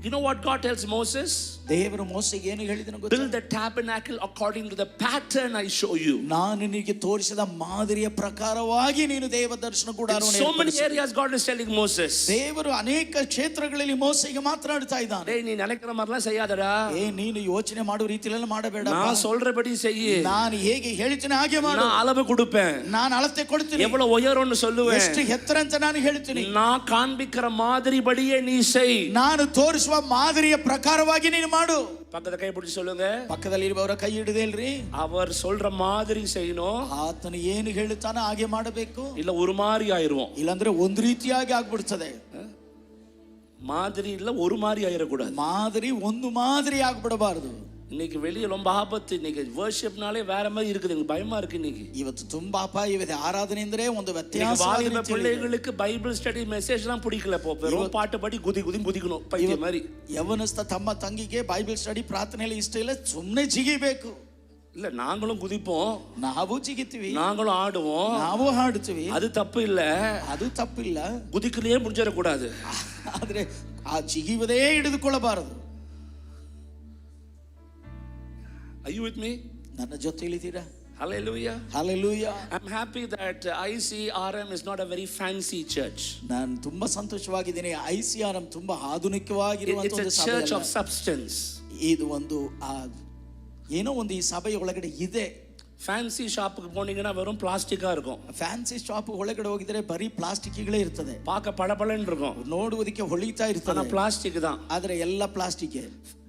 [SPEAKER 1] You know what God tells Moses?
[SPEAKER 2] ದೇವರು ಮೋಸೆಗೆ ಏನು ಹೇಳಿದನು ಗೊತ್ತಾ?
[SPEAKER 1] Build the tabernacle according to the pattern I show you.
[SPEAKER 2] ನಾನು ನಿನಗೆ ತೋರಿಸಿದ ಮಾದರಿಯ ಪ್ರಕಾರವಾಗಿ ನೀನು ದೇವ ದರ್ಶನ ಗುಡಾರವನ್ನು
[SPEAKER 1] so many areas God is telling Moses.
[SPEAKER 2] ದೇವರು ಅನೇಕ ಕ್ಷೇತ್ರಗಳಲ್ಲಿ ಮೋಸೆಗೆ ಮಾತನಾಡ್ತಾ ಇದ್ದಾನೆ.
[SPEAKER 1] டேய் நீ நினைக்கிற மாதிரிலாம் செய்யாதடா.
[SPEAKER 2] ನೀನು ಯೋಚನೆ ಮಾಡುವ ರೀತಿಯಲ್ಲಿ ಮಾಡಬೇಡ.
[SPEAKER 1] நான் சொல்றபடி செய்.
[SPEAKER 2] ನಾನು ಹೇಗೆ ಹೇಳ್ತೀನಿ ಹಾಗೆ ಮಾಡು.
[SPEAKER 1] நான் அளவு கொடுப்பேன்.
[SPEAKER 2] ನಾನು ಅಳತೆ ಕೊಡ್ತೀನಿ.
[SPEAKER 1] எவ்வளவு உயரம்னு சொல்லுவேன்.
[SPEAKER 2] ಎಷ್ಟು ಎತ್ತರ ಅಂತ ನಾನು ಹೇಳ್ತೀನಿ.
[SPEAKER 1] நான் காண்பிக்கிற மாதிரி படியே நீ செய்.
[SPEAKER 2] ನಾನು ತೋರಿಸುವ ಮಾದರಿಯ ಪ್ರಕಾರವಾಗಿ ನೀನು ಮಾಡು.
[SPEAKER 1] பக்கத்துல கை பிடிச்சு சொல்லுங்க,
[SPEAKER 2] ಪಕ್ಕದಲ್ಲಿ ಇರುವವರ ಕೈ ಹಿಡಿದು ಹೇಳ್ರಿ,
[SPEAKER 1] அவர் சொல்ற மாதிரி செய்யணும்.
[SPEAKER 2] ಆತನು ಏನು ಹೇಳುತ್ತಾನೋ ಹಾಗೆ ಮಾಡಬೇಕು.
[SPEAKER 1] இல்ல ஒரு மாதிரி ஆயிருவோம்.
[SPEAKER 2] ಇಲ್ಲಾಂದ್ರೆ ಒಂದು ರೀತಿಯಾಗಿ ಆಗ್ಬಿಡ್ತದೆ.
[SPEAKER 1] மாதிரி இல்ல ஒரு மாதிரி ஆயிரக்கூடாது.
[SPEAKER 2] ಮಾದರಿ ಒಂದು ಮಾದರಿ ಆಗ್ಬಿಡಬಾರದು.
[SPEAKER 1] இன்னைக்கு வெளியே ரொம்ப ஆபத்து. இன்னைக்கு வர்ஷிப்னாலே வேற மாதிரி இருக்குது, எனக்கு பயமா இருக்கு. இன்னைக்கு
[SPEAKER 2] ಇವತ್ತು ತುಂಬಾ ಅಪಾಯವಿದೆ. ಆರಾಧನೆ ಅಂದ್ರೆ ಒಂದು ವ್ಯತ್ಯಾಸ.
[SPEAKER 1] வாலிப பிள்ளைகளுக்கு பைபிள் ஸ்டடி மெசேஜ் எல்லாம் பிடிக்கல. வெறும் பாட்டு பாடி குதி குதி குதிக்கணும் பைத்திய மாதிரி.
[SPEAKER 2] ಯವನಸ್ಥ ತಮ್ಮ ತಂಗಿಗೆ ಬೈಬಲ್ ಸ್ಟಡಿ ಪ್ರಾರ್ಥನೆಯಲ್ಲಿ ಇಷ್ಟ ಇಲ್ಲ, ಸುಮ್ಮನೆ ಜಿಗಿಬೇಕು.
[SPEAKER 1] இல்ல, நாங்களும் குதிப்போம்,
[SPEAKER 2] ನಾವು ಜಿಗಿತೀವಿ,
[SPEAKER 1] நாங்களும் ஆடுவோம்,
[SPEAKER 2] ನಾವು ಹಾಡುತ್ತೀವಿ.
[SPEAKER 1] அது தப்பு இல்ல,
[SPEAKER 2] ಅದು ತಪ್ಪಿಲ್ಲ.
[SPEAKER 1] குதிக்கலையே முடிஞ்சிடக்கூடாது.
[SPEAKER 2] ಆದ್ರೆ ಆ ಜಿಗಿಯುವುದೇ ಹಿಡಿದುಕೊಳ್ಳಬಾರದು.
[SPEAKER 1] Are you with me?
[SPEAKER 2] ನನ್ನ ಜೊತೆಲಿದ್ದೀರಾ?
[SPEAKER 1] Hallelujah.
[SPEAKER 2] Hallelujah.
[SPEAKER 1] I'm happy that ICRM is not a very fancy church.
[SPEAKER 2] ನಾನು ತುಂಬಾ ಸಂತೋಷವಾಗಿದ್ದೀನಿ. ICRM ತುಂಬಾ ಆಧುನಿಕವಾಗಿರುವಂತ ಒಂದು
[SPEAKER 1] ಸಭೆ. It's a church of substance.
[SPEAKER 2] ಇದು ಒಂದು ಏನೋ ಒಂದು ಈ ಸಭೆಯ ಒಳಗಡೆ ಇದೆ.
[SPEAKER 1] ಫ್ಯಾನ್ಸಿ ಶಾಪ್ಗೆ போனீங்கன்னா வெறும் பிளாஸ்டிக்கா இருக்கும்.
[SPEAKER 2] ಫ್ಯಾನ್ಸಿ ಶಾಪ್ ಒಳಗಡೆ ಹೋಗಿದ್ರೆ ಬರೀ ಪ್ಲಾಸ್ಟಿಕ್ಗಳೇ ಇರ್ತದೆ.
[SPEAKER 1] பார்க்க பளபளன்னு இருக்கும்,
[SPEAKER 2] ನೋಡುವುದಕ್ಕೆ ಹೊಳಿತಾ ಇರ್ತದೆ,
[SPEAKER 1] ಆனா ಪ್ಲಾಸ್ಟಿಕ್ தான்.
[SPEAKER 2] ಆದ್ರೆ ಎಲ್ಲ plastic.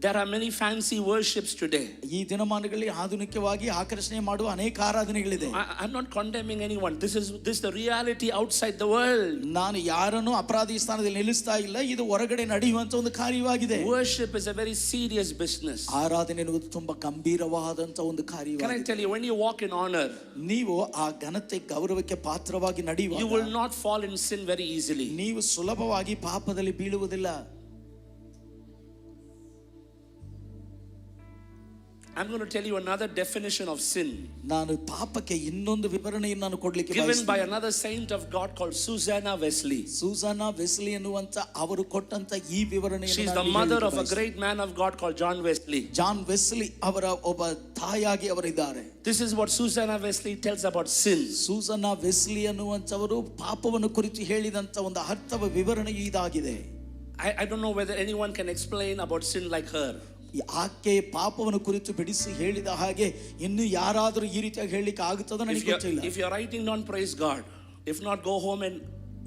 [SPEAKER 1] There are many fancy worships today.
[SPEAKER 2] ಈ ದಿನಮಾನಗಳಲ್ಲಿ ಆಧುನಿಕವಾಗಿ ಆಕರ್ಷಣೆ ಮಾಡುವ ಅನೇಕ ಆರಾಧನೆಗಳಿದೆ.
[SPEAKER 1] I'm not condemning anyone. This is the reality outside the world.
[SPEAKER 2] ನಾನು ಯಾರನ್ನು ಅಪರಾಧಿ ಸ್ಥಾನದಲ್ಲಿ ನಿಲ್ಲಿಸ್ತಾ ಇಲ್ಲ, ಇದು ಹೊರಗಡೆ ನಡೆಯುವಂತ ಒಂದು ಕಾರ್ಯವಾಗಿದೆ.
[SPEAKER 1] Worship is a very serious business.
[SPEAKER 2] ಆರಾಧನೆ ಎನ್ನುವುದು ತುಂಬಾ ಗಂಭೀರವಾದಂತ ಒಂದು ಕಾರ್ಯವಾಗಿದೆ.
[SPEAKER 1] Can I tell you, when you walk in honor,
[SPEAKER 2] ನೀವು ಆ ಘನತೆ ಗೌರವಕ್ಕೆ ಪಾತ್ರವಾಗಿ ನಡೆಯುವಾಗ
[SPEAKER 1] you will not fall in sin very easily.
[SPEAKER 2] ನೀವು ಸುಲಭವಾಗಿ ಪಾಪದಲ್ಲಿ ಬೀಳುವುದಿಲ್ಲ.
[SPEAKER 1] I'm going to tell you another definition of sin.
[SPEAKER 2] ನಾನು ಪಾಪಕ್ಕೆ ಇನ್ನೊಂದು ವಿವರಣೆಯನ್ನು ನಾನು ಕೊಡಲಿಕ್ಕೆ
[SPEAKER 1] given by another saint of God called Susanna Wesley.
[SPEAKER 2] Susanna Wesley ಎನ್ನುವಂತ ಅವರು ಕೊಟ್ಟಂತ ಈ ವಿವರಣೆಯನ್ನು
[SPEAKER 1] she is the mother of a great man of God called John Wesley.
[SPEAKER 2] John Wesley ಅವರ ಒಬ್ಬ ತಾಯಿಯಾಗಿ ಅವರಿದ್ದಾರೆ.
[SPEAKER 1] This is what Susanna Wesley tells about sin.
[SPEAKER 2] Susanna Wesley ಅನ್ನುವಂತವರು ಪಾಪವನ್ನು ಕುರಿತು ಹೇಳಿದಂತ ಒಂದು ಅರ್ಥವ ವಿವರಣೆ ಇದಾಗಿದೆ.
[SPEAKER 1] I don't know whether anyone can explain about sin like her.
[SPEAKER 2] ಆಕೆ ಪಾಪವನ್ನು ಕುರಿತು ಬಿಡಿಸಿ ಹೇಳಿದ ಹಾಗೆ ಇನ್ನು ಯಾರಾದರೂ ಈ ರೀತಿಯಾಗಿ ಹೇಳಲಿಕ್ಕೆ ಆಗುತ್ತದೋ ನನಗೆ ಗೊತ್ತಿಲ್ಲ.
[SPEAKER 1] If you are writing down, praise God. If not, go home and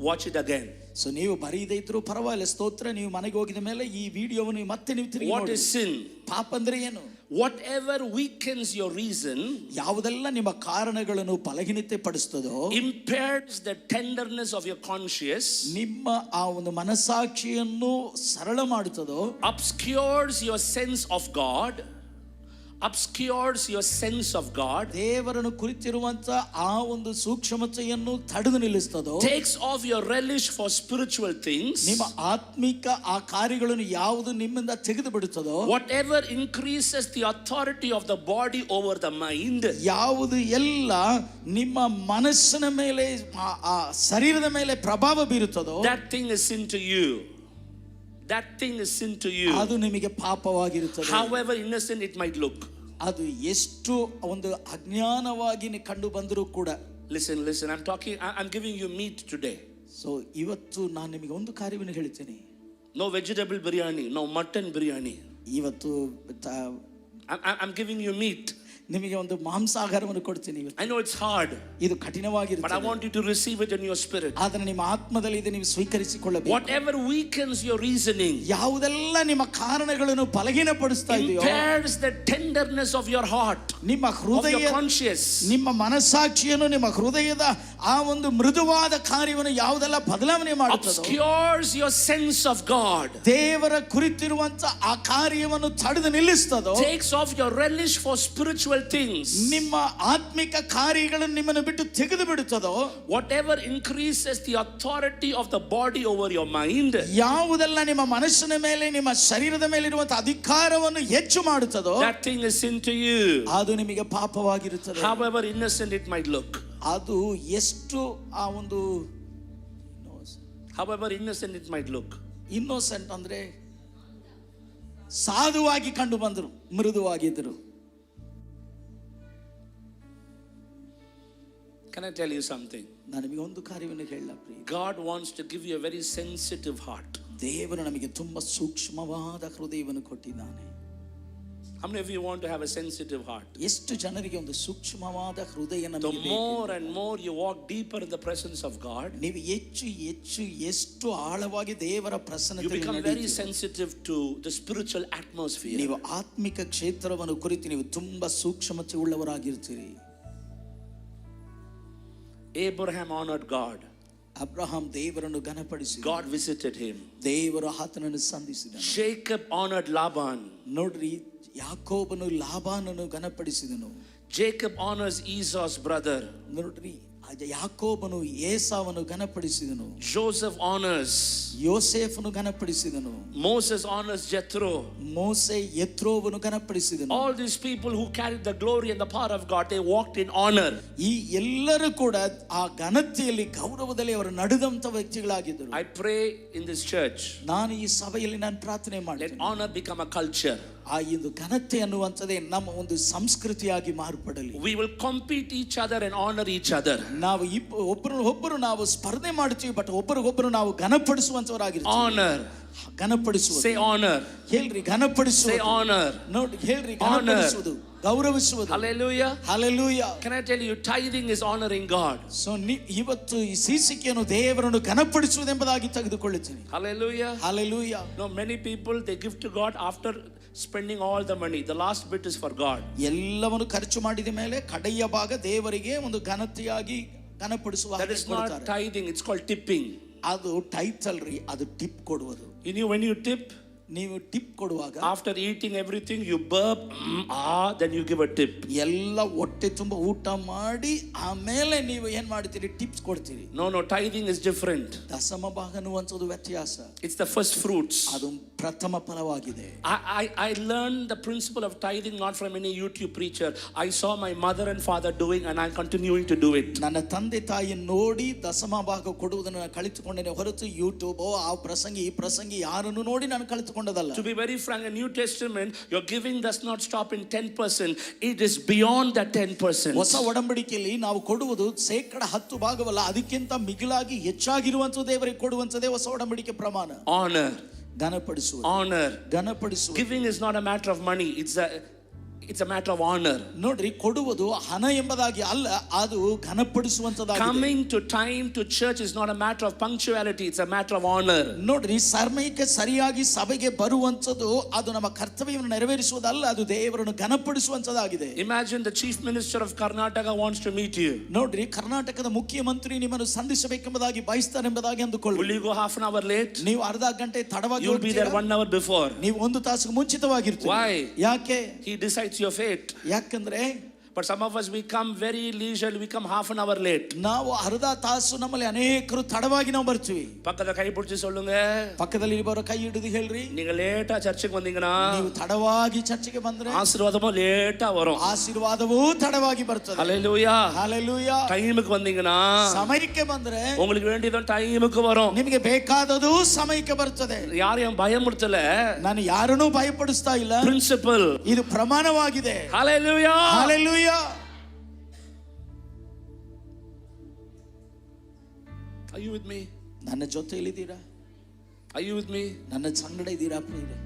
[SPEAKER 1] watch it again.
[SPEAKER 2] So ನೀವು ಬರೀದೇ ಇದ್ರು ಪರವಾಗಿಲ್ಲ, ಸ್ತೋತ್ರ. ನೀವು ಮನೆಗೆ ಹೋಗಿದ ಮೇಲೆ ಈ ವಿಡಿಯೋವನ್ನು ಮತ್ತೆ ನೀವು ತಿರುಗಿ ನೋಡಿ.
[SPEAKER 1] What is sin?
[SPEAKER 2] ಪಾಪ ಅಂದ್ರೆ ಏನು?
[SPEAKER 1] Whatever weakens your reason,
[SPEAKER 2] ಯಾವುದೆಲ್ಲ ನಿಮ್ಮ ಕಾರಣಗಳನ್ನು ಬಲಹೀನತೆ ಪಡಿಸ್ತದೋ,
[SPEAKER 1] impairs the tenderness of your conscience,
[SPEAKER 2] ನಿಮ್ಮ ಆ ಒಂದು ಮನಸ್ಸಾಕ್ಷಿಯನ್ನು ಸರಳ ಮಾಡುತ್ತದೋ,
[SPEAKER 1] obscures your sense of God, obscures your sense of God,
[SPEAKER 2] ದೇವರನ್ನು ಕುರಿತಿರುವಂತ ಆ ಒಂದು ಸೂಕ್ಷ್ಮತೆಯನ್ನು ತಡೆದು ನಿಲ್ಲಿಸ್ತದೋ,
[SPEAKER 1] takes off your relish for spiritual things,
[SPEAKER 2] ನಿಮ್ಮ ಆತ್ಮಿಕ ಆ ಕಾರ್ಯಗಳನ್ನು ಯಾವುದು ನಿಮ್ಮಿಂದ ತೆಗೆದು ಬಿಡುತ್ತದೋ,
[SPEAKER 1] whatever increases the authority of the body over the mind,
[SPEAKER 2] ಯಾವುದು ಎಲ್ಲ ನಿಮ್ಮ ಮನಸ್ಸಿನ ಮೇಲೆ ಆ ಶರೀರದ ಮೇಲೆ ಪ್ರಭಾವ ಬೀರುತ್ತದೋ,
[SPEAKER 1] that thing is sin to you. That thing is sin to you.
[SPEAKER 2] ಅದು ನಿಮಗೆ ಪಾಪವಾಗಿರುತ್ತದೆ.
[SPEAKER 1] However innocent it might look.
[SPEAKER 2] ಅದು ಎಷ್ಟು ಒಂದು ಅಜ್ಞಾನವಾಗಿ ಕಂಡು ಬಂದರೂ ಕೂಡ.
[SPEAKER 1] Listen, I'm giving you meat today.
[SPEAKER 2] So ಇವತ್ತು ನಾನು ನಿಮಗೆ ಒಂದು ಕಾರ್ಯವನ್ನು ಹೇಳ್ತೇನೆ.
[SPEAKER 1] No vegetable biryani, no mutton biryani.
[SPEAKER 2] ಇವತ್ತು
[SPEAKER 1] I'm giving you meat.
[SPEAKER 2] ನಿಮಗೆ ಒಂದು ಮಾಂಸಾಹಾರವನ್ನು ಕೊಡ್ತೀನಿ.
[SPEAKER 1] I know it's hard.
[SPEAKER 2] ಇದು ಕಠಿಣವಾಗಿರುತ್ತದೆ.
[SPEAKER 1] But I want you to receive it in your spirit.
[SPEAKER 2] ಆದರೆ ನಿಮ್ಮ ಆತ್ಮದಲ್ಲಿ ಇದು ನೀವು ಸ್ವೀಕರಿಸಿಕೊಳ್ಳಬೇಕು.
[SPEAKER 1] Whatever weakens your reasoning,
[SPEAKER 2] ಯಾವುದೆಲ್ಲ ನಿಮ್ಮ ಕಾರಣಗಳನ್ನು ಬಲಹೀನಪಡಿಸ್ತಾ ಇದೆಯೋ,
[SPEAKER 1] impairs the tenderness of your heart,
[SPEAKER 2] ನಿಮ್ಮ ಹೃದಯ,
[SPEAKER 1] of your conscience,
[SPEAKER 2] ನಿಮ್ಮ ಮನಸ್ಸಾಕ್ಷಿಯನ್ನು, ನಿಮ್ಮ ಹೃದಯದ ಆ ಒಂದು ಮೃದುವಾದ ಕಾರ್ಯವನ್ನು ಯಾವುದೆಲ್ಲ ಬದಲಾವಣೆ ಮಾಡುತ್ತದೋ,
[SPEAKER 1] obscures your sense of God,
[SPEAKER 2] ದೇವರ ಕುರಿತಿರುವಂತ ಆ ಕಾರ್ಯವನ್ನು ತಡೆದು ನಿಲ್ಲಿಸ್ತದೋ,
[SPEAKER 1] takes off your relish for spiritual things,
[SPEAKER 2] ನಿಮ್ಮ ಆತ್ಮಿಕ ಕಾರ್ಯಗಳನ್ನು ನಿಮ್ಮನ್ನು ಬಿಟ್ಟು ತೆಗೆದು ಬಿಡುತ್ತದೋ,
[SPEAKER 1] whatever increases the authority of the body over your mind,
[SPEAKER 2] ಯಾವುದೆಲ್ಲ ನಿಮ್ಮ ಮನಸ್ಸಿನ ಮೇಲೆ, ನಿಮ್ಮ ಶರೀರದ ಮೇಲೆ ಇರುವಂತ ಅಧಿಕಾರವನ್ನು ಹೆಚ್ಚು ಮಾಡುತ್ತದೋ,
[SPEAKER 1] that thing is sin to you.
[SPEAKER 2] ಅದು ನಿಮಗೆ ಪಾಪವಾಗಿರುತ್ತದೆ.
[SPEAKER 1] However innocent it might look.
[SPEAKER 2] ಅದು ಎಷ್ಟು ಆ ಒಂದು
[SPEAKER 1] however innocent it might look.
[SPEAKER 2] Innocent ಅಂದ್ರೆ ಸಾಧುವಾಗಿ ಕಂಡು ಬಂದರು, ಮೃದುವಾಗಿದ್ದರು.
[SPEAKER 1] Can I tell you something?
[SPEAKER 2] ನಾನು ನಿಮಗೆ ಒಂದು ಕಾರ್ಯವನ್ನು ಹೇಳಲ್ಲ ಪ್ರಿಯ.
[SPEAKER 1] God wants to give you a very sensitive heart.
[SPEAKER 2] ದೇವರು ನಮಗೆ ತುಂಬಾ ಸೂಕ್ಷ್ಮವಾದ ಹೃದಯವನ್ನು ಕೊಟ್ಟಿದ್ದಾನೆ.
[SPEAKER 1] How many of you want to have a sensitive heart?
[SPEAKER 2] ಎಷ್ಟು ಜನರಿಗೆ ಒಂದು ಸೂಕ್ಷ್ಮವಾದ ಹೃದಯ ನಮಗೆ
[SPEAKER 1] The more and more you walk deeper in the presence of God,
[SPEAKER 2] ನೀವು ಎಷ್ಟು ಆಳವಾಗಿ ದೇವರ
[SPEAKER 1] you
[SPEAKER 2] ಪ್ರಸನ್ನತೆಯಲ್ಲಿ
[SPEAKER 1] become very
[SPEAKER 2] ನಡೆಯುತ್ತೀರಿ.
[SPEAKER 1] sensitive to the spiritual atmosphere.
[SPEAKER 2] ನೀವು ಆತ್ಮಿಕ ಕ್ಷೇತ್ರವನ್ನು ಕುರಿತು ನೀವು ತುಂಬಾ ಸೂಕ್ಷ್ಮತೆ ಉಳ್ಳವರಾಗಿರ್ತೀರಿ.
[SPEAKER 1] Abraham honored God.
[SPEAKER 2] ಅಬ್ರಹಾಂ ದೇವರನ್ನು ಘನಪಡಿಸಿದ.
[SPEAKER 1] God visited him.
[SPEAKER 2] ದೇವರು ಆತನನ್ನು ಸಂಧಿಸಿದನು.
[SPEAKER 1] Jacob honored Laban.
[SPEAKER 2] ನೋಡ್ರಿ, ಯಾಕೋಬನು ಲಾಬಾನನ್ನು ಘನಪಡಿಸಿದನು.
[SPEAKER 1] Jacob honors Esau's brother.
[SPEAKER 2] ನೋಡ್ರಿ, ಯಾಕೋಬನು ಏಸಾವನ್ನು ಘನಪಡಿಸಿದನು.
[SPEAKER 1] Joseph honors.
[SPEAKER 2] ಯೋಸೇಫನು ಘನಪಡಿಸಿದನು.
[SPEAKER 1] Moses honors Jethro.
[SPEAKER 2] ಮೋಸೆ ಯೆತ್ರೋವನು ಘನಪಡಿಸಿದನು.
[SPEAKER 1] All these people who carried the glory and the power of God, they walked in honor.
[SPEAKER 2] ಈ ಎಲ್ಲರೂ ಕೂಡ ಆ ಘನತೆಯಲ್ಲಿ, ಗೌರವದಲ್ಲಿ ಅವರು ನಡೆದಂತ ವ್ಯಕ್ತಿಗಳಾಗಿದ್ದರು.
[SPEAKER 1] I pray in this church,
[SPEAKER 2] ನಾನು ಈ ಸಭೆಯಲ್ಲಿ ನಾನು ಪ್ರಾರ್ಥನೆ
[SPEAKER 1] let
[SPEAKER 2] ಮಾಡ್ತೇನೆ,
[SPEAKER 1] honor become a culture.
[SPEAKER 2] ಆ ಒಂದು ಘನತೆ ಅನ್ನುವಂಥದ್ದೇ ನಮ್ಮ ಒಂದು ಸಂಸ್ಕೃತಿಯಾಗಿ ಮಾರ್ಪಡಲಿ.
[SPEAKER 1] We will compete each other and honor each other.
[SPEAKER 2] ನಾವು ಒಬ್ಬರು ನಾವು ಸ್ಪರ್ಧೆ ಮಾಡ್ತೀವಿ, ಬಟ್ ಒಬ್ಬರಿಗೊಬ್ಬರು ನಾವು ಘನಪಡಿಸುವಂತವರಾಗಿರ್ತೀವಿ.
[SPEAKER 1] Honor.
[SPEAKER 2] ಘನಪಡಿಸುವುದು.
[SPEAKER 1] Say honor.
[SPEAKER 2] ಹೇಳ್ರಿ ಘನಪಡಿಸುವುದು.
[SPEAKER 1] Say honor.
[SPEAKER 2] ನೋಡಿ, ಹೇಳ್ರಿ ಘನಪಡಿಸುವುದು, ಗೌರವಿಸುವುದು.
[SPEAKER 1] Hallelujah.
[SPEAKER 2] Hallelujah.
[SPEAKER 1] Can I tell you, tithing is honoring God.
[SPEAKER 2] So ಇವತ್ತು ಈ ಸೀಸಿಕೆಯನ್ನು ದೇವರನ್ನು ಘನಪಡಿಸುವುದೆಂಬುದಾಗಿ ತೆಗೆದುಕೊಳ್ಳುತ್ತೀನಿ.
[SPEAKER 1] Hallelujah.
[SPEAKER 2] Hallelujah.
[SPEAKER 1] No, many people, they give to God after spending all the money. The last bit is for God.
[SPEAKER 2] ಎಲ್ಲವನ್ನು ಖರ್ಚು ಮಾಡಿದ ಮೇಲೆ ಕಡೆಯ ಭಾಗ ದೇವರಿಗೆ ಒಂದು ಘನತೆಯಾಗಿ ಘನಪಡಿಸುವ.
[SPEAKER 1] That is not tithing, it's called tipping.
[SPEAKER 2] ಅದು ಟೈತ್ ಅಲ್ರಿ, ಅದು ಟಿಪ್ ಕೊಡುವುದು.
[SPEAKER 1] You know, when you tip,
[SPEAKER 2] ನೀವು ಟಿಪ್ ಕೊಡುವಾಗ,
[SPEAKER 1] after eating everything, you burp, then you give a tip.
[SPEAKER 2] ಎಲ್ಲ ಹೊಟ್ಟೆ ತುಂಬ ಊಟ ಮಾಡಿ ಆಮೇಲೆ ನೀವು ಏನ್ ಮಾಡ್ತೀರಿ? ಟಿಪ್ಸ್ ಕೊಡ್ತೀರಿ.
[SPEAKER 1] No, tithing is different.
[SPEAKER 2] ದಶಮ ಭಾಗ ಅನ್ನುವಂಥದ್ದು ವ್ಯತ್ಯಾಸ.
[SPEAKER 1] It's the first fruits.
[SPEAKER 2] ಅದು ಪ್ರಥಮ ಫಲವಾಗಿದೆ.
[SPEAKER 1] I learned the principle of tithing not from any YouTube preacher. I saw my mother and father doing, and I'm continuing to do it.
[SPEAKER 2] ನನ್ನ ತಂದೆ ತಾಯಿ ನೋಡಿ ದಶಮ ಭಾಗ ಕೊಡುವುದನ್ನು ನಾನು ಕಲಿತುಕೊಂಡೇನೆ ಹೊರತು ಯೂಟ್ಯೂಬ್ ಆ ಪ್ರಸಂಗಿ ಈ ಪ್ರಸಂಗಿ ಯಾರನ್ನು ನೋಡಿ ನಾನು ಕಲಿತುಕೊಂಡದಲ್ಲ.
[SPEAKER 1] To be very frank, in New Testament, your giving does not stop in 10%. It is beyond that 10%.
[SPEAKER 2] ಹೊಸ ಒಡಂಬಡಿಕೆಯಲ್ಲಿ ನಾವು ಕೊಡುವುದು 10% ಭಾಗವಲ್ಲ, ಅದಕ್ಕಿಂತ ಮಿಗಿಲಾಗಿ ಹೆಚ್ಚಾಗಿರುವಂತ ದೇವರಿಗೆ ಕೊಡುವಂತದೇ ಹೊಸ ಒಡಂಬಡಿಕೆ ಪ್ರಮಾಣ.
[SPEAKER 1] Honor.
[SPEAKER 2] ಘನಪಡಿಸುವುದು.
[SPEAKER 1] Honor.
[SPEAKER 2] ಘನಪಡಿಸುವುದು.
[SPEAKER 1] Giving is not a matter of money. It's a matter of honor.
[SPEAKER 2] ನೋಡ್ರಿ, ಕೊಡುವುದು ಹಣ ಎಂಬುದಾಗಿ ಅಲ್ಲ, ಅದು ಘನಪಡಿಸುವಂತದಾಗಿದೆ.
[SPEAKER 1] Coming to time to church is not a matter of punctuality. It's a matter of honor.
[SPEAKER 2] ನೋಡ್ರಿ, ಸಮಯಕ್ಕೆ ಸರಿಯಾಗಿ ಸಭೆಗೆ ಬರುವಂತದ್ದು ಅದು ನಮ್ಮ ಕರ್ತವ್ಯವನ್ನು ನೆರವೇರಿಸುವುದಲ್ಲ, ಅದು ದೇವರನ್ನು ಘನಪಡಿಸುವಂತದಾಗಿದೆ.
[SPEAKER 1] Imagine the chief minister of Karnataka wants to meet you.
[SPEAKER 2] ನೋಡ್ರಿ, ಕರ್ನಾಟಕದ ಮುಖ್ಯಮಂತ್ರಿ ನಿಮ್ಮನ್ನು ಸಂಧಿಸಬೇಕೆಂಬುದಾಗಿ ಬಯಸ್ತಾರೆಂಬುದಾಗಿ ಅಂದುಕೊಳ್ಳಿ.
[SPEAKER 1] Will you go half an hour late?
[SPEAKER 2] ನೀವು ಅರ್ಧ ಗಂಟೆ ತಡವಾಗಿ
[SPEAKER 1] You'll be there 1 hour before.
[SPEAKER 2] ನೀವು 1 ತಾಸಿಗೆ ಮುಂಚಿತವಾಗಿರ್ತೀರಿ.
[SPEAKER 1] Why?
[SPEAKER 2] ಯಾಕೆ?
[SPEAKER 1] He decides your fate.
[SPEAKER 2] ಯಾಕಂದ್ರೆ
[SPEAKER 1] But some of us, we come very leisurely, we come half an hour late.
[SPEAKER 2] ನಾವು ಅರ್ಧ ತಾಸು, ನಮ್ಮಲ್ಲಿ ಅನೇಕರು ತಡವಾಗಿ ನಾವು ಬರ್ತೀವಿ.
[SPEAKER 1] ಪಕ್ಕದ ಕೈ ಬಿಡಿಸಿ ಸೊಲ್ಲುಂಗ,
[SPEAKER 2] ಪಕ್ಕದಲ್ಲಿ ಬರೋ ಕೈ ಹಿಡಿದು ಹೇಳ್ರಿ,
[SPEAKER 1] நீங்க லேட்டா சர்ச்சுக்கு வந்தீங்கன்னா,
[SPEAKER 2] ನೀವು ತಡವಾಗಿ ಚರ್ಚಿಗೆ ಬಂದ್ರೆ
[SPEAKER 1] ஆசீர்வாதமும் லேட்டா வரும்.
[SPEAKER 2] ಆಶೀರ್ವಾದವೂ ತಡವಾಗಿ ಬರ್ತದೆ.
[SPEAKER 1] ஹல்லேலூயா.
[SPEAKER 2] ಹಲ್ಲೆಲೂಯಾ.
[SPEAKER 1] டைமுக்கு வந்தீங்கன்னா,
[SPEAKER 2] ಸಮಯಕ್ಕೆ ಬಂದ್ರೆ
[SPEAKER 1] உங்களுக்கு வேண்டியது டைமுக்கு வரும்.
[SPEAKER 2] ನಿಮಗೆ ಬೇಕಾದದು ಸಮಯಕ್ಕೆ ಬರ್ತದೆ.
[SPEAKER 1] யாரையும் பயமுறுத்தல,
[SPEAKER 2] ನಾನು ಯಾರನ್ನೂ ಭಯಪಡಿಸ್ತಾ ಇಲ್ಲ.
[SPEAKER 1] ಪ್ರಿನ್ಸಿಪಲ್,
[SPEAKER 2] ಇದು ಪ್ರಮಾಣವಾಗಿದೆ.
[SPEAKER 1] Hallelujah.
[SPEAKER 2] Hallelujah.
[SPEAKER 1] Are you with me?
[SPEAKER 2] ನನ್ನ ಜೊತೆಯಲ್ಲಿದ್ದೀರಾ?
[SPEAKER 1] Are you with me?
[SPEAKER 2] ನನ್ನ ಸಂಗಡ ಇದ್ದೀರಾ ಪ್ರಿಯರೇ?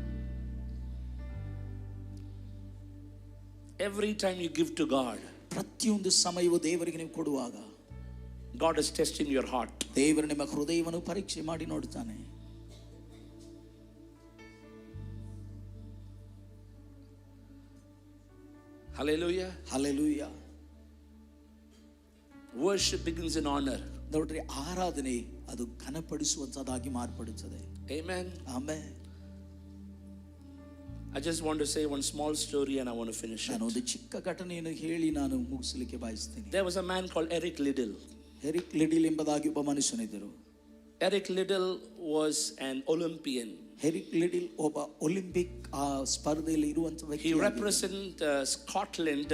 [SPEAKER 1] Every time you give to God,
[SPEAKER 2] ಪ್ರತಿಯೊಂದು ಸಮಯವೂ ದೇವರಿಗೆ ನೀವು ಕೊಡುವಾಗ,
[SPEAKER 1] God is testing your heart.
[SPEAKER 2] ದೇವರು ನಿಮ್ಮ ಹೃದಯವನ್ನು ಪರೀಕ್ಷೆ ಮಾಡಿ ನೋಡ್ತಾನೆ.
[SPEAKER 1] Hallelujah.
[SPEAKER 2] Hallelujah.
[SPEAKER 1] Worship begins in honor.
[SPEAKER 2] ನೋಡ್ರಿ, ಆರಾಧನೆ ಅದು ಘನಪಡಿಸುವಂತದಾಗಿ ಮಾರ್ಪಡುತ್ತದೆ.
[SPEAKER 1] Amen.
[SPEAKER 2] Amen.
[SPEAKER 1] I just want to say one small story and I want to finish it.
[SPEAKER 2] ನಾನು ಒಂದು ಚಿಕ್ಕ ಘಟನೆಯನ್ನು ಹೇಳಿ ನಾನು ಮುಗಿಸಲಿಕ್ಕೆ ಬಯಸ್ತೀನಿ.
[SPEAKER 1] There was a man called Eric Liddell.
[SPEAKER 2] Eric Liddell ಎಂಬುದಾಗಿ ಒಬ್ಬ ಮನುಷ್ಯನಿದ್ದರು.
[SPEAKER 1] Eric Liddell was an Olympian.
[SPEAKER 2] Eric Liddell ಒಬ್ಬ ಒಲಿಂಪಿಕ್ ಸ್ಪರ್ಧೆಯಲ್ಲಿ ಇರುವಂತ ವ್ಯಕ್ತಿ.
[SPEAKER 1] He represented Scotland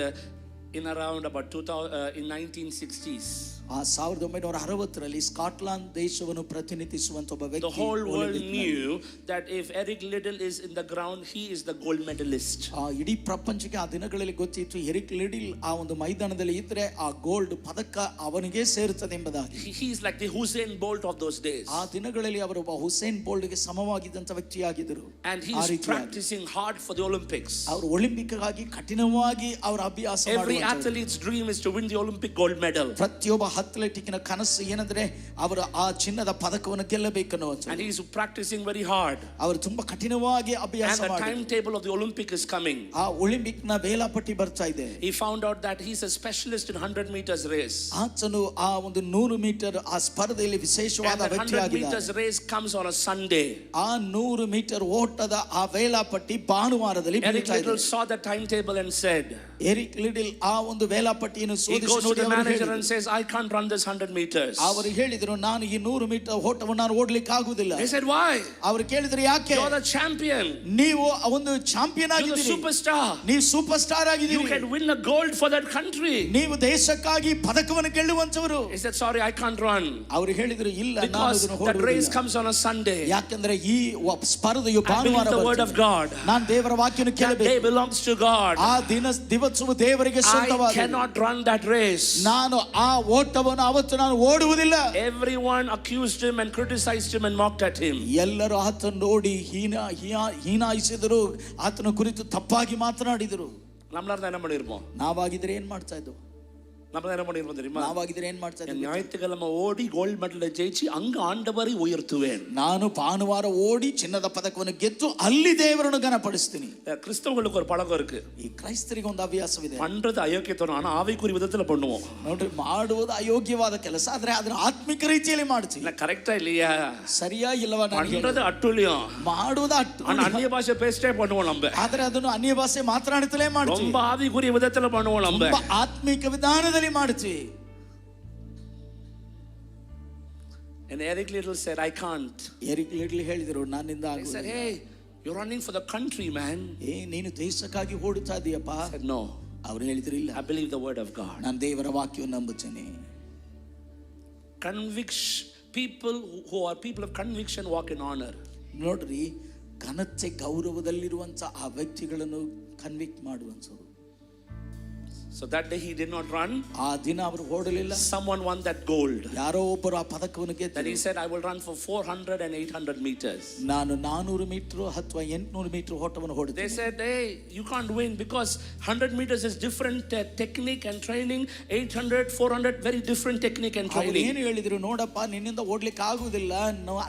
[SPEAKER 1] in around about 2000 in 1960s.
[SPEAKER 2] 1960ರಲ್ಲಿ Scotland ದೇಶವನ್ನು ಪ್ರತಿನಿಧಿಸುವಂತ ಒಬ್ಬ ವ್ಯಕ್ತಿ.
[SPEAKER 1] The whole world knew that if Eric Liddell is in the ground, he is the gold medalist.
[SPEAKER 2] ಇಡೀ ಪ್ರಪಂಚಕ್ಕೆ ಆ ದಿನಗಳಲ್ಲಿ ಗೊತ್ತಿತ್ತು, ಎರಿಕ್ ಲಿಡಿಲ್ ಆ ಒಂದು ಮೈದಾನದಲ್ಲಿ ಇದ್ರೆ ಆ ಗೋಲ್ಡ್ ಪದಕ ಅವನಿಗೆ ಸೇರುತ್ತದೆ ಎಂಬುದಾಗಿ.
[SPEAKER 1] He is like the Usain Bolt of those days.
[SPEAKER 2] ಆ ದಿನಗಳಲ್ಲಿ ಅವರು ಒಬ್ಬ Hussain ಬೋಲ್ಟ್ಗೆ ಸಮವಾಗಿದ್ದಂತ ವ್ಯಕ್ತಿಯಾಗಿದ್ದರು.
[SPEAKER 1] And he is practicing hard for the Olympics.
[SPEAKER 2] ಅವರು ಒಲಿಂಪಿಕ್ಗಾಗಿ ಕಠಿಣವಾಗಿ ಅವರ ಅಭ್ಯಾಸ
[SPEAKER 1] Every athlete's dream is to win the Olympic gold medal.
[SPEAKER 2] ಪ್ರತಿಯೊಬ್ಬ ಅಥ್ಲೆಟಿಕ್ನ ಕನಸು ಏನಂದ್ರೆ ಅವರು ಆ ಚಿನ್ನದ ಪದಕವನ್ನು ಗೆಲ್ಲಬೇಕನ್ನುವಂತ.
[SPEAKER 1] And he is practicing very hard.
[SPEAKER 2] ಅವರು ತುಂಬಾ ಕಠಿಣವಾಗಿ ಅಭ್ಯಾಸ
[SPEAKER 1] And the
[SPEAKER 2] ಮಾಡಿ
[SPEAKER 1] timetable of the Olympic is coming.
[SPEAKER 2] ಆ ಒಲಿಂಪಿಕ್ನ ವೇಳಾಪಟ್ಟಿ ಬರ್ತಾ ಇದೆ.
[SPEAKER 1] He found out that he's a specialist in 100 meters race.
[SPEAKER 2] ಆತನು ಆ ಒಂದು 100 ಮೀಟರ್ ಆ ಸ್ಪರ್ಧೆಯಲ್ಲಿ ವಿಶೇಷವಾದ
[SPEAKER 1] And the 100
[SPEAKER 2] ವ್ಯಕ್ತಿಯಾಗಿದ್ದಾನೆ.
[SPEAKER 1] meters race comes on a Sunday.
[SPEAKER 2] ಆ 100 ಮೀಟರ್ ಓಟದ ಆ ವೇಳಾಪಟ್ಟಿ ಭಾನುವಾರದಲ್ಲಿ
[SPEAKER 1] Eric
[SPEAKER 2] ಬೀಳ್ತಾ ಇದೆ.
[SPEAKER 1] Liddell saw the timetable and said,
[SPEAKER 2] Eric Liddell ಆ ಒಂದು ವೇಳಾಪಟ್ಟಿಯನ್ನು
[SPEAKER 1] he
[SPEAKER 2] ಶೋಧಿಸಿ
[SPEAKER 1] goes to
[SPEAKER 2] ನೋಡಿ
[SPEAKER 1] the
[SPEAKER 2] ಅವರು
[SPEAKER 1] manager
[SPEAKER 2] ಹೇಳಿದ್ರು.
[SPEAKER 1] and says, I can't run this 100 meters.
[SPEAKER 2] ಅವರು ಹೇಳಿದ್ರು ನಾನು ಈ 100 ಮೀಟರ್ ಓಟವನ್ನು ನಾನು ಓಡ್ಲಿಕ್ಕೆ ಆಗುದಿಲ್ಲ.
[SPEAKER 1] They said, why?
[SPEAKER 2] ಅವರು ಕೇಳಿದ್ರು ಯಾಕೆ?
[SPEAKER 1] You're the champion.
[SPEAKER 2] ನೀವು ಒಂದು ಚಾಂಪಿಯನ್
[SPEAKER 1] You're the
[SPEAKER 2] ಆಗಿದ್ದೀರಿ,
[SPEAKER 1] superstar.
[SPEAKER 2] ನೀವು ಸೂಪರ್ ಸ್ಟಾರ್
[SPEAKER 1] You
[SPEAKER 2] ಆಗಿದ್ದೀರಿ,
[SPEAKER 1] can win a gold for that country.
[SPEAKER 2] ನೀವು ದೇಶಕ್ಕಾಗಿ ಪದಕವನ್ನು ಗೆಲ್ಲುವಂತವರು.
[SPEAKER 1] He said, sorry, I can't run.
[SPEAKER 2] ಅವರು ಹೇಳಿದ್ರು ಇಲ್ಲ ನಾನು
[SPEAKER 1] Because
[SPEAKER 2] ಇದನ್ನು
[SPEAKER 1] that race
[SPEAKER 2] ಓಡುವುದಿಲ್ಲ.
[SPEAKER 1] comes on a Sunday.
[SPEAKER 2] ಯಾಕಂದ್ರೆ ಈ ಸ್ಪರ್ಧೆಯು
[SPEAKER 1] I believe
[SPEAKER 2] ಭಾನುವಾರ
[SPEAKER 1] the word of
[SPEAKER 2] ಬರ್ತದೆ.
[SPEAKER 1] God.
[SPEAKER 2] ನಾನು ದೇವರ ವಾಕ್ಯವನ್ನು
[SPEAKER 1] That day
[SPEAKER 2] ಕೇಳಬೇಕು.
[SPEAKER 1] belongs to God.
[SPEAKER 2] ಆ ದಿವಸವು ದೇವರಿಗೆ
[SPEAKER 1] I
[SPEAKER 2] ಸ್ವಂತವಾದ.
[SPEAKER 1] cannot run that race.
[SPEAKER 2] ನಾನು ಆ ಓಟವನ್ನು ಅವತ್ತು ನಾನು ಓಡುವುದಿಲ್ಲ.
[SPEAKER 1] Everyone accused him and criticized him and mocked at him.
[SPEAKER 2] ಎಲ್ಲರೂ ಆತನ ನೋಡಿ ಹೀನಾಯಿಸಿದರು, ಆತನ ಕುರಿತು ತಪ್ಪಾಗಿ ಮಾತನಾಡಿದರು.
[SPEAKER 1] நம்மளால என்ன பண்ணிருப்போம்?
[SPEAKER 2] ನಾವಾಗಿದ್ರೆ ಏನ್ ಮಾಡ್ತಾ ಇದ್ದೋ?
[SPEAKER 1] நம்ம என்ன பண்ணிருப்போம் தெரியுமா?
[SPEAKER 2] ನಾವಾಗಿದ್ರೆ ಏನ್ ಮಾಡ್ತಾ ಇದ್ದೋ?
[SPEAKER 1] ஞாயிற்றுக்கிழமை ஓடி கோல்ட் மெடல் ஜெயிச்சு அங்க ஆண்டவரை உயர்த்துவேன்.
[SPEAKER 2] ನಾನು ಭಾನುವಾರ ಓಡಿ ಚಿನ್ನದ ಪದಕವನ್ನು ಗೆದ್ದು ಅಲ್ಲಿ ದೇವರನ್ನು ಘನಪಡಿಸ್ತೀನಿ.
[SPEAKER 1] கிறிஸ்தவங்களுக்கு ஒரு பழக்கம் இருக்கு.
[SPEAKER 2] ಈ ಕ್ರೈಸ್ತರಿಗೆ ಒಂದು ಹವ್ಯಾಸವಿದೆ.
[SPEAKER 1] பண்றது அயோக்கியத்தனம், ஆனா ஆவிக்குரிய விதத்துல பண்ணுவோம்.
[SPEAKER 2] ನೋಡ್ರಿ, ಮಾಡುವುದು ಅಯೋಗ್ಯವಾದ ಕೆಲಸ, ಆದ್ರೆ ಅದನ್ನ ಆತ್ಮಿಕ ರೀತಿಯಲ್ಲಿ ಮಾಡ್ತೀವಿ.
[SPEAKER 1] இல்ல கரெக்டா இல்லையா?
[SPEAKER 2] ಸರಿಯಾ ಇಲ್ಲವಾ?
[SPEAKER 1] பண்றது அட்டுழியம்,
[SPEAKER 2] ಮಾಡುವುದು
[SPEAKER 1] ஆனா அந்நிய பாஷை பேசிட்டே பண்ணுவோம் நம்ம.
[SPEAKER 2] ಆದ್ರೆ ಅದನ್ನು ಅನ್ಯ ಭಾಷೆ ಮಾತನಾಡುತ್ತಲೇ ಮಾಡ್ತೀವಿ.
[SPEAKER 1] ரொம்ப ஆவிக்குரிய விதத்துல பண்ணுவோம் நம்ம.
[SPEAKER 2] ತುಂಬಾ ಆತ್ಮಿಕ ವಿಧಾನದಲ್ಲಿ ಮಾಡ್ತೀವಿ.
[SPEAKER 1] And Eric Liddell said, I can't.
[SPEAKER 2] Eric Liddell ಹೇಳಿದರು ನನ್ನಿಂದ
[SPEAKER 1] He said,
[SPEAKER 2] ಆಗುವುದಿಲ್ಲ.
[SPEAKER 1] hey, you're running for the country, man.
[SPEAKER 2] ನೀನು ದೇಶಕ್ಕಾಗಿ ಓಡುತ್ತಾ ಇದೀಯಪ್ಪ.
[SPEAKER 1] I said, no.
[SPEAKER 2] ಅವರು ಹೇಳಿದ್ರು ಇಲ್ಲ,
[SPEAKER 1] I believe the word of God.
[SPEAKER 2] ನಾನು ದೇವರ ವಾಕ್ಯವನ್ನು ನಂಬುತ್ತೇನೆ.
[SPEAKER 1] People who are people of conviction walk in honor.
[SPEAKER 2] ನೋಡ್ರಿ, ಘನತೆ ಗೌರವದಲ್ಲಿರುವಂತ ಆ ವ್ಯಕ್ತಿಗಳನ್ನು convict ಮಾಡುವಂತರು.
[SPEAKER 1] So that day he did not run.
[SPEAKER 2] ಆ ದಿನ ಅವರು ಓಡಲಿಲ್ಲ.
[SPEAKER 1] Someone won that gold.
[SPEAKER 2] ಯಾರೋ ಒಬ್ಬರು ಆ ಪದಕವನ್ನು
[SPEAKER 1] Then
[SPEAKER 2] ಗೆದ್ದರು.
[SPEAKER 1] he said, I will run for 400 and 800 meters.
[SPEAKER 2] ನಾನು 400 ಮೀಟರ್ ಅಥವಾ 800 ಮೀಟರ್ ಓಟವನ್ನು
[SPEAKER 1] They
[SPEAKER 2] ಓಡುತ್ತೇನೆ.
[SPEAKER 1] said, hey, you can't win because 100 meters is different technique and training. 800, 400, very different technique and
[SPEAKER 2] ಅವರು
[SPEAKER 1] training.
[SPEAKER 2] ಏನು ಹೇಳಿದ್ರು, ನೋಡಪ್ಪ ನಿನ್ನಿಂದ ಓಡ್ಲಿಕ್ಕೆ ಆಗುವುದಿಲ್ಲ,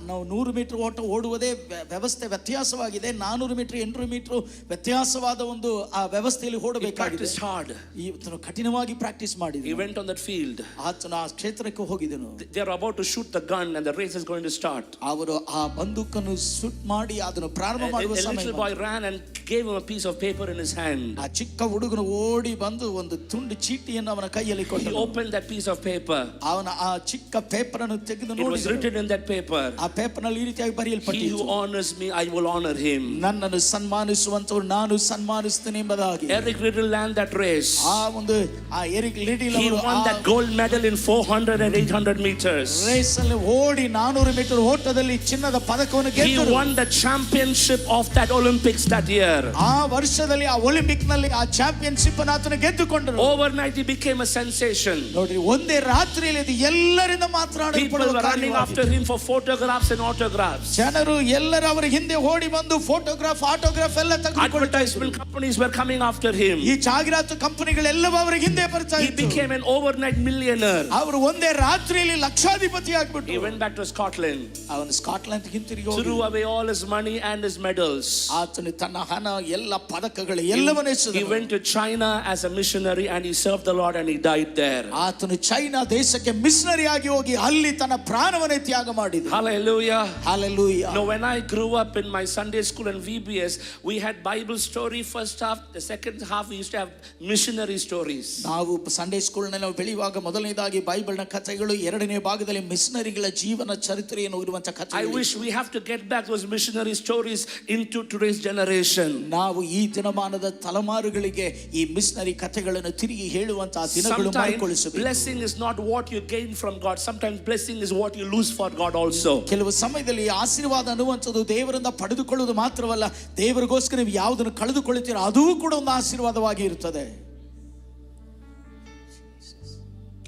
[SPEAKER 2] ನಾವು 100 ಮೀಟರ್ ಓಟ ಓಡುವುದೇ ವ್ಯವಸ್ಥೆ ವ್ಯತ್ಯಾಸವಾಗಿದೆ, 400 ಮೀಟರ್ 800 ಮೀಟರ್ ವ್ಯತ್ಯಾಸವಾದ ಒಂದು ಆ ವ್ಯವಸ್ಥೆಯಲ್ಲಿ
[SPEAKER 1] He
[SPEAKER 2] ಓಡಬೇಕಾಗಿದೆ.
[SPEAKER 1] practiced hard.
[SPEAKER 2] ಇವತ್ತು ಕಠಿಣವಾಗಿ ಪ್ರಾಕ್ಟೀಸ್
[SPEAKER 1] He
[SPEAKER 2] ಮಾಡಿದ್ರು.
[SPEAKER 1] went on that field.
[SPEAKER 2] ಆತನ ಆ ಕ್ಷೇತ್ರಕ್ಕೆ ಹೋಗಿದನು.
[SPEAKER 1] They are about to shoot the gun and the race is going to start.
[SPEAKER 2] ಅವರು ಆ ಬಂದೂಕನ್ನು ಶೂಟ್ ಮಾಡಿ ಅದನ್ನು ಪ್ರಾರಂಭ
[SPEAKER 1] A
[SPEAKER 2] ಮಾಡುವ
[SPEAKER 1] little
[SPEAKER 2] ಸಮಯ
[SPEAKER 1] boy ran and gave him a piece of paper in his hand.
[SPEAKER 2] ಆ ಚಿಕ್ಕ ಹುಡುಗನು ಓಡಿ ಬಂದು ಒಂದು ತುಂಡು ಚೀಟಿಯನ್ನು ಅವನ ಕೈಯಲ್ಲಿ
[SPEAKER 1] He
[SPEAKER 2] ಕೊಟ್ಟನು.
[SPEAKER 1] opened that piece of paper.
[SPEAKER 2] ಅವನ ಆ ಚಿಕ್ಕ ಪೇಪರ್ ಅನ್ನು ತೆಗೆದು
[SPEAKER 1] It was
[SPEAKER 2] ನೋಡಿದನು.
[SPEAKER 1] written in that paper,
[SPEAKER 2] ಆ ಪೇಪರ್ ನಲ್ಲಿ ಈ ರೀತಿಯಾಗಿ
[SPEAKER 1] he
[SPEAKER 2] ಬರೆಯಲ್ಪಟ್ಟಿತ್ತು,
[SPEAKER 1] who honors me, I will honor him.
[SPEAKER 2] ನನ್ನನ್ನು ಸನ್ಮಾನಿಸುವಂತವರು ನಾನು ಸನ್ಮಾನಿಸ್ತೇನೆ ಎಂಬುದಾಗಿ.
[SPEAKER 1] Eric Liddell ran that race.
[SPEAKER 2] ಆ ಒಂದು ಆ ಎರಿಕ್ ಲಿಡಲ್
[SPEAKER 1] He
[SPEAKER 2] ಅವರು
[SPEAKER 1] won that gold medal in 400 and 800 meters.
[SPEAKER 2] Race ಅಲ್ಲಿ ಓಡಿ 400 ಮೀಟರ್ ಓಟದಲ್ಲಿ ಚಿನ್ನದ ಪದಕವನ್ನು
[SPEAKER 1] He
[SPEAKER 2] ಗೆದ್ದರು.
[SPEAKER 1] won the championship of that Olympics that year.
[SPEAKER 2] ಆ ವರ್ಷದಲ್ಲಿ ಆ ಒಲಿಂಪಿಕ್ ನಲ್ಲಿ ಆ ಚಾಂಪಿಯನ್ಶಿಪ್ ಅನ್ನು ಆತನು ಗೆದ್ದುಕೊಂಡರು.
[SPEAKER 1] Overnight he became a sensation.
[SPEAKER 2] ನೋಡ್ರಿ, ಒಂದೇ ರಾತ್ರಿಯಲ್ಲಿ ಇದು ಎಲ್ಲರಿಂದ
[SPEAKER 1] People
[SPEAKER 2] ಮಾತನಾಡಲ್ಪಡುವ
[SPEAKER 1] were running after
[SPEAKER 2] ಕಾರ್ಯವಾಗಿದೆ.
[SPEAKER 1] him for photographs and autographs.
[SPEAKER 2] ಜನರು ಎಲ್ಲರೂ ಅವರ ಹಿಂದೆ ಓಡಿ ಬಂದು ಫೋಟೋಗ್ರಾಫ್ ಆಟೋಗ್ರಾಫ್ ಎಲ್ಲ ತೆಗೆದುಕೊಳ್ತಾ ಇದ್ರು.
[SPEAKER 1] Advertisement companies were coming after him.
[SPEAKER 2] ಈ ಜಾಹೀರಾತು ಕಂಪನಿಗಳೆಲ್ಲವೂ ಅವರ ಹಿಂದೆ ಬರ್ತಾ
[SPEAKER 1] He
[SPEAKER 2] ಇತ್ತು.
[SPEAKER 1] became an overnight millionaire.
[SPEAKER 2] ಅವರು ಒಂದೇ ರಾತ್ರಿಯಲ್ಲಿ ಲಕ್ಷಾಧಿಪತಿ
[SPEAKER 1] He
[SPEAKER 2] ಆಗ್ಬಿಟ್ರು.
[SPEAKER 1] went back to Scotland,
[SPEAKER 2] ಅವನು ಸ್ಕಾಟ್ಲೆಂಡ್ ಹಿಂತಿರುಗಿ
[SPEAKER 1] threw away all his money and his medals.
[SPEAKER 2] ಆತನು ತನ್ನ ಹಣ ಎಲ್ಲ ಪದಕಗಳು ಎಲ್ಲವನ್ನೂ
[SPEAKER 1] He
[SPEAKER 2] ಎಸೆದನು.
[SPEAKER 1] went to China as a missionary and he served the Lord and he died there.
[SPEAKER 2] ಆತನು ಚೈನಾ ದೇಶಕ್ಕೆ ಮಿಷನರಿ ಆಗಿ ಹೋಗಿ ಅಲ್ಲಿ ತನ್ನ ಪ್ರಾಣವನ್ನೇ ತ್ಯಾಗ ಮಾಡಿದ.
[SPEAKER 1] Hallelujah.
[SPEAKER 2] Hallelujah.
[SPEAKER 1] No, when I grew up in my Sunday school and VBS, we had Bible story first half. The second half we used to have missionary stories.
[SPEAKER 2] ನಾವು ಸಂಡೇ ಸ್ಕೂಲ್ ನಲ್ಲಿ ನಾವು ಬೆಳೆಯುವಾಗ ಮೊದಲನೇದಾಗಿ ಬೈಬಲ್ನ ಕಥೆಗಳು, ಎರಡನೇ ಭಾಗದಲ್ಲಿ ಮಿಷನರಿಗಳ ಜೀವನ ಚರಿತ್ರೆಯನ್ನು ಇರುವಂತ ಕಥೆ.
[SPEAKER 1] I wish we have to get back those missionary stories into today's generation.
[SPEAKER 2] ನಾವು ಈ ದಿನಮಾನದ ತಲೆಮಾರುಗಳಿಗೆ ಈ ಮಿಷನರಿ ಕಥೆಗಳನ್ನು ತಿರುಗಿ ಹೇಳುವಂತಹ ದಿನಗಳು
[SPEAKER 1] Sometimes
[SPEAKER 2] ಮರುಕಳಿಸಬೇಕು.
[SPEAKER 1] blessing is not what you gain from God. Sometimes blessing is what you lose for God also.
[SPEAKER 2] ಕೆಲವು ಸಮಯದಲ್ಲಿ ಆಶೀರ್ವಾದ ಅನ್ನುವಂಥದ್ದು ದೇವರಿಂದ ಪಡೆದುಕೊಳ್ಳುವುದು ಮಾತ್ರವಲ್ಲ, ದೇವರಿಗೋಸ್ಕರ ನೀವು ಯಾವುದನ್ನು ಕಳೆದುಕೊಳ್ಳುತ್ತೀರೋ ಅದೂ ಕೂಡ ಒಂದು ಆಶೀರ್ವಾದವಾಗಿ ಇರುತ್ತದೆ.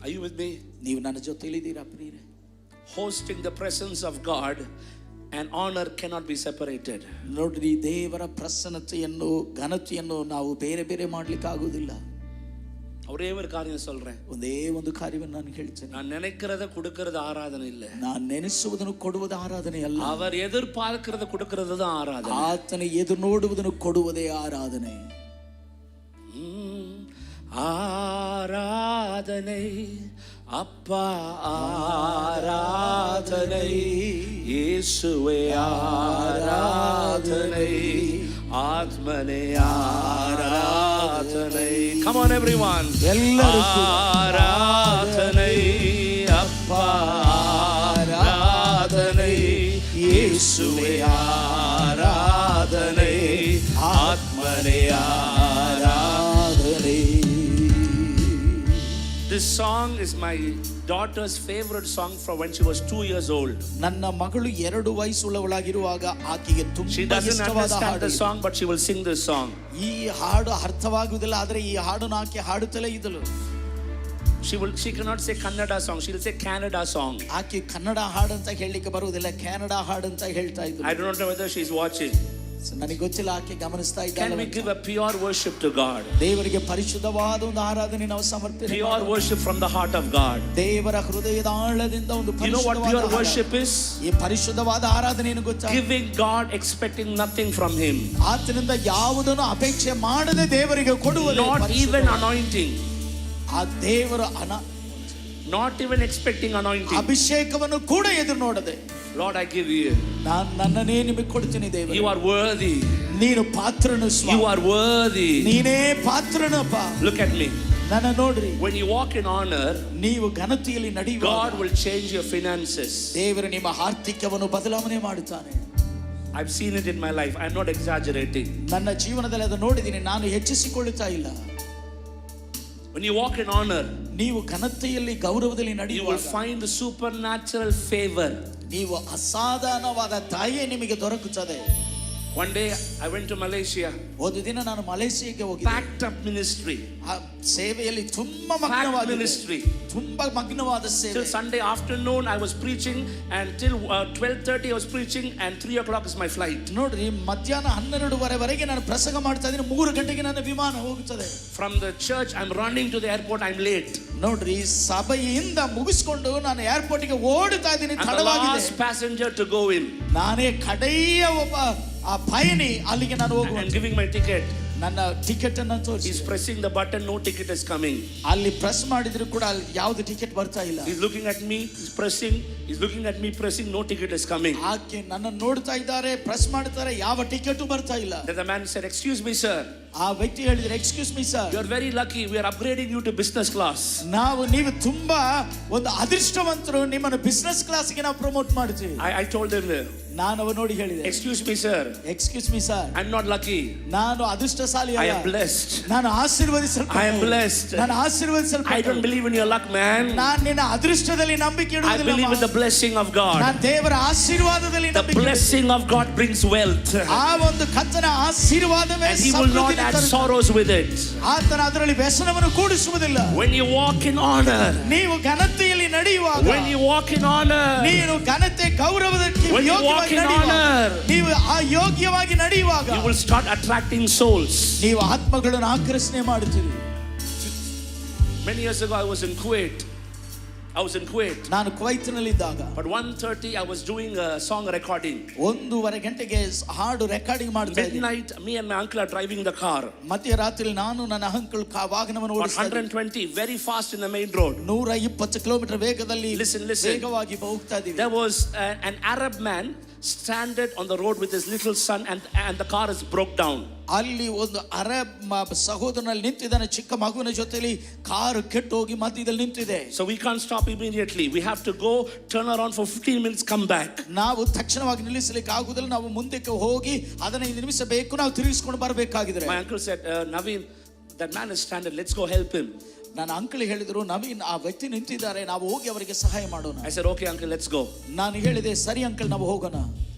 [SPEAKER 1] Are you with me?
[SPEAKER 2] ನೀವು ನನ್ನ ಜೊತೆಲಿದ್ದೀರಾ ಪ್ರಿಯರೇ?
[SPEAKER 1] Hosting the presence of God and honor cannot be separated.
[SPEAKER 2] ನೋಡ್ರಿ, ದೇವರ ಪ್ರಸನ್ನತೆಯನ್ನು ಘನತೆಯನ್ನು ನಾವು ಬೇರೆ ಬೇರೆ ಮಾಡ್ಲಿಕ್ಕೆ ಆಗುವುದಿಲ್ಲ.
[SPEAKER 1] ஒரே ஒரு காரியம் சொல்றேன்.
[SPEAKER 2] ಒಂದೇ ಒಂದು ಕಾರ್ಯವನ್ನು ನಾನು ಹೇಳ್ತೇನೆ.
[SPEAKER 1] நான் நினைக்கிறத கொடுக்கிறது ஆராதனை இல்ல.
[SPEAKER 2] ನಾನು ನೆನೆಸುವುದನ್ನು ಕೊಡುವುದು ಆರಾಧನೆ ಅಲ್ಲ.
[SPEAKER 1] அவர் எதிர்பார்க்கிறத கொடுக்கிறது தான் ஆராதனை.
[SPEAKER 2] ಆತನ ಎದುರು ನೋಡುವುದನ್ನು ಕೊಡುವುದೇ ಆರಾಧನೆ.
[SPEAKER 1] ஆராதனை அப்பா, ஆராதனை இயேசுவே, ஆராதனை ஆத்மனே, ஆராதனை. Come on everyone. ஆராதனை அப்பா, ஆராதனை இயேசுவே, ஆராதனை ஆத்மனே, ஆராதனை. This song is my daughter's favorite song from when she was 2 years old.
[SPEAKER 2] ನನ್ನ ಮಗಳು 2 ವಯಸ್ಸುಳ್ಳವಳಾಗಿರುವಾಗ ಆಕೆಗೆ ತುಂಬಾ
[SPEAKER 1] She doesn't
[SPEAKER 2] ಇಷ್ಟವಾದ
[SPEAKER 1] understand the
[SPEAKER 2] ಹಾಡು.
[SPEAKER 1] song, but she will sing this song.
[SPEAKER 2] ಈ ಹಾಡು ಅರ್ಥವಾಗುವುದಿಲ್ಲ, ಆದರೆ ಈ ಹಾಡನ್ನು ಆಕೆ ಹಾಡುತ್ತಲೇ ಇದ್ದಳು.
[SPEAKER 1] She cannot say Kannada song, she will say Canada song.
[SPEAKER 2] ಆಕೆ ಕನ್ನಡ ಹಾಡು ಅಂತ ಹೇಳಲಿಕ್ಕೆ ಬರುವುದಿಲ್ಲ, ಕೆನಡಾ ಹಾಡು ಅಂತ ಹೇಳ್ತಾ ಇದ್ದಳು.
[SPEAKER 1] I don't know whether she is watching.
[SPEAKER 2] ನನಗೆ ಗೊತ್ತಿಲ್ಲ ಆಕೆ ಗಮನಿಸ್ತಾ
[SPEAKER 1] Can
[SPEAKER 2] ಇದ್ದಾಳೆ.
[SPEAKER 1] we give a pure worship to God?
[SPEAKER 2] ದೇವರಿಗೆ ಪರಿಶುದ್ಧವಾದ ಒಂದು ಆರಾಧನೆ ನಾವು ಸಮರ್ಪಣೆ
[SPEAKER 1] Pure
[SPEAKER 2] ಮಾಡೋಣ.
[SPEAKER 1] worship from the heart of God.
[SPEAKER 2] ದೇವರ ಹೃದಯದ ಆಳದಿಂದ ಒಂದು
[SPEAKER 1] You know what pure worship is?
[SPEAKER 2] ಈ ಪರಿಶುದ್ಧವಾದ ಆರಾಧನೆ ಏನು ಗೊತ್ತಾ?
[SPEAKER 1] Giving God expecting nothing from Him.
[SPEAKER 2] ಆತನಿಂದ ಯಾವುದನ್ನು ಅಪೇಕ್ಷೆ ಮಾಡದೆ ದೇವರಿಗೆ ಕೊಡುವುದು.
[SPEAKER 1] Not even anointing.
[SPEAKER 2] ಆ ದೇವರ
[SPEAKER 1] Not even expecting anointing.
[SPEAKER 2] ಅಭಿಷೇಕವನ್ನು ಕೂಡ ಎದುರು ನೋಡದೆ,
[SPEAKER 1] Lord, I give you.
[SPEAKER 2] ನಾನು ನನ್ನನ್ನೇ ನಿಮಗೆ ಕೊಡ್ತೀನಿ ದೇವರೇ.
[SPEAKER 1] You are worthy.
[SPEAKER 2] ನೀನು ಪಾತ್ರನು ಸ್ವಾಮಿ.
[SPEAKER 1] You are worthy.
[SPEAKER 2] ನೀನೇ ಪಾತ್ರನಪ್ಪ.
[SPEAKER 1] Look at me.
[SPEAKER 2] ನನ್ನ ನೋಡ್ರಿ.
[SPEAKER 1] When you walk in honor,
[SPEAKER 2] ನೀವು ಘನತೆಯಲ್ಲಿ ನಡೆಯುವಾಗ
[SPEAKER 1] God will change your finances.
[SPEAKER 2] ದೇವರು ನಿಮ್ಮ ಆರ್ಥಿಕವನ್ನು ಬದಲಾವಣೆ ಮಾಡುತ್ತಾನೆ.
[SPEAKER 1] I've seen it in my life. I'm not exaggerating.
[SPEAKER 2] ನನ್ನ ಜೀವನದಲ್ಲಿ ಅದನ್ನು ನೋಡಿದ್ದೀನಿ, ನಾನು ಹೆಚ್ಚಿಸಿಕೊಳ್ಳುತ್ತಾ ಇಲ್ಲ.
[SPEAKER 1] When you walk in honor,
[SPEAKER 2] ನೀವು ಘನತೆಯಲ್ಲಿ ಗೌರವದಲ್ಲಿ
[SPEAKER 1] you will
[SPEAKER 2] ನಡೆಯುವಾಗ
[SPEAKER 1] find the supernatural favor.
[SPEAKER 2] ನೀವು ಅಸಾಧಾರಣವಾದ ದಯೆ ನಿಮಗೆ ದೊರಕುತ್ತದೆ.
[SPEAKER 1] One day I went to Malaysia.
[SPEAKER 2] ಒಂದು ದಿನ ನಾನು ಮಲೇಷಿಯಾಗೆ ಹೋಗಿದ್ದೆ.
[SPEAKER 1] Packed up ministry.
[SPEAKER 2] ಆ ಸೇವೆಯಲ್ಲಿ ತುಂಬಾ
[SPEAKER 1] Packed
[SPEAKER 2] ಮಗ್ನವಾದ
[SPEAKER 1] ministry.
[SPEAKER 2] ತುಂಬಾ ಮಗ್ನವಾದ ಸೇವೆ.
[SPEAKER 1] Till Sunday afternoon I was preaching, and till 12:30 I was preaching, and 3 o'clock is my flight.
[SPEAKER 2] ನೋಡ್ರಿ, ಮಧ್ಯಾಹ್ನ 12:30 ನಾನು ಪ್ರಸಂಗ ಮಾಡ್ತಾ ಇದ್ದೀನಿ, 3 ಗಂಟೆಗೆ ನನ್ನ ವಿಮಾನ ಹೋಗುತ್ತದೆ.
[SPEAKER 1] From the church I'm running to the airport. I'm late.
[SPEAKER 2] ನೋಡ್ರಿ, ಸಭೆಯಿಂದ ಮುಗಿಸಿಕೊಂಡು ನಾನು ಏರ್ಪೋರ್ಟ್ಗೆ ಓಡುತ್ತಾ ಇದ್ದೀನಿ,
[SPEAKER 1] I'm the
[SPEAKER 2] ತಡವಾಗಿದೆ.
[SPEAKER 1] last passenger to go in.
[SPEAKER 2] ನಾನೇ ಕಡೆಯ ಒಬ್ಬ ಆ ಪಯಣಿ, ಅಲ್ಲಿಗೆ ನಾನು ಹೋಗುವ.
[SPEAKER 1] I'm giving my ticket.
[SPEAKER 2] ನನ್ನ ಟಿಕೆಟ್ ಅನ್ನು ತೋರಿಸಿ.
[SPEAKER 1] He's pressing the button, no ticket is coming.
[SPEAKER 2] ಅಲ್ಲಿ ಪ್ರೆಸ್ ಮಾಡಿದ್ರು ಕೂಡ ಅಲ್ಲಿ ಯಾವುದು ಟಿಕೆಟ್ ಬರ್ತಾ ಇಲ್ಲ.
[SPEAKER 1] He's looking at me, he's pressing, no ticket is coming.
[SPEAKER 2] ಆಕೆ ನನ್ನ ನೋಡ್ತಾ ಇದ್ದಾರೆ, ಪ್ರೆಸ್ ಮಾಡ್ತಾರೆ, ಯಾವ ಟಿಕೆಟ್ ಬರ್ತಾ ಇಲ್ಲ.
[SPEAKER 1] Then the man said, "Excuse me, sir.
[SPEAKER 2] ಆ ವ್ಯಕ್ತಿ ಹೇಳಿದ್ರೆ, excuse me sir,
[SPEAKER 1] You are very lucky. We are upgrading you to business class."
[SPEAKER 2] ನೀವು ತುಂಬಾ ಒಂದು ಅದೃಷ್ಟವಂತರು, ನಿಮ್ಮನ್ನು ಬಿಸಿನೆಸ್ ಕ್ಲಾಸ್ಗೆ ನಾವು ಪ್ರಮೋಟ್ ಮಾಡ್ತೀವಿ.
[SPEAKER 1] I told him,
[SPEAKER 2] ನಾನು ಅವ ನೋಡಿ ಹೇಳಿದೆ,
[SPEAKER 1] "Excuse me, sir.
[SPEAKER 2] Excuse me sir,
[SPEAKER 1] I'm not lucky.
[SPEAKER 2] ನಾನು ಅದೃಷ್ಟಶಾಲಿ
[SPEAKER 1] I
[SPEAKER 2] ಅಲ್ಲ.
[SPEAKER 1] am blessed.
[SPEAKER 2] ನಾನು ಆಶೀರ್ವದಿಸಲ್ಪಟ್ಟ.
[SPEAKER 1] I am blessed.
[SPEAKER 2] ನಾನು ಆಶೀರ್ವದಿಸಲ್ಪಟ್ಟ.
[SPEAKER 1] I don't believe in your luck, man.
[SPEAKER 2] ನಾನು ನಿನ್ನ ಅದೃಷ್ಟದಲ್ಲಿ ನಂಬಿಕೆ
[SPEAKER 1] I
[SPEAKER 2] ಇಡುವುದಿಲ್ಲ.
[SPEAKER 1] believe in the blessing of God.
[SPEAKER 2] ನಾನು ದೇವರ ಆಶೀರ್ವಾದದಲ್ಲಿ
[SPEAKER 1] The
[SPEAKER 2] ನಂಬಿಕೆ ಇಡುತ್ತೇನೆ.
[SPEAKER 1] blessing of God brings wealth,
[SPEAKER 2] ಆ ಒಂದು ಕರ್ತನ ಆಶೀರ್ವಾದವೇ
[SPEAKER 1] and He will not
[SPEAKER 2] ಸಮೃದ್ಧಿಯನ್ನು
[SPEAKER 1] add
[SPEAKER 2] ತರುತ್ತದೆ.
[SPEAKER 1] sorrows with it.
[SPEAKER 2] ಆತನ ಅದರಲ್ಲಿ ವ್ಯಸನವನ್ನು ಕೂಡಿಸುವುದಿಲ್ಲ.
[SPEAKER 1] When you walk in honor,
[SPEAKER 2] ನೀವು ಘನತೆಯಲ್ಲಿ ನಡೆಯುವಾಗ,
[SPEAKER 1] when you walk in honor,
[SPEAKER 2] ನೀನು ಘನತೆ ಗೌರವಕ್ಕೆ
[SPEAKER 1] when you walk
[SPEAKER 2] ಯೋಗ್ಯವಾಗಿ
[SPEAKER 1] in
[SPEAKER 2] ನಡೆಯುವಾಗ,
[SPEAKER 1] honor,
[SPEAKER 2] ನೀವು ಆ ಯೋಗ್ಯವಾಗಿ ನಡೆಯುವಾಗ
[SPEAKER 1] you will start attracting souls.
[SPEAKER 2] ನೀವು ಆತ್ಮಗಳನ್ನು ಆಕರ್ಷಣೆ ಮಾಡುತ್ತೀರಿ.
[SPEAKER 1] Many years ago I was in Kuwait.
[SPEAKER 2] ನಾನು ಕುವೈತ್ನಲ್ಲಿದ್ದಾಗ,
[SPEAKER 1] But 1:30 I was doing a song recording.
[SPEAKER 2] 1:30 ಗಂಟೆಗೆ ಹಾಡು ರೆಕಾರ್ಡಿಂಗ್ ಮಾಡ್ತಾ ಇದ್ದೆ.
[SPEAKER 1] Midnight, me and my uncle are driving the car.
[SPEAKER 2] ಮಧ್ಯರಾತ್ರಿ ನಾನು ನನ್ನ ಅಂಕಲ್ ವಾಹನವನ್ನು ಓಡಿಸ್ತಾ ಇದ್ದೆ.
[SPEAKER 1] 120, very fast in the main road.
[SPEAKER 2] 120 kilometre ವೇಗದಲ್ಲಿ
[SPEAKER 1] Listen.
[SPEAKER 2] ವೇಗವಾಗಿ ಹೋಗ್ತಾ ಇದ್ದೀವಿ.
[SPEAKER 1] There was an Arab man stranded on the road with his little son, and the car is broke down.
[SPEAKER 2] ಅಲ್ಲಿ ಒಂದು ಅರಬ್ ಸಹೋದರನಲ್ಲಿ ನಿಂತಿದ್ದಾನೆ, ಚಿಕ್ಕ ಮಗುವಿನ ಜೊತೆಲಿ ಕಾರು ಕೆಟ್ಟು ಹೋಗಿ ಮಧ್ಯದಲ್ಲಿ ನಿಂತಿದೆ.
[SPEAKER 1] So we can't stop immediately. We have to go, turn around for 15 minutes, come back.
[SPEAKER 2] ನಾವು ತಕ್ಷಣವಾಗಿ ನಿಲ್ಲಿಸಲಿಕ್ಕೆ ಆಗುವುದಿಲ್ಲ, ನಾವು ಮುಂದಕ್ಕೆ ಹೋಗಿ 15 ನಿಮಿಷ ಬೇಕು, ನಾವು ತಿರುಗಿಸ್ಕೊಂಡು ಬರಬೇಕಾಗಿದ್ರೆ.
[SPEAKER 1] My uncle said, "Naveen, that man is stranded. Let's go help him."
[SPEAKER 2] ನನ್ನ ಅಂಕಲ್ ಹೇಳಿದ್ರು, ನವೀನ್, ಆ ವ್ಯಕ್ತಿ ನಿಂತಿದ್ದಾರೆ, ನಾವು ಹೋಗಿ ಅವರಿಗೆ ಸಹಾಯ ಮಾಡೋಣ.
[SPEAKER 1] I said, "Okay uncle, let's go."
[SPEAKER 2] ನಾನು ಹೇಳಿದೆ, ಸರಿ ಅಂಕಲ್, ನಾವು ಹೋಗೋಣ.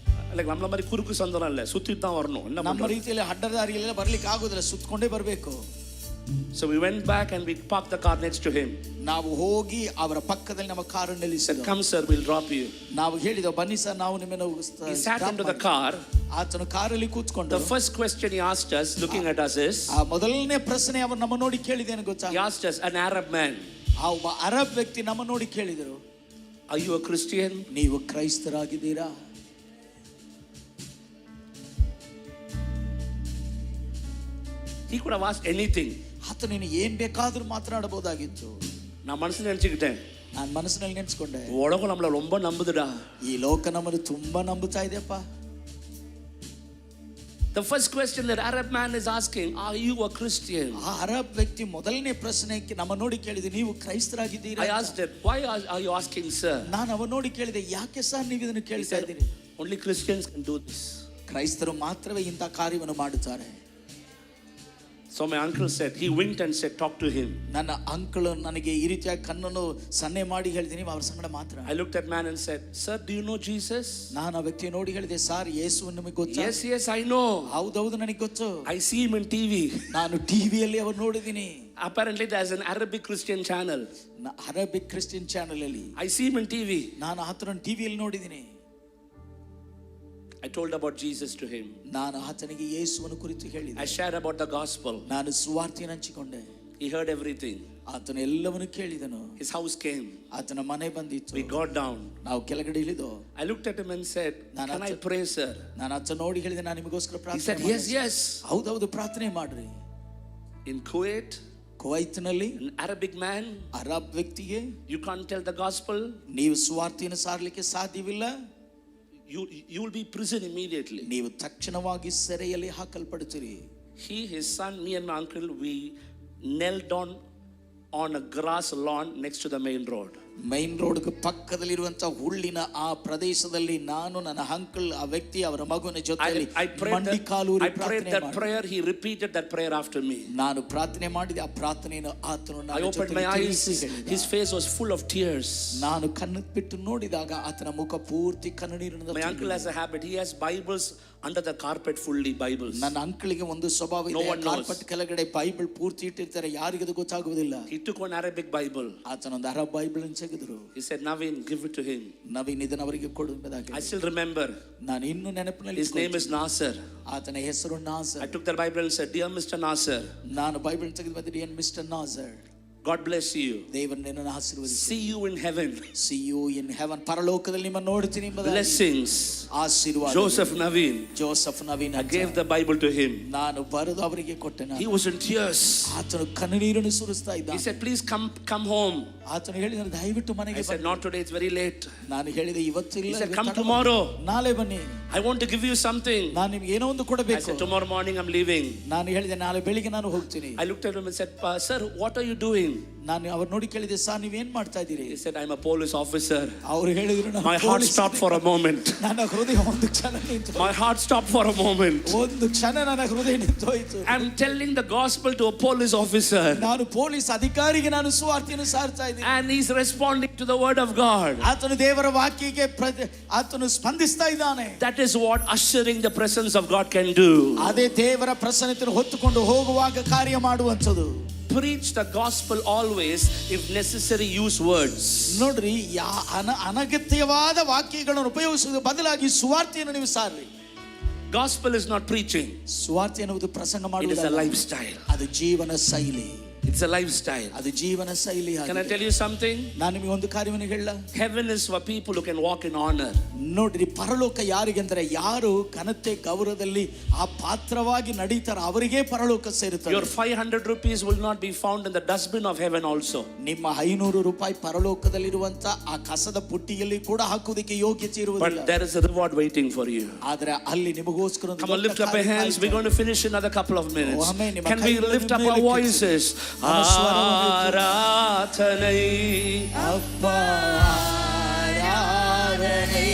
[SPEAKER 1] Like ನಮ್ಮ மாதிரி ಕುರುಕು ಸಂದನ ಅಲ್ಲ, ಸುತ್ತಿದ್ದ வரணும்.
[SPEAKER 2] ನಮ್ಮ ರೀತಿಯಲ್ಲಿ ಅಡ್ಡದಾರಿಯಲ್ಲ ಬರ್ಲಿಕ್ಕೆ ಆಗುದಿಲ್ಲ, ಸುತ್ತಕೊಂಡೇ ಬರಬೇಕು.
[SPEAKER 1] So we went back and we parked the car next to him.
[SPEAKER 2] ನಾವು ಹೋಗಿ ಅವರ ಪಕ್ಕದಲ್ಲಿ ನಮ್ಮ car
[SPEAKER 1] Said,
[SPEAKER 2] ನಿಲ್ಲಿಸಿದೆವು.
[SPEAKER 1] come sir, we'll drop you.
[SPEAKER 2] ನಾವು ಹೇಳಿದೆವು, ಬನ್ನಿ ಸರ್, ನಾವು ನಿಮ್ಮನ್ನು
[SPEAKER 1] He sat into the car.
[SPEAKER 2] ಆತನು ಕಾರಲ್ಲಿ ಕೂತ್ಕೊಂಡು
[SPEAKER 1] The first question he asked us, looking at us, is,
[SPEAKER 2] ಆ ಮೊದಲನೇ ಪ್ರಶ್ನೆ ಅವರು ನಮ್ಮ ನೋಡಿ ಕೇಳಿದೇನು ಗೊತ್ತಾ?
[SPEAKER 1] he asked us, an Arab man,
[SPEAKER 2] ಆ ಒಬ್ಬ ಅರಬ್ ವ್ಯಕ್ತಿ ನಮ್ಮ ನೋಡಿ ಕೇಳಿದರು,
[SPEAKER 1] are you a Christian?
[SPEAKER 2] ನೀವು ಕ್ರೈಸ್ತರಾಗಿದ್ದೀರಾ?
[SPEAKER 1] He could have asked anything.
[SPEAKER 2] ಆತ ನೀನು ಏನ್ ಬೇಕಾದ್ರೂ ಮಾತನಾಡಬಹುದಾಗಿತ್ತು.
[SPEAKER 1] நான் மனசுல நினைச்சுக்கிட்டேன்,
[SPEAKER 2] ನಾನು ಮನಸ್ಸಿನಲ್ಲಿ ನೆನೆಸ್ಕೊಂಡೆ,
[SPEAKER 1] உலகம் நம்மள ரொம்ப நம்புதுடா.
[SPEAKER 2] ಈ ಲೋಕ ನಮ್ಮನ್ನು ತುಂಬಾ ನಂಬುತ್ತಾ ಇದೆಯಪ್ಪ.
[SPEAKER 1] The first question that Arab man is asking, are you a Christian?
[SPEAKER 2] ಆ ಅರಬ್ ವ್ಯಕ್ತಿ ಮೊದಲನೇ ಪ್ರಶ್ನೆಗೆ ನಮ್ಮ ನೋಡಿ ಕೇಳಿದೆ, ನೀವು ಕ್ರೈಸ್ತರಾಗಿದ್ದೀರಾ?
[SPEAKER 1] I asked him, why are you asking, sir?
[SPEAKER 2] ನಾನು ಅವನ ನೋಡಿ ಕೇಳಿದೆ, ಯಾಕೆ ಸರ್ ನೀವು ಇದನ್ನು ಕೇಳ್ತಾ ಇದ್ದೀರಿ?
[SPEAKER 1] Only Christians can do this.
[SPEAKER 2] ಕ್ರೈಸ್ತರು ಮಾತ್ರವೇ ಇಂಥ ಕಾರ್ಯವನ್ನು ಮಾಡುತ್ತಾರೆ.
[SPEAKER 1] So my uncle said, he winked and said, talk to him.
[SPEAKER 2] ನನ್ನ ಅಂಕಲ್ ನನಗೆ ಈ ರೀತಿಯಾಗಿ ಕಣ್ಣನ್ನು ಸನ್ನೆ ಮಾಡಿ ಹೇಳಿದೀನಿ, ಅವ್ರ ಸಂಗಡ ಮಾತ್ರ.
[SPEAKER 1] I looked at man and said, sir, do you know Jesus?
[SPEAKER 2] ನಾನು ಆ ವ್ಯಕ್ತಿ ನೋಡಿ ಹೇಳಿದೆ, ಸರ್ ಯೇಸುವನ್ನು ನಿಮಗೆ ಗೊತ್ತಾ?
[SPEAKER 1] Yes, I know.
[SPEAKER 2] ಹೌದೌದು, ನನಗೆ ಗೊತ್ತು.
[SPEAKER 1] I see him in TV.
[SPEAKER 2] ನಾನು ಟಿವಿಯಲ್ಲಿ ಅವರು ನೋಡಿದ್ದೀನಿ.
[SPEAKER 1] Apparently there's an Arabic Christian channel.
[SPEAKER 2] Arabic Christian channel ಅಲ್ಲಿ
[SPEAKER 1] I see him in TV.
[SPEAKER 2] ನಾನು ಆತನನ್ನು ಟಿವಿಯಲ್ಲಿ ನೋಡಿದ್ದೀನಿ.
[SPEAKER 1] I told about Jesus to him.
[SPEAKER 2] ನಾನು ಆತನಿಗೆ ಯೇಸುವನ್ನು ಕುರಿತು ಹೇಳಿದೆ.
[SPEAKER 1] I shared about the gospel.
[SPEAKER 2] ನಾನು ಸುವಾರ್ತೆಯನ್ನು ಹಂಚಿಕೊಂಡೆ.
[SPEAKER 1] He heard everything.
[SPEAKER 2] ಆತನು ಎಲ್ಲವನ್ನು ಕೇಳಿದನು.
[SPEAKER 1] His house came.
[SPEAKER 2] ಆತನ ಮನೆ ಬಂದಿತ್ತು.
[SPEAKER 1] We got down.
[SPEAKER 2] ನಾವು ಕೆಳಗಡೆ ಇಳಿದು.
[SPEAKER 1] I looked at him and said, can I pray, sir?
[SPEAKER 2] ನಾನು ಆತ ನೋಡಿ ಹೇಳಿದೆ, ನಾನು ನಿಮಗೋಸ್ಕರ
[SPEAKER 1] He
[SPEAKER 2] ಪ್ರಾರ್ಥನೆ
[SPEAKER 1] said,
[SPEAKER 2] ಮಾಡ್ತೀನಿ.
[SPEAKER 1] yes.
[SPEAKER 2] ಹೌದೌದು, ಪ್ರಾರ್ಥನೆ ಮಾಡ್ರಿ.
[SPEAKER 1] In Kuwait,
[SPEAKER 2] ಕುವೈತ್ನಲ್ಲಿ
[SPEAKER 1] an Arabic man,
[SPEAKER 2] Arab ವ್ಯಕ್ತಿಗೆ
[SPEAKER 1] you can't tell the gospel,
[SPEAKER 2] ನೀವು ಸುವಾರ್ತೆಯನ್ನು ಸಾರಲಿಕ್ಕೆ ಸಾಧ್ಯವಿಲ್ಲ.
[SPEAKER 1] you will be prison immediately.
[SPEAKER 2] ನೀವು ತಕ್ಷಣವಾಗಿ ಸೆರೆಯಲ್ಲಿ ಹಾಕಲ್ಪಡುತ್ತೀರಿ.
[SPEAKER 1] He, his son, me and my uncle, we knelt down on a grass lawn next to the main road.
[SPEAKER 2] Main ರೋಡ್ಗೆ ಪಕ್ಕದಲ್ಲಿರುವಂತ ಹುಲ್ಲಿನ ಆ ಪ್ರದೇಶದಲ್ಲಿ ನಾನು, ನನ್ನ ಅಂಕಲ್, ಆ ವ್ಯಕ್ತಿ, ಅವರ ಮಗುವಿನ ಜೊತೆಯಲ್ಲಿ ಮಂಡಿಕಾಲೂರಿ
[SPEAKER 1] I prayed that prayer. He repeated that prayer after me.
[SPEAKER 2] ನಾನು ಪ್ರಾರ್ಥನೆ ಮಾಡಿದೆ, ಆ ಪ್ರಾರ್ಥನೆಯನ್ನು ಆತನು
[SPEAKER 1] I opened my eyes. His face was full of tears.
[SPEAKER 2] ನಾನು ಕಣ್ಣು ಬಿಟ್ಟು ನೋಡಿದಾಗ ಆತನ ಮುಖ ಪೂರ್ತಿ ಕಣ್ಣೀರಿನಿಂದ.
[SPEAKER 1] My uncle has a habit. He has Bibles under the carpet, fully Bibles.
[SPEAKER 2] ನನ್ನ ಅಂಕಲ್ಗೆ ಒಂದು ಸ್ವಭಾವ ಇದೆ, ಕಾರ್ಪೆಟ್ ಕೆಳಗಡೆ ಬೈಬಲ್ ಪೂರ್ತಿ ಇಟ್ಟಿರ್ತಾರೆ, ಯಾರಿಗೂ ಅದು ಗೊತ್ತಾಗುವುದಿಲ್ಲ.
[SPEAKER 1] He took one Arabic Bible.
[SPEAKER 2] ಆತನೊಂದು ಅರಬ್ ಬೈಬಲ್ ತೆಗೆದರು.
[SPEAKER 1] He said, Naveen, give it to him.
[SPEAKER 2] Naveen ಇದನ್ನು ಅವರಿಗೆ ಕೊಡು ಎಂಬುದಾಗಿ.
[SPEAKER 1] I still remember.
[SPEAKER 2] ನಾನು ಇನ್ನೂ ನೆನಪಿನಲ್ಲಿ.
[SPEAKER 1] His name is Nasser.
[SPEAKER 2] ಆತನ ಹೆಸರು Nasser.
[SPEAKER 1] I took the Bible and said, dear Mr. Nasser.
[SPEAKER 2] ನಾನು ಬೈಬಲ್ ತೆಗೆದು ಬಂದಿದ್ದೆ, mister Nasser.
[SPEAKER 1] God bless you.
[SPEAKER 2] ದೇವರು ನಿನ್ನನ್ನು ಆಶೀರ್ವದಿಸಲಿ.
[SPEAKER 1] See you in heaven.
[SPEAKER 2] See you in heaven. ಪರಲೋಕದಲ್ಲಿ ನಿಮ್ಮನ್ನು ನೋಡ್ತೀನಿ ಎಂಬುದಾಗಿ.
[SPEAKER 1] Blessings.
[SPEAKER 2] ಆಶೀರ್ವಾದ.
[SPEAKER 1] Joseph Naveen.
[SPEAKER 2] Joseph Naveen.
[SPEAKER 1] I gave the Bible to him.
[SPEAKER 2] ನಾನು ಬರೆದು ಅವರಿಗೆ ಕೊಟ್ಟೆ.
[SPEAKER 1] He was in tears.
[SPEAKER 2] ಆತನು ಕಣ್ಣೀರನ್ನು ಸುರಿಸ್ತಾ ಇದ್ದ.
[SPEAKER 1] He said, please come home.
[SPEAKER 2] ಆತನು ಹೇಳಿದ, ದಯವಿಟ್ಟು ಮನೆಗೆ
[SPEAKER 1] I said, not today, it's very late.
[SPEAKER 2] ನಾನು ಹೇಳಿದೆ, ಇವತ್ತು ಇಲ್ಲ.
[SPEAKER 1] He said, come tomorrow.
[SPEAKER 2] ನಾಳೆ ಬನ್ನಿ.
[SPEAKER 1] I want to give you something.
[SPEAKER 2] ನಾನು ನಿಮಗೆ ಏನೋ ಒಂದು ಕೊಡಬೇಕು.
[SPEAKER 1] I said, tomorrow morning I'm leaving.
[SPEAKER 2] ನಾನು ಹೇಳಿದೆ, ನಾಳೆ ಬೆಳಿಗ್ಗೆ ನಾನು ಹೋಗ್ತೀನಿ.
[SPEAKER 1] I looked at him and said, sir, what are you doing?
[SPEAKER 2] ನಾನು ಅವ್ರು ನೋಡಿ ಕೇಳಿದೆ, ಸರ್ ನೀವೇನ್ ಮಾಡ್ತಾ ಇದ್ದೀರಿ?
[SPEAKER 1] He said, I'm a police officer.
[SPEAKER 2] ಅವರು ಹೇಳಿದ್ರು,
[SPEAKER 1] my heart stopped for a moment.
[SPEAKER 2] ನನ್ನ ಹೃದಯ ಒಂದು ಕ್ಷಣ ನಿಂತು.
[SPEAKER 1] My heart stopped for a moment.
[SPEAKER 2] ಒಂದು ಕ್ಷಣ ನನ್ನ ಹೃದಯ ನಿಂತೋಯಿತು.
[SPEAKER 1] I'm telling the gospel to a police officer.
[SPEAKER 2] ನಾನು ಪೊಲೀಸ್ ಅಧಿಕಾರಿಗೆ ನಾನು ಸುವಾರ್ತೆಯನ್ನು ಸಾರ್ತಾ ಇದ್ದೀನಿ.
[SPEAKER 1] And he's responding to the word of God.
[SPEAKER 2] ಆತನು ದೇವರ ವಾಕ್ಯಕ್ಕೆ ಆತನು ಸ್ಪಂದಿಸ್ತಾ ಇದ್ದಾನೆ.
[SPEAKER 1] That is what ushering the presence of God can do.
[SPEAKER 2] ಅದೇ ದೇವರ ಪ್ರಸನ್ನತೆಯನ್ನು ಹೊತ್ತುಕೊಂಡು ಹೋಗುವಾಗ ಕಾರ್ಯ ಮಾಡುವಂತದ್ದು.
[SPEAKER 1] Preach the gospel always, if necessary use words.
[SPEAKER 2] ನೋಡ್ರಿ, ಅನಗತ್ಯವಾದ ವಾಕ್ಯಗಳನ್ನು ಉಪಯೋಗಿಸುವ ಬದಲಾಗಿ ಸುವಾರ್ತೆಯನ್ನು ನೀವು ಸಾರ್ರಿ.
[SPEAKER 1] Gospel is not preaching.
[SPEAKER 2] ಸುವಾರ್ತೆ ಎನ್ನುವುದು ಪ್ರಸಂಗ ಮಾಡುವುದಲ್ಲ.
[SPEAKER 1] It is a lifestyle.
[SPEAKER 2] ಅದು ಜೀವನ ಶೈಲಿ.
[SPEAKER 1] It's a lifestyle.
[SPEAKER 2] ಅದು ಜೀವನ ಶೈಲಿ.
[SPEAKER 1] Can I tell you something?
[SPEAKER 2] ನಾನು ನಿಮಗೆ ಒಂದು ಕಾರ್ಯವನ್ನು ಹೇಳಲ್ಲ.
[SPEAKER 1] Heaven is for people who can walk in honor.
[SPEAKER 2] ನೋಡ್ರಿ, ಪರಲೋಕ ಯಾರಿಗೆಂದರೆ ಯಾರು ಘನತೆ ಗೌರವದಲ್ಲಿ ಆ ಪಾತ್ರವಾಗಿ ನಡೀತಾರೋ ಅವರಿಗೆ ಪರಲೋಕ ಸೇರುತ್ತದೆ.
[SPEAKER 1] Your 500 rupees will not be found in the dustbin of heaven also.
[SPEAKER 2] ನಿಮ್ಮ 500 ರೂಪಾಯಿ ಪರಲೋಕದಲ್ಲಿರುವಂತ ಆ ಕಸದ ಪುಟ್ಟಿಯಲ್ಲಿ ಕೂಡ ಹಾಕುವುದಕ್ಕೆ ಯೋಗ್ಯತೆ ಇರುವುದಿಲ್ಲ.
[SPEAKER 1] But there is a reward waiting for you.
[SPEAKER 2] ಆದರೆ ಅಲ್ಲಿ ನಿಮಗೋಸ್ಕರ
[SPEAKER 1] Come on, lift up your hands. We're going to finish in another couple of minutes. Can we lift up our voices? ஆராதனை
[SPEAKER 2] அப்பா ஆராதனை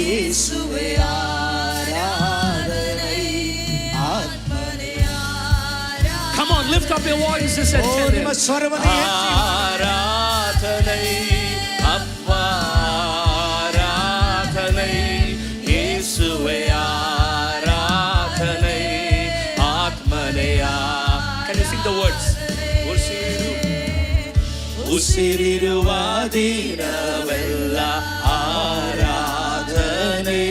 [SPEAKER 2] இயேசுவே ஆராதனை ஆத்மனே ஆராதனை.
[SPEAKER 1] Come on, lift up your voices and tell him. ஆராதனை அப்பா ஆராதனை இயேசுவே ஆராதனை ஆத்மனே. Can you sing the words? ಉಸಿರಿರುವ ದಿನವೆಲ್ಲ ಆರಾಧನೆ,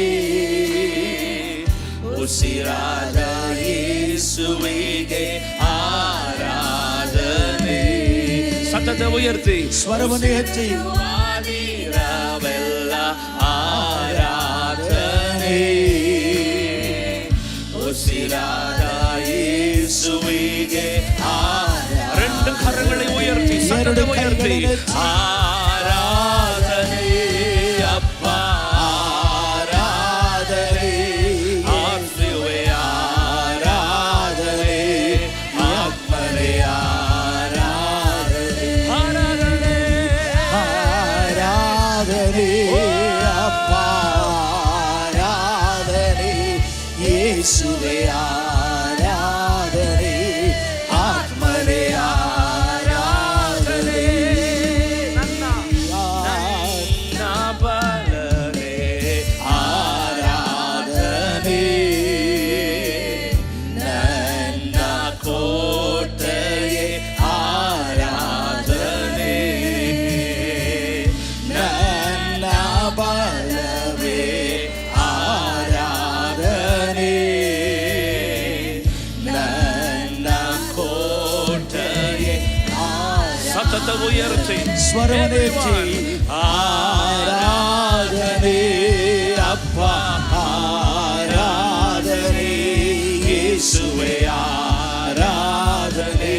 [SPEAKER 1] ಉಸಿರಾದ ಯೇಸುವಿಗೆ ಆರಾಧನೆ. ಸತತ ಉಯರ್ತಿ
[SPEAKER 2] ಸ್ವರವನ್ನು ಎತ್ತಿ
[SPEAKER 1] ದಿನವೆಲ್ಲ ಆರಾಧನೆ, ಉಸಿರಾದ ಯೇಸುವಿಗೆ ரெண்டு கரங்களை உயர்த்தி சத்தத்தை உயர்த்தி ஆராதனை அப்பா ஆராதனை, ஆத்மாவே ஆராதனை, ஆத்மனே ஆராதனை, ஆராதனை
[SPEAKER 2] ஆராதனை அப்பா ஆராதனை, இயேசுவே ஆராதனை, ஆத்மனே ஆராதனை.
[SPEAKER 1] ನನ್ನ ಬಲನೇ
[SPEAKER 2] ஆராதனை,
[SPEAKER 1] ನನ್ನ ಕೋಟೆಯೇ ಆರಾಧನೆ,
[SPEAKER 2] ನನ್ನ ಬಲವೇ ಆರಾಧನೆ,
[SPEAKER 1] ನನ್ನ ಕೋಟೆಯೇ ಸತತ ಉಯರ್ತಿ
[SPEAKER 2] ಸ್ವರವನ್ನೆತ್ತಿ ಆರಾಧನೆ ಅಪ್ಪ ಆರಾಧನೆ, ಯೇಸುವೇ ಆರಾಧನೆ,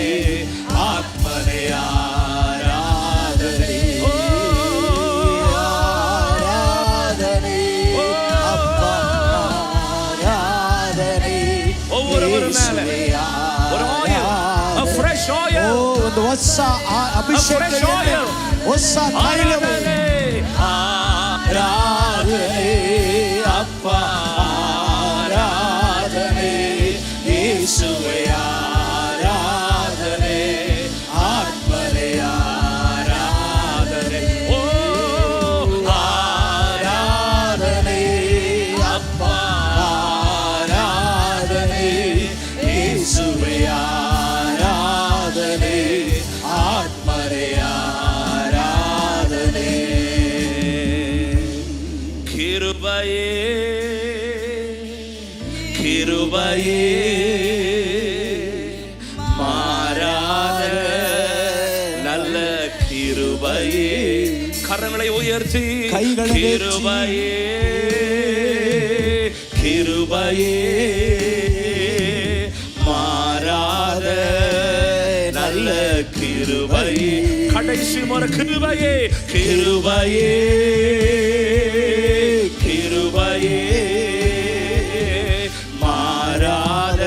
[SPEAKER 2] ಆತ್ಮನೇ ಆರಾಧನೆ, ಆರಾಧನೆ ಅಪ್ಪ ಆರಾಧನೆ,
[SPEAKER 1] ஒவ்வொருவர் மேல
[SPEAKER 2] ಯೇಸುವೇ
[SPEAKER 1] ஒரு oil, a fresh
[SPEAKER 2] O,
[SPEAKER 1] oil,
[SPEAKER 2] ಒಂದು ಹೊಸ ಅಭಿಷೇಕ
[SPEAKER 1] A fresh oil.
[SPEAKER 2] ಹೊಸ ತೈಲವು
[SPEAKER 1] ஆராதனை
[SPEAKER 2] ಆರಾಧನೆ ಅಪ್ಪ ಆರಾಧನೆ, ಯೇಸುವೇ ಆರಾಧನೆ, ಆತ್ಮನೇ ಆರಾಧನೆ,
[SPEAKER 1] ஓ
[SPEAKER 2] ಆರಾಧನೆ ಅಪ್ಪ ಆರಾಧನೆ, ಯೇಸುವೇ ಆರಾಧನೆ, ಆತ್ಮನೇ ಆರಾಧನೆ.
[SPEAKER 1] கிருபையே கிருபையே மாறாத நல்ல கிருபையே. கரங்களை உயர்த்தி
[SPEAKER 2] கைகளை உயர்த்தி.
[SPEAKER 1] கிருபையே கிருபையே மாறாத நல்ல கிருபையே. கடைசி முறை கிருபையே கிருபையே கிருபையே மாறாத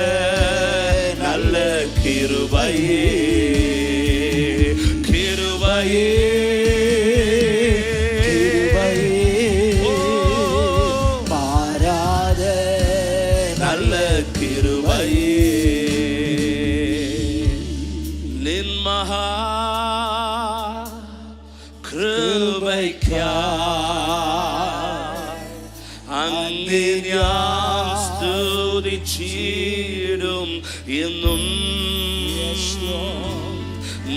[SPEAKER 1] நல்ல கிருபையே கிருபையே
[SPEAKER 2] கிருபையே
[SPEAKER 1] மாறாத நல்ல கிருபையே நின் மகா கிருபைக்காய் அங்கே ഞാൻ സ്തുതിച്ചിടും എന്നും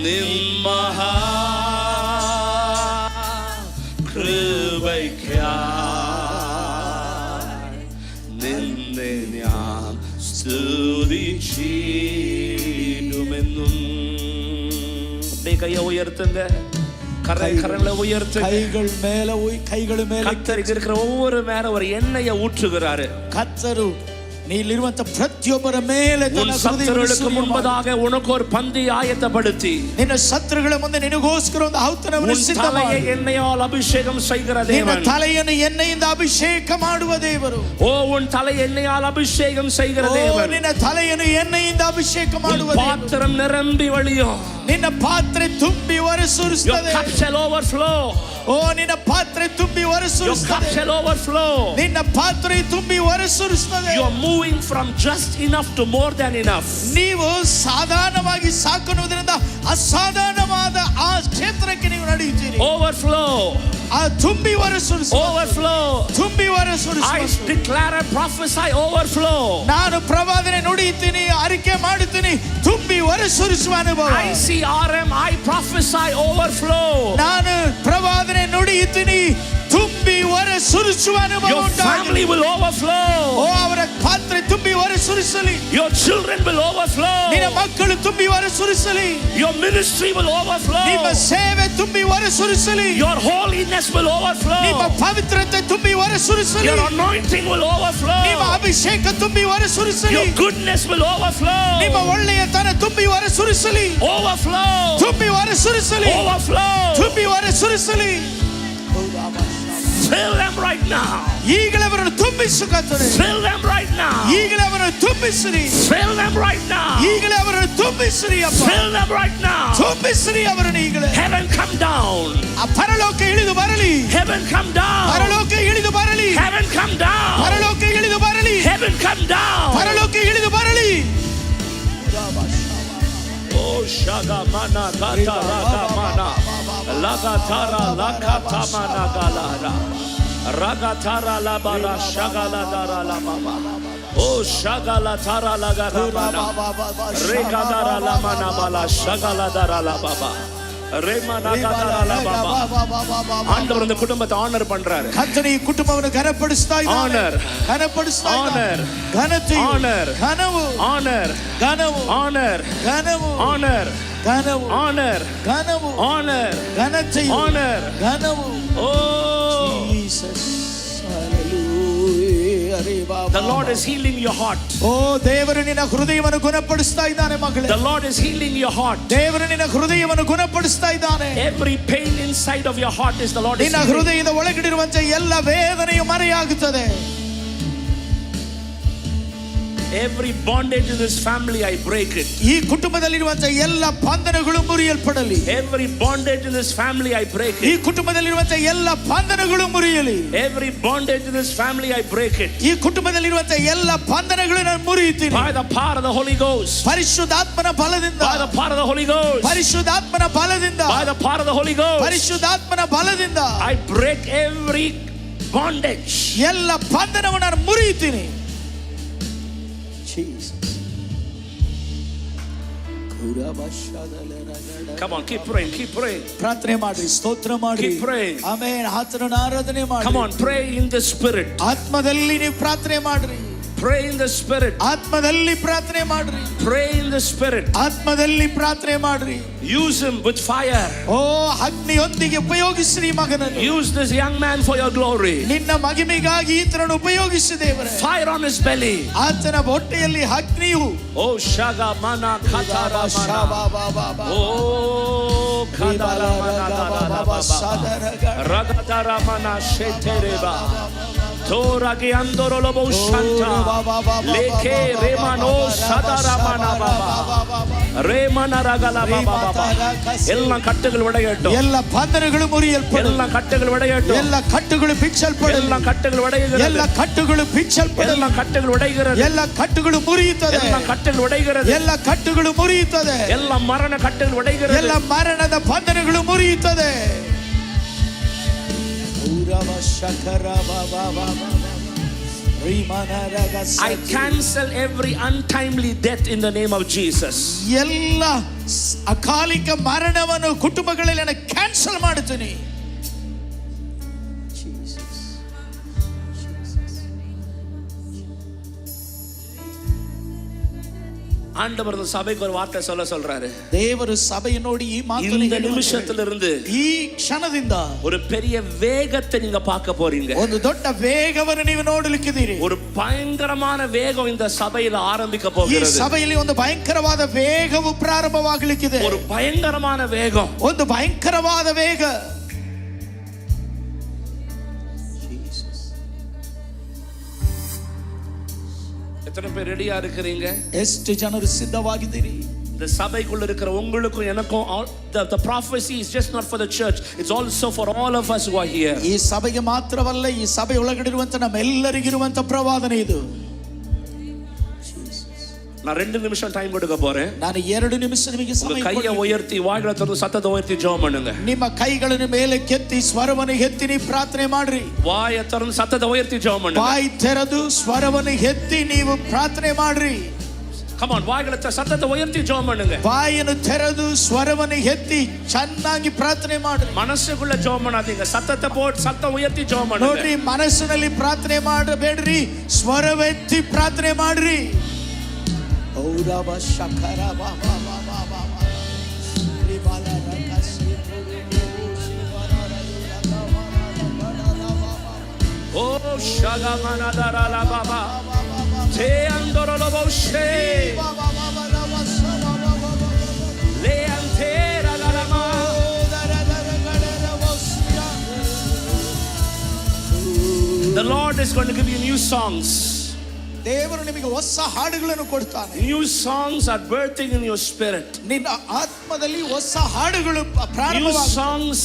[SPEAKER 1] നിൻ മഹാ കൃപയ്ക്കായി നിന്നെ ഞാൻ സ്തുതിച്ചിടുമെന്നും. அப்படியே கையை உயர்த்துங்க, கரங்களை உயர்த்துங்க.
[SPEAKER 2] கைகள் மேல கைಗಳು ಮೇಲೆ
[SPEAKER 1] கர்த்தருக்கு இருக்கிற ஒவ்வொரு மேல ஒரு எண்ணெயை ஊற்றுகிறாரு.
[SPEAKER 2] ಕರ್ತರು ನೀಲಿರುವಂತ ಪ್ರತಿಯೊಬ್ಬರ ಮೇಲೆ
[SPEAKER 1] உன் சத்துருவுக்கு முன்பதாக உனக்கு ஒரு பந்தி ஆயத்தப்படுத்தி
[SPEAKER 2] ನಿನ್ನ ಶತ್ರುಗಳ ಮುಂದೆ ನಿನಗೋಸ್ಕರ ಒಂದು ಔತಣವನ್ನು ಸಿದ್ಧ ಮಾಡಿ
[SPEAKER 1] எண்ணெயால் அபிஷேகம் செய்கிற
[SPEAKER 2] ನಿನ್ನ
[SPEAKER 1] தேவன்.
[SPEAKER 2] ತಲೆಯನ್ನು ಎಣ್ಣೆಯಿಂದ ಅಭಿಷೇಕ ಮಾಡುವ ದೇವರು.
[SPEAKER 1] ஓ உன் தலை எண்ணெயால் அபிஷேகம் செய்கிற தேவன்.
[SPEAKER 2] ನಿನ್ನ ತಲೆಯನ್ನು ಎಣ್ಣೆಯಿಂದ ಅಭಿಷೇಕ ಮಾಡುವ ದೇವರು.
[SPEAKER 1] பாத்திரம் நிரம்பಿ வழியும்.
[SPEAKER 2] ನಿನ್ನ ಪಾತ್ರೆ ತುಂಬಿ
[SPEAKER 1] Your
[SPEAKER 2] ಹೊರಸೂರಿಸುತ್ತದೆ.
[SPEAKER 1] cup shall overflow.
[SPEAKER 2] ಓ ನಿನ್ನ ಪಾತ್ರೆ ತುಂಬಿ
[SPEAKER 1] Your cup
[SPEAKER 2] ಹೊರಸೂರಿಸುತ್ತದೆ.
[SPEAKER 1] shall overflow.
[SPEAKER 2] ನಿನ್ನ ಪಾತ್ರೆ ತುಂಬಿ ಹೊರಸೂರಿಸುತ್ತದೆ.
[SPEAKER 1] You are moving from just enough to more than enough.
[SPEAKER 2] ನೀವು ಸಾಧಾರಣವಾಗಿ ಸಾಕುವುದರಿಂದ ಅಸಾಧಾರಣವಾದ ಆ ಕ್ಷೇತ್ರಕ್ಕೆ ನೀವು ನಡೆಯುತ್ತೀರಿ.
[SPEAKER 1] Overflow.
[SPEAKER 2] ಆ ತುಂಬಿ ಹೊರಸೂರಿಸುವ
[SPEAKER 1] Overflow.
[SPEAKER 2] ತುಂಬಿ
[SPEAKER 1] I
[SPEAKER 2] ಹೊರಸೂರಿಸುವ
[SPEAKER 1] declare and prophesy overflow.
[SPEAKER 2] ನಾನು ಪ್ರವಾದನೆ ನುಡಿಯುತ್ತೀನಿ, ಅರಿಕೆ ಮಾಡುತ್ತೀನಿ, ತುಂಬಿ ಹೊರಸೂರಿಸುವ ಅನುಭವ.
[SPEAKER 1] I see RM, I prophesy overflow.
[SPEAKER 2] ನಾನು ಪ್ರವಾದನೆ ನುಡಿಯುತ್ತೀನಿ, ತುಂಬಿ ಹೊರಸೂರಿಸುವ ಅನುಭವ.
[SPEAKER 1] Your family will overflow.
[SPEAKER 2] ಓ ಅವರ ಪಾತ್ರೆ ತುಂಬಿ ಹೊರಸೂರಿಸಲಿ.
[SPEAKER 1] Your children will overflow.
[SPEAKER 2] ನಿನ್ನ ಮಕ್ಕಳು ತುಂಬಿ ಹೊರಸೂರಿಸಲಿ.
[SPEAKER 1] Your ministry will overflow.
[SPEAKER 2] ನಿಮ್ಮ ಸೇವೆ ತುಂಬಿ ಹೊರಸೂರಿಸಲಿ.
[SPEAKER 1] Your holiness will overflow.
[SPEAKER 2] ನಿಮ್ಮ ಪವಿತ್ರತೆ ತುಂಬಿ ಹೊರಸೂರಿಸಲಿ.
[SPEAKER 1] Your anointing will overflow.
[SPEAKER 2] ನಿಮ್ಮ ಅಭಿಷೇಕ ತುಂಬಿ ಹೊರಸೂರಿಸಲಿ.
[SPEAKER 1] Your goodness will overflow.
[SPEAKER 2] ನಿಮ್ಮ ಒಳ್ಳೆಯತನ ತುಂಬಿ ಹೊರಸೂರಿಸಲಿ.
[SPEAKER 1] Overflow.
[SPEAKER 2] ತುಂಬಿ ಹೊರಸೂರಿಸಲಿ.
[SPEAKER 1] Overflow.
[SPEAKER 2] ತುಂಬಿ ಹೊರಸೂರಿಸಲಿ.
[SPEAKER 1] Fill them right now.
[SPEAKER 2] ಈಗಲೇ ಅವರನ್ನು ತುಂಬಿಸು ಕರ್ತನೇ.
[SPEAKER 1] Fill them right now.
[SPEAKER 2] ಈಗಲೇ ಅವರನ್ನು ತುಂಬಿಸಿರಿ.
[SPEAKER 1] Fill them right now.
[SPEAKER 2] ಈಗಲೇ ಅವರನ್ನು ತುಂಬಿಸಿರಿ ಅಪ್ಪ.
[SPEAKER 1] Fill them right now.
[SPEAKER 2] ತುಂಬಿಸಿರಿ ಅವರನ್ನು ಈಗಲೇ.
[SPEAKER 1] Heaven come down.
[SPEAKER 2] ಆ ಪರಲೋಕ ಇಳಿದು ಬರಲಿ.
[SPEAKER 1] Heaven come down.
[SPEAKER 2] ಪರಲೋಕ ಇಳಿದು ಬರಲಿ.
[SPEAKER 1] Heaven come down.
[SPEAKER 2] ಪರಲೋಕ ಇಳಿದು ಬರಲಿ.
[SPEAKER 1] Heaven come down.
[SPEAKER 2] ಪರಲೋಕ ಇಳಿದು ಬರಲಿ.
[SPEAKER 1] Oh shaga mana gata raga mana lagatara lakata mana galara ragatara labara shagala dara lababa. Oh shagala tara lagara mana regadara lamana bala shagala dara lababa. ஆண்டவர் இந்த குடும்பத்தை ஆனர் பண்றாரு.
[SPEAKER 2] கர்த்தர் ಈ ಕುಟುಂಬವನ್ನು ಘನಪಡಿಸ್ತಾ ಇದ್ದಾನೆ.
[SPEAKER 1] ಆನರ್
[SPEAKER 2] ಘನಪಡಿಸ್ತಾ
[SPEAKER 1] ಆನರ್
[SPEAKER 2] ಘನತೆ
[SPEAKER 1] ಆನರ್
[SPEAKER 2] ಘನವು
[SPEAKER 1] ಆನರ್
[SPEAKER 2] ಘನವು
[SPEAKER 1] ಆನರ್
[SPEAKER 2] ಘನವು
[SPEAKER 1] ಆನರ್
[SPEAKER 2] ಘನವು
[SPEAKER 1] ಆನರ್
[SPEAKER 2] ಘನವು
[SPEAKER 1] ಆನರ್
[SPEAKER 2] ಘನತೆ
[SPEAKER 1] ಆನರ್
[SPEAKER 2] ಘನವು.
[SPEAKER 1] ಓ
[SPEAKER 2] ಜೀಸಸ್ ಹalleluya. ಅರೆ ಬಾಬಾ.
[SPEAKER 1] The Lord is healing your heart.
[SPEAKER 2] ಓ ದೇವರು ನಿನ್ನ ಹೃದಯವನ್ನು ಗುಣಪಡಿಸ್ತಾ ಇದ್ದಾನೆ ಮಗಳೇ.
[SPEAKER 1] The Lord is healing your heart.
[SPEAKER 2] ದೇವರು ನಿನ್ನ ಹೃದಯವನ್ನು ಗುಣಪಡಿಸ್ತಾ ಇದ್ದಾನೆ.
[SPEAKER 1] Every pain inside of your heart is the Lord is
[SPEAKER 2] ನಿನ್ನ
[SPEAKER 1] healing.
[SPEAKER 2] ಹೃದಯದ ಒಳಗಡಿರುವಂತ ಎಲ್ಲ ವೇದನೆಯು ಮರೆಯಾಗುತ್ತದೆ.
[SPEAKER 1] Every bondage in this family I break it.
[SPEAKER 2] ಈ ಕುಟುಂಬದಲ್ಲಿರುವಂತ ಎಲ್ಲ ಬಂಧನಗಳು ಮುರಿಯಲ್ಪಡಲಿ.
[SPEAKER 1] Every bondage in this family I break
[SPEAKER 2] ಈ
[SPEAKER 1] it.
[SPEAKER 2] ಕುಟುಂಬದಲ್ಲಿರುವಂತ ಎಲ್ಲ ಬಂಧನಗಳು ಮುರಿಯಲಿ.
[SPEAKER 1] Every bondage in this family I break it.
[SPEAKER 2] ಈ ಕುಟುಂಬದಲ್ಲಿರುವಂತ ಎಲ್ಲ ಬಂಧನಗಳನ್ನು ನಾನು ಮುರಿಯುತ್ತೀನಿ.
[SPEAKER 1] By the power of the Holy Ghost.
[SPEAKER 2] ಪರಿಶುದ್ಧಾತ್ಮನ ಬಲದಿಂದ.
[SPEAKER 1] By the power of the Holy Ghost.
[SPEAKER 2] ಪರಿಶುದ್ಧಾತ್ಮನ ಬಲದಿಂದ.
[SPEAKER 1] By the power of the Holy Ghost.
[SPEAKER 2] ಪರಿಶುದ್ಧಾತ್ಮನ ಬಲದಿಂದ
[SPEAKER 1] I break every bondage.
[SPEAKER 2] ಎಲ್ಲ ಬಂಧನವನ್ನು ನಾನು ಮುರಿಯುತ್ತೀನಿ.
[SPEAKER 1] Come on, keep praying, keep praying.
[SPEAKER 2] ಪ್ರಾರ್ಥನೆ ಮಾಡ್ರಿ, ಸ್ತೋತ್ರ ಮಾಡ್ರಿ.
[SPEAKER 1] Keep praying.
[SPEAKER 2] ಆಮೆನ್. ಆತನನ್ನು ಆರಾಧನೆ ಮಾಡ್ರಿ.
[SPEAKER 1] Come on, pray in the spirit.
[SPEAKER 2] ಆತ್ಮದಲ್ಲಿ ನೀವು ಪ್ರಾರ್ಥನೆ ಮಾಡ್ರಿ.
[SPEAKER 1] Pray in the spirit.
[SPEAKER 2] ಆತ್ಮದಲ್ಲಿ ಪ್ರಾರ್ಥನೆ ಮಾಡ್ರಿ.
[SPEAKER 1] Pray in the spirit.
[SPEAKER 2] ಆತ್ಮದಲ್ಲಿ ಪ್ರಾರ್ಥನೆ ಮಾಡ್ರಿ.
[SPEAKER 1] Use him with fire.
[SPEAKER 2] ಓ ಅಗ್ನಿಯೊಂದಿಗೆ ಉಪಯೋಗಿಸ್ರಿ ಮಗನನ್ನು.
[SPEAKER 1] Use this young man for your glory.
[SPEAKER 2] ನಿನ್ನ ಮಹಿಮೆಗಾಗಿ ಈತನನ್ನು ಉಪಯೋಗಿಸಿ ದೇವರೇ.
[SPEAKER 1] Fire on his belly.
[SPEAKER 2] ಆತನ ಹೊಟ್ಟೆಯಲ್ಲಿ ಅಗ್ನಿಯು.
[SPEAKER 1] Oh shaga mana khatara mana. Oh khadara mana ragatara mana shetereba. Toragi andoro lobo shanta. Leke remano sadara mana baba. Remana ragala baba baba. ಎಲ್ಲ ಕಟ್ಟುಗಳು ಒಡೆಯಟ್ಟು.
[SPEAKER 2] ಎಲ್ಲ ಬಂಧನಗಳು ಮುರಿಯಲ್ಪಡಲಿ.
[SPEAKER 1] ಎಲ್ಲ ಕಟ್ಟುಗಳು ಒಡೆಯಟ್ಟು.
[SPEAKER 2] ಎಲ್ಲ ಕಟ್ಟುಗಳು ಬಿಚ್ಚಲ್ಪಡಲಿ.
[SPEAKER 1] ಎಲ್ಲ ಕಟ್ಟುಗಳು ಒಡೆಯಗಿರಲಿ.
[SPEAKER 2] ಎಲ್ಲ ಕಟ್ಟುಗಳು ಬಿಚ್ಚಲ್ಪಡಲಿ.
[SPEAKER 1] ಎಲ್ಲ ಕಟ್ಟುಗಳು ಒಡೆಯಗಿರಲಿ.
[SPEAKER 2] ಎಲ್ಲ ಕಟ್ಟುಗಳು ಮುರಿಯುತ್ತದೆ.
[SPEAKER 1] ಎಲ್ಲ ಕಟ್ಟುಗಳು ಒಡೆಯಗಿರಲಿ.
[SPEAKER 2] ಎಲ್ಲ ಕಟ್ಟುಗಳು ಮುರಿಯುತ್ತದೆ.
[SPEAKER 1] ಎಲ್ಲ ಮರಣ ಕಟ್ಟುಗಳು ಒಡೆಯಗಿರಲಿ.
[SPEAKER 2] ಎಲ್ಲ ಮರಣದ ಬಂಧನಗಳು ಮುರಿಯುತ್ತದೆ.
[SPEAKER 1] I cancel every untimely death in the name of Jesus.
[SPEAKER 2] ಎಲ್ಲ ಅಕಾಲಿಕ ಮರಣವನ್ನು ಕುಟುಂಬಗಳಲ್ಲಿ ನಾನು ಕ್ಯಾನ್ಸಲ್ ಮಾಡುತ್ತೇನೆ.
[SPEAKER 1] ஆண்டவர் சபைக்கு ஒரு வார்த்தை சொல்றாரு.
[SPEAKER 2] ದೇವರು ಸಭೆயை ನೋಡಿ ಈ ಮಾತನ್ನು
[SPEAKER 1] இந்த நிமிஷத்திலிருந்து
[SPEAKER 2] ಈ ಕ್ಷಣದಿಂದ
[SPEAKER 1] ஒரு பெரிய வேகத்தை நீங்க பார்க்க போறீங்க.
[SPEAKER 2] ಒಂದು ದೊಡ್ಡ ವೇಗವನ್ನು ನೀವು ನೋಡಲಿಕ್ಕಿದ್ದೀರಿ.
[SPEAKER 1] ஒரு பயங்கரமான வேகம் இந்த சபையில ஆரம்பிக்க
[SPEAKER 2] ಈ
[SPEAKER 1] போகிறது.
[SPEAKER 2] ಸಭೆಯಲ್ಲಿ ಒಂದು ಭಯಂಕರವಾದ ವೇಗವು ಪ್ರಾರಂಭವಾಗಲಿಕ್ಕಿದೆ.
[SPEAKER 1] ஒரு பயங்கரமான வேகம்.
[SPEAKER 2] ಒಂದು ಭಯಂಕರವಾದ ವೇಗ.
[SPEAKER 1] எத்தனை பேர் ரெடியா இருக்கிறீங்க?
[SPEAKER 2] ಎಷ್ಟು ಜನರು ಸಿದ್ಧವಾಗಿದ್ದೀರಿ?
[SPEAKER 1] இந்த சபைக்குள்ள இருக்கிற உங்களுக்கும் எனக்கும் the prophecy is just not for the church, it's also for all of us who are here.
[SPEAKER 2] ಈ ಸಭೆಗೆ ಮಾತ್ರವಲ್ಲ, ಈ ಸಭೆ ಒಳಗಡೆ ನಮ್ಮೆಲ್ಲರಿಗಿರುವಂತ ಪ್ರವಾದನೆ ಇದು.
[SPEAKER 1] நான் 2 நிமிஷம் டைம் கொடுக்க போறேன்.
[SPEAKER 2] ನಾನು 2 ನಿಮಿಷ ನಿಮಗೆ ಸಮಯ ಕೊಡ್ತೀನಿ.
[SPEAKER 1] ಕೈಯ ಉಯರ್ತಿ ಬಾಯಿಗಳ ತೆರೆದು ಸತ್ತದ ಉಯರ್ತಿ ಜೋಮ್ ಮಾಡುங்க.
[SPEAKER 2] ನಿಮ್ಮ ಕೈಗಳನ್ನು ಮೇಲೆ ಕೆತ್ತಿ ಸ್ವರವನ್ನು ಎತ್ತಿ ನೀವು ಪ್ರಾರ್ಥನೆ ಮಾಡ್ರಿ.
[SPEAKER 1] ಬಾಯ ತೆರೆದು ಸತ್ತದ ಉಯರ್ತಿ ಜೋಮ್ ಮಾಡುங்க.
[SPEAKER 2] ಬಾಯಿ ತೆರೆದು ಸ್ವರವನ್ನು ಎತ್ತಿ ನೀವು ಪ್ರಾರ್ಥನೆ ಮಾಡ್ರಿ.
[SPEAKER 1] Come on, வாய்களை சத்தத்தை உயர்த்தி ஜெபம் பண்ணுங்க.
[SPEAKER 2] ಬಾಯನ್ನು ತೆರೆದು ಸ್ವರವನ್ನು ಎತ್ತಿ ಚೆನ್ನಾಗಿ ಪ್ರಾರ್ಥನೆ ಮಾಡ್ರಿ.
[SPEAKER 1] ಮನಸ್ಸುக்குள்ள ಜெபம் பண்ணாதீங்க. சத்தத்தை போட்டு சத்தம் உயர்த்தி ಜெபம் பண்ணுங்க.
[SPEAKER 2] ನೋಡ್ರಿ, ಮನಸ್ಸಿನಲ್ಲಿ ಪ್ರಾರ್ಥನೆ ಮಾಡಬೇಡ್ರಿ, ಸ್ವರವೆತ್ತಿ ಪ್ರಾರ್ಥನೆ ಮಾಡ್ರಿ. ಔರವ ಶಕರ ಬಾ ಬಾ ಬಾ ಬಾ ಬಾ ರಿಬಾಲ ರಕಸಿ
[SPEAKER 1] ಓ ಶಗಮನದರಲ ಬಾಬಾ ತೇ ಅಂದರಲೋ ಶೇ ಲೇ ಅಂತೇರಲಮ The Lord is going to give you new songs.
[SPEAKER 2] ದೇವರು ನಿಮಗೆ ಹೊಸ ಹಾಡುಗಳನ್ನು ಕೊಡ್ತಾನೆ.
[SPEAKER 1] New songs are birthing in your spirit.
[SPEAKER 2] ನಿನ್ನ ಆತ್ಮದಲ್ಲಿ ಹೊಸ ಹಾಡುಗಳು
[SPEAKER 1] New
[SPEAKER 2] ಪ್ರಾರಂಭವಾಗುತ್ತವೆ.
[SPEAKER 1] songs,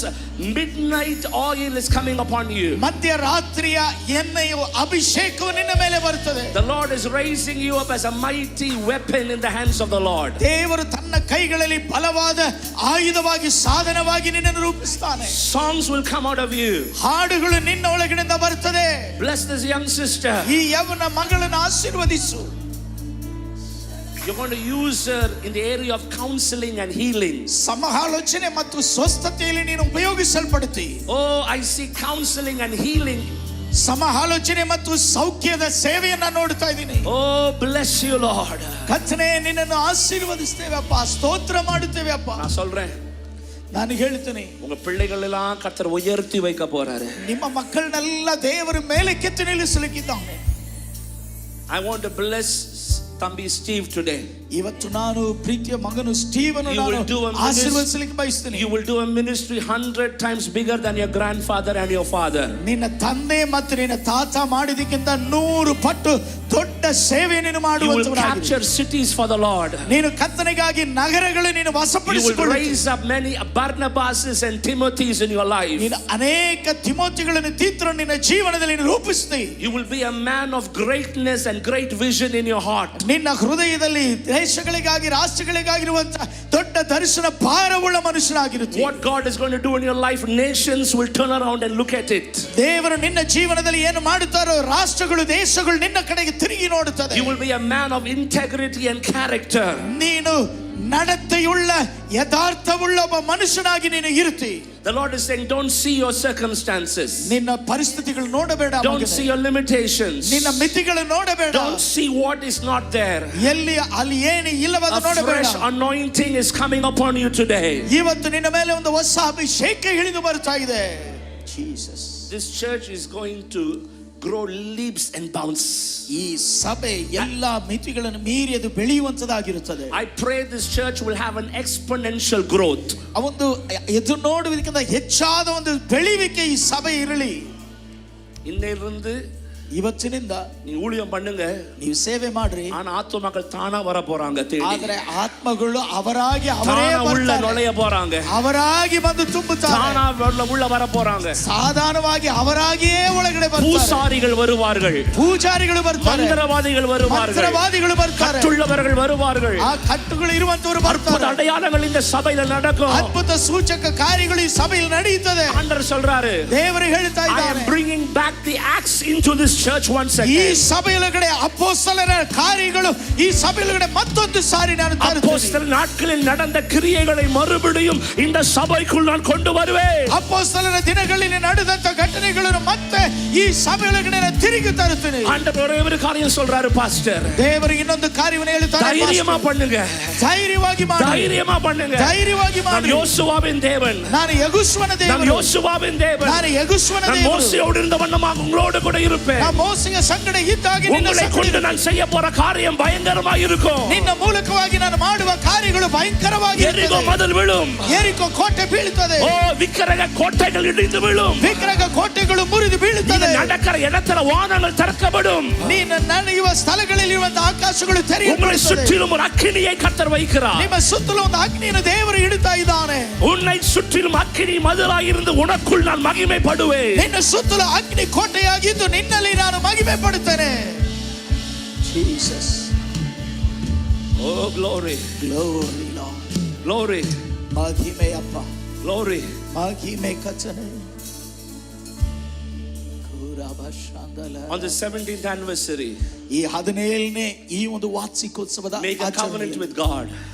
[SPEAKER 1] midnight oil is coming upon you.
[SPEAKER 2] ಮಧ್ಯರಾತ್ರಿಯ ಎಣ್ಣೆಯು ಅಭಿಷೇಕವು ನಿನ್ನ ಮೇಲೆ ಬರುತ್ತದೆ.
[SPEAKER 1] The Lord is raising you up as a mighty weapon in the hands of the Lord.
[SPEAKER 2] ದೇವರು ತನ್ನ ಕೈಗಳಲ್ಲಿ ಬಲವಾದ ಆಯುಧವಾಗಿ ಸಾಧನವಾಗಿ ನಿನ್ನನ್ನು ರೂಪಿಸ್ತಾನೆ.
[SPEAKER 1] Songs will come out of you.
[SPEAKER 2] ಹಾಡುಗಳು ನಿನ್ನ ಒಳಗಿನಿಂದ ಬರುತ್ತದೆ.
[SPEAKER 1] Bless this young sister.
[SPEAKER 2] ಈ ಯೌವನ ಮಗಳನ್ನು ಆಶೀರ್ವದಿಸು.
[SPEAKER 1] You're going to use her in the area of counseling and healing.
[SPEAKER 2] ಸಮಾಲೋಚನೆ ಮತ್ತು ಸ್ವಸ್ಥತೆಯಲ್ಲಿ ನೀನು ಉಪಯೋಗಿಸಲ್ಪಡುತ್ತಿ.
[SPEAKER 1] Oh, I see counseling and healing.
[SPEAKER 2] ಸಮಾಲೋಚನೆ ಮತ್ತು ಸೌಖ್ಯದ ಸೇವೆಯನ್ನ ನೋಡ್ತಾ ಇದ್ದೀನಿ.
[SPEAKER 1] Oh, bless you, Lord.
[SPEAKER 2] ಕರ್ತನೇ, ನಿನ್ನನ್ನು ಆಶೀರ್ವದಿಸ್ತೇವೆ ಅಪ್ಪ, ಸ್ತೋತ್ರ ಮಾಡುತ್ತೇವೆ ಅಪ್ಪ.
[SPEAKER 1] நான் சொல்றேன்,
[SPEAKER 2] ನಾನು ಹೇಳ್ತೀನಿ,
[SPEAKER 1] உங்க பிள்ளைகள் எல்லாம் கர்த்தர் உயர்த்தி வைக்க போறாரு.
[SPEAKER 2] ನಿಮ್ಮ ಮಕ್ಕಳನ್ನೆಲ್ಲ ದೇವರು ಮೇಲೆ ಕೆತ್ತಿ ನಿಲ್ಲಿಸಲಿಕ್ಕಿದ್ದಾನೆ.
[SPEAKER 1] I want to bless Thambi Steve today.
[SPEAKER 2] ಇವತ್ತು ನಾನು ಪ್ರೀತಿಯ ಮಗನು ಸ್ಟೀವನು ಆಶೀರ್ವದಿಸಲಿಕ್ಕೆ ಬಯಸ್ತೀನಿ.
[SPEAKER 1] You will do a ministry 100 times bigger than your grandfather and your father.
[SPEAKER 2] ನಿನ್ನ ತಂದೆ ಮತ್ತು ನಿನ್ನ ತಾತ ಮಾಡಿದಕ್ಕಿಂತ 100 ಪಟ್ಟು ದೊಡ್ಡ ಸೇವೆ ನೀನು ಮಾಡುವಂತವನಾಗಿ.
[SPEAKER 1] You will capture cities for the Lord.
[SPEAKER 2] ನೀನು ಕರ್ತನಿಗಾಗಿ ನಗರಗಳನ್ನು ನೀನು ವಶಪಡಿಸಿಕೊಳ್ಳುತ್ತಿ.
[SPEAKER 1] You will raise up many Barnabas and Timothys in your life.
[SPEAKER 2] ನೀನು ಅನೇಕ ತಿಮೋತಿಗಳನ್ನು ತೀತರನ್ನು ನಿನ್ನ ಜೀವನದಲ್ಲಿ ನೀನು ರೂಪಿಸುತ್ತಿ.
[SPEAKER 1] You will be a man of greatness and great vision in your heart.
[SPEAKER 2] ನಿನ್ನ ಹೃದಯದಲ್ಲಿ ದೇಶಗಳಿಗಾಗಿ ರಾಷ್ಟ್ರಗಳಿಗಾಗಿರುವಂತ ದೊಡ್ಡ ದರ್ಶನ ಭಾರವುಳ್ಳ ಮನುಷ್ಯನಾಗಿರುತ್ತಿ.
[SPEAKER 1] What God is going to do in your life, nations will turn around and look at it.
[SPEAKER 2] ದೇವರು ನಿನ್ನ ಜೀವನದಲ್ಲಿ ಏನು ಮಾಡುತ್ತಾರೋ ರಾಷ್ಟ್ರಗಳು ದೇಶಗಳು ನಿನ್ನ ಕಡೆಗೆ ತಿರುಗಿ ನೋಡುತ್ತದೆ.
[SPEAKER 1] You will be a man of integrity and character.
[SPEAKER 2] ನೀನು ನಡತೆಯುಳ್ಳ ಯಥಾರ್ಥವುಳ್ಳ ಒಬ್ಬ ಮನುಷ್ಯನಾಗಿ ನೀನು ಇರುತ್ತಿ.
[SPEAKER 1] The Lord is saying, don't see your circumstances.
[SPEAKER 2] ನಿನ್ನ ಪರಿಸ್ಥಿತಿಗಳು ನೋಡಬೇಡ.
[SPEAKER 1] Don't see your limitations.
[SPEAKER 2] ನಿನ್ನ ಮಿತಿಗಳು ನೋಡಬೇಡ.
[SPEAKER 1] Don't see what is not there.
[SPEAKER 2] ಎಲ್ಲಿ ಅಲ್ಲಿ ಏನು ಇಲ್ಲವದು
[SPEAKER 1] A
[SPEAKER 2] ನೋಡಬೇಡ.
[SPEAKER 1] fresh anointing is coming upon you today.
[SPEAKER 2] ಇವತ್ತು ನಿನ್ನ ಮೇಲೆ ಒಂದು ಹೊಸ ಅಭಿಷೇಕ ಇಳಿದು ಬರ್ತಾ ಇದೆ. Jesus.
[SPEAKER 1] This church is going to grow leaps and bounds.
[SPEAKER 2] ಈ ಸಭೆ ಎಲ್ಲ ಮಿತಿಗಳನ್ನು ಮೀರಿ ಅದು ಬೆಳೆಯುವಂತದಾಗಿರುತ್ತದೆ.
[SPEAKER 1] I pray this church will have an exponential growth.
[SPEAKER 2] ಒಂದು ಎದು ನೋಡುವುದಕ್ಕಿಂತ ಹೆಚ್ಚಾದ ಒಂದು ಬೆಳೆಯುವಿಕೆ ಈ ಸಭೆ ಇರಲಿ.
[SPEAKER 1] இன்னையிலிருந்து
[SPEAKER 2] ಇವತ್ತಿನಿಂದ
[SPEAKER 1] நீ ஊழியம் பண்ணுங்க,
[SPEAKER 2] ನೀವು ಸೇವೆ ಮಾಡ್ರಿ.
[SPEAKER 1] ஆனா ஆத்துமாக்கள் தானா வர போறாங்க தேடி.
[SPEAKER 2] ಆದರೆ ಆತ್ಮಗಳು ಅವರಾಗಿ ಅವರೇ
[SPEAKER 1] உள்ள நுழைய போறாங்க.
[SPEAKER 2] ಅವರಾಗಿ ಬಂದು ತುಂಬುತ್ತಾರೆ.
[SPEAKER 1] தானா உள்ள வர போறாங்க.
[SPEAKER 2] ಸಾಧಾರಣವಾಗಿ ಅವರಾಗಿಯೇ ಒಳಗಡೆ ಬರ್ತಾರೆ.
[SPEAKER 1] பூசாரிகள் வருவார்கள்.
[SPEAKER 2] ಪೂಜಾರಿಗಳು ಬರ್ತಾರೆ.
[SPEAKER 1] ಮಂತ್ರವಾದಿಗಳು வருவார்கள்.
[SPEAKER 2] ಮಂತ್ರವಾದಿಗಳು ಬರ್ತಾರೆ.
[SPEAKER 1] ಕಟ್ಟುಳ್ಳவர்கள் வருவார்கள்.
[SPEAKER 2] ಆ ಕಟ್ಟುಗಳು ಇರುವಂತವರು ಬರ್ತಾರೆ.
[SPEAKER 1] அடையாளங்கள் இந்த சபையில நடக்கும்.
[SPEAKER 2] ಅದ್ಭುತ ಸೂಚಕ ಕಾರ್ಯಗಳು ಈ ಸಭೆಯಲ್ಲಿ ನಡೆಯುತ್ತದೆ.
[SPEAKER 1] ಆಂಡರ್ சொல்றாரு,
[SPEAKER 2] ದೇವರು ಹೇಳ್ತಾ
[SPEAKER 1] I
[SPEAKER 2] ಇದ್ದಾರೆ,
[SPEAKER 1] am bringing back the axe into this church once again.
[SPEAKER 2] ಈ ಸಭೆಯೊಳಗಡೆ ಅಪೊಸ್ತಲರ ಕಾರ್ಯಗಳು ಈ ಸಭೆಯೊಳಗಡೆ ಮತ್ತೊಂದು ಸಾರಿ ನಾನು ತರುತ್ತೇನೆ.
[SPEAKER 1] ಅಪೊಸ್ತಲ ನಾட்களில் நடந்த கிரியைகளை மறுபடியும் இந்த சபைக்குள் நான் கொண்டு வருவேன்.
[SPEAKER 2] ಅಪೊಸ್ತಲರ ದಿನಗಳಲ್ಲಿ ನಡೆದಂತ ಘಟನೆಗಳನ್ನು ಮತ್ತೆ ಈ ಸಭೆಯೊಳಗಡೆ ನಾನು ತಿರುಗಿ ತರುತ್ತೇನೆ.
[SPEAKER 1] ஆண்டவர் ஒரே ஒரு காரியம் சொல்றாரு பாஸ்டர்.
[SPEAKER 2] ದೇವರು ಇನ್ನೊಂದು ಕಾರ್ಯವನ್ನು ಹೇಳ್ತಾರೆ,
[SPEAKER 1] தைரியமா பண்ணுங்க.
[SPEAKER 2] ಧೈರ್ಯವಾಗಿ ಮಾಡಿ.
[SPEAKER 1] தைரியமா பண்ணுங்க.
[SPEAKER 2] ಧೈರ್ಯವಾಗಿ ಮಾಡಿ.
[SPEAKER 1] நான் யோசுவாவின் தேவன்.
[SPEAKER 2] ನಾನು ಯೆಹೋಶುವನ ದೇವರು.
[SPEAKER 1] நான் யோசுவாவின் தேவன்.
[SPEAKER 2] ನಾನು ಯೆಹೋಶುವನ
[SPEAKER 1] நான்
[SPEAKER 2] ದೇವರು.
[SPEAKER 1] மோசேயோடு இருந்த வண்ணமாக உங்களோடு கூட இருப்பேன்.
[SPEAKER 2] ನಾನು ಮೋಸೆಯ ಸಂಗಡ ಇದ್ದಾಗಿ ನಿನ್ನ
[SPEAKER 1] உங்களை கொண்டு நான் செய்ய போற காரியம் பயங்கரமா இருக்கும்.
[SPEAKER 2] ನಿನ್ನ ಮೂಲಕವಾಗಿ ನಾನು ಮಾಡುವ ಕಾರ್ಯಗಳು ಭಯಂಕರವಾಗಿ
[SPEAKER 1] எரிகோ மதில் விழும்.
[SPEAKER 2] ಎರಿಕೋ ಕೋಟೆ ಬೀಳುತ್ತದೆ.
[SPEAKER 1] ஓ, விக்கிரக கோட்டைகள் இடிந்து விழும்.
[SPEAKER 2] ವಿಗ್ರಹ ಕೋಟೆಗಳು ಮುರಿದು ಬೀಳುತ್ತದೆ.
[SPEAKER 1] நடக்கிற இடத்துல வானங்கள் திறக்கப்படும்.
[SPEAKER 2] ನೀನು ನಡೆಯುವ ಸ್ಥಳಗಳಲ್ಲಿ ಇರುವಂತ ಆಕಾಶಗಳು ತೆರೆಯಲ್ಪಡುತ್ತವೆ.
[SPEAKER 1] உங்களை சுற்றிலும் ஒரு அக்கினியை கர்த்தர் வைக்கிறார்.
[SPEAKER 2] ನಿಮ್ಮ ಸುತ್ತಲೂ ಒಂದು ಅಗ್ನಿಯನ್ನು ದೇವರು ಇಡುತ್ತಾ ಇದ್ದಾನೆ.
[SPEAKER 1] உன்னை சுற்றிலும் அக்கினி மதிலாய் இருந்து உனக்குள் நான் மகிமைப்படுவேன்.
[SPEAKER 2] ನಿನ್ನ ಸುತ್ತಲೂ ಅಗ್ನಿ ಕೋಟೆಯಾಗಿದ್ದು ನಿನ್ನಲ್ಲಿ ನಾನು ಮಹಿಮೆ ಪಡುತ್ತೇನೆ. Jesus.
[SPEAKER 1] Oh, glory.
[SPEAKER 2] Glory, Lord.
[SPEAKER 1] Glory.
[SPEAKER 2] ಮಹಿಮೆ ಅಪ್ಪ.
[SPEAKER 1] Glory.
[SPEAKER 2] ಮಹಿಮೆ ಕಚನೆ. ಕೂರಾ
[SPEAKER 1] On the 17th anniversary,
[SPEAKER 2] ಈ 17ನೇ ಈ ಒಂದು ವಾರ್ಷಿಕೋತ್ಸವದ
[SPEAKER 1] make a covenant with God.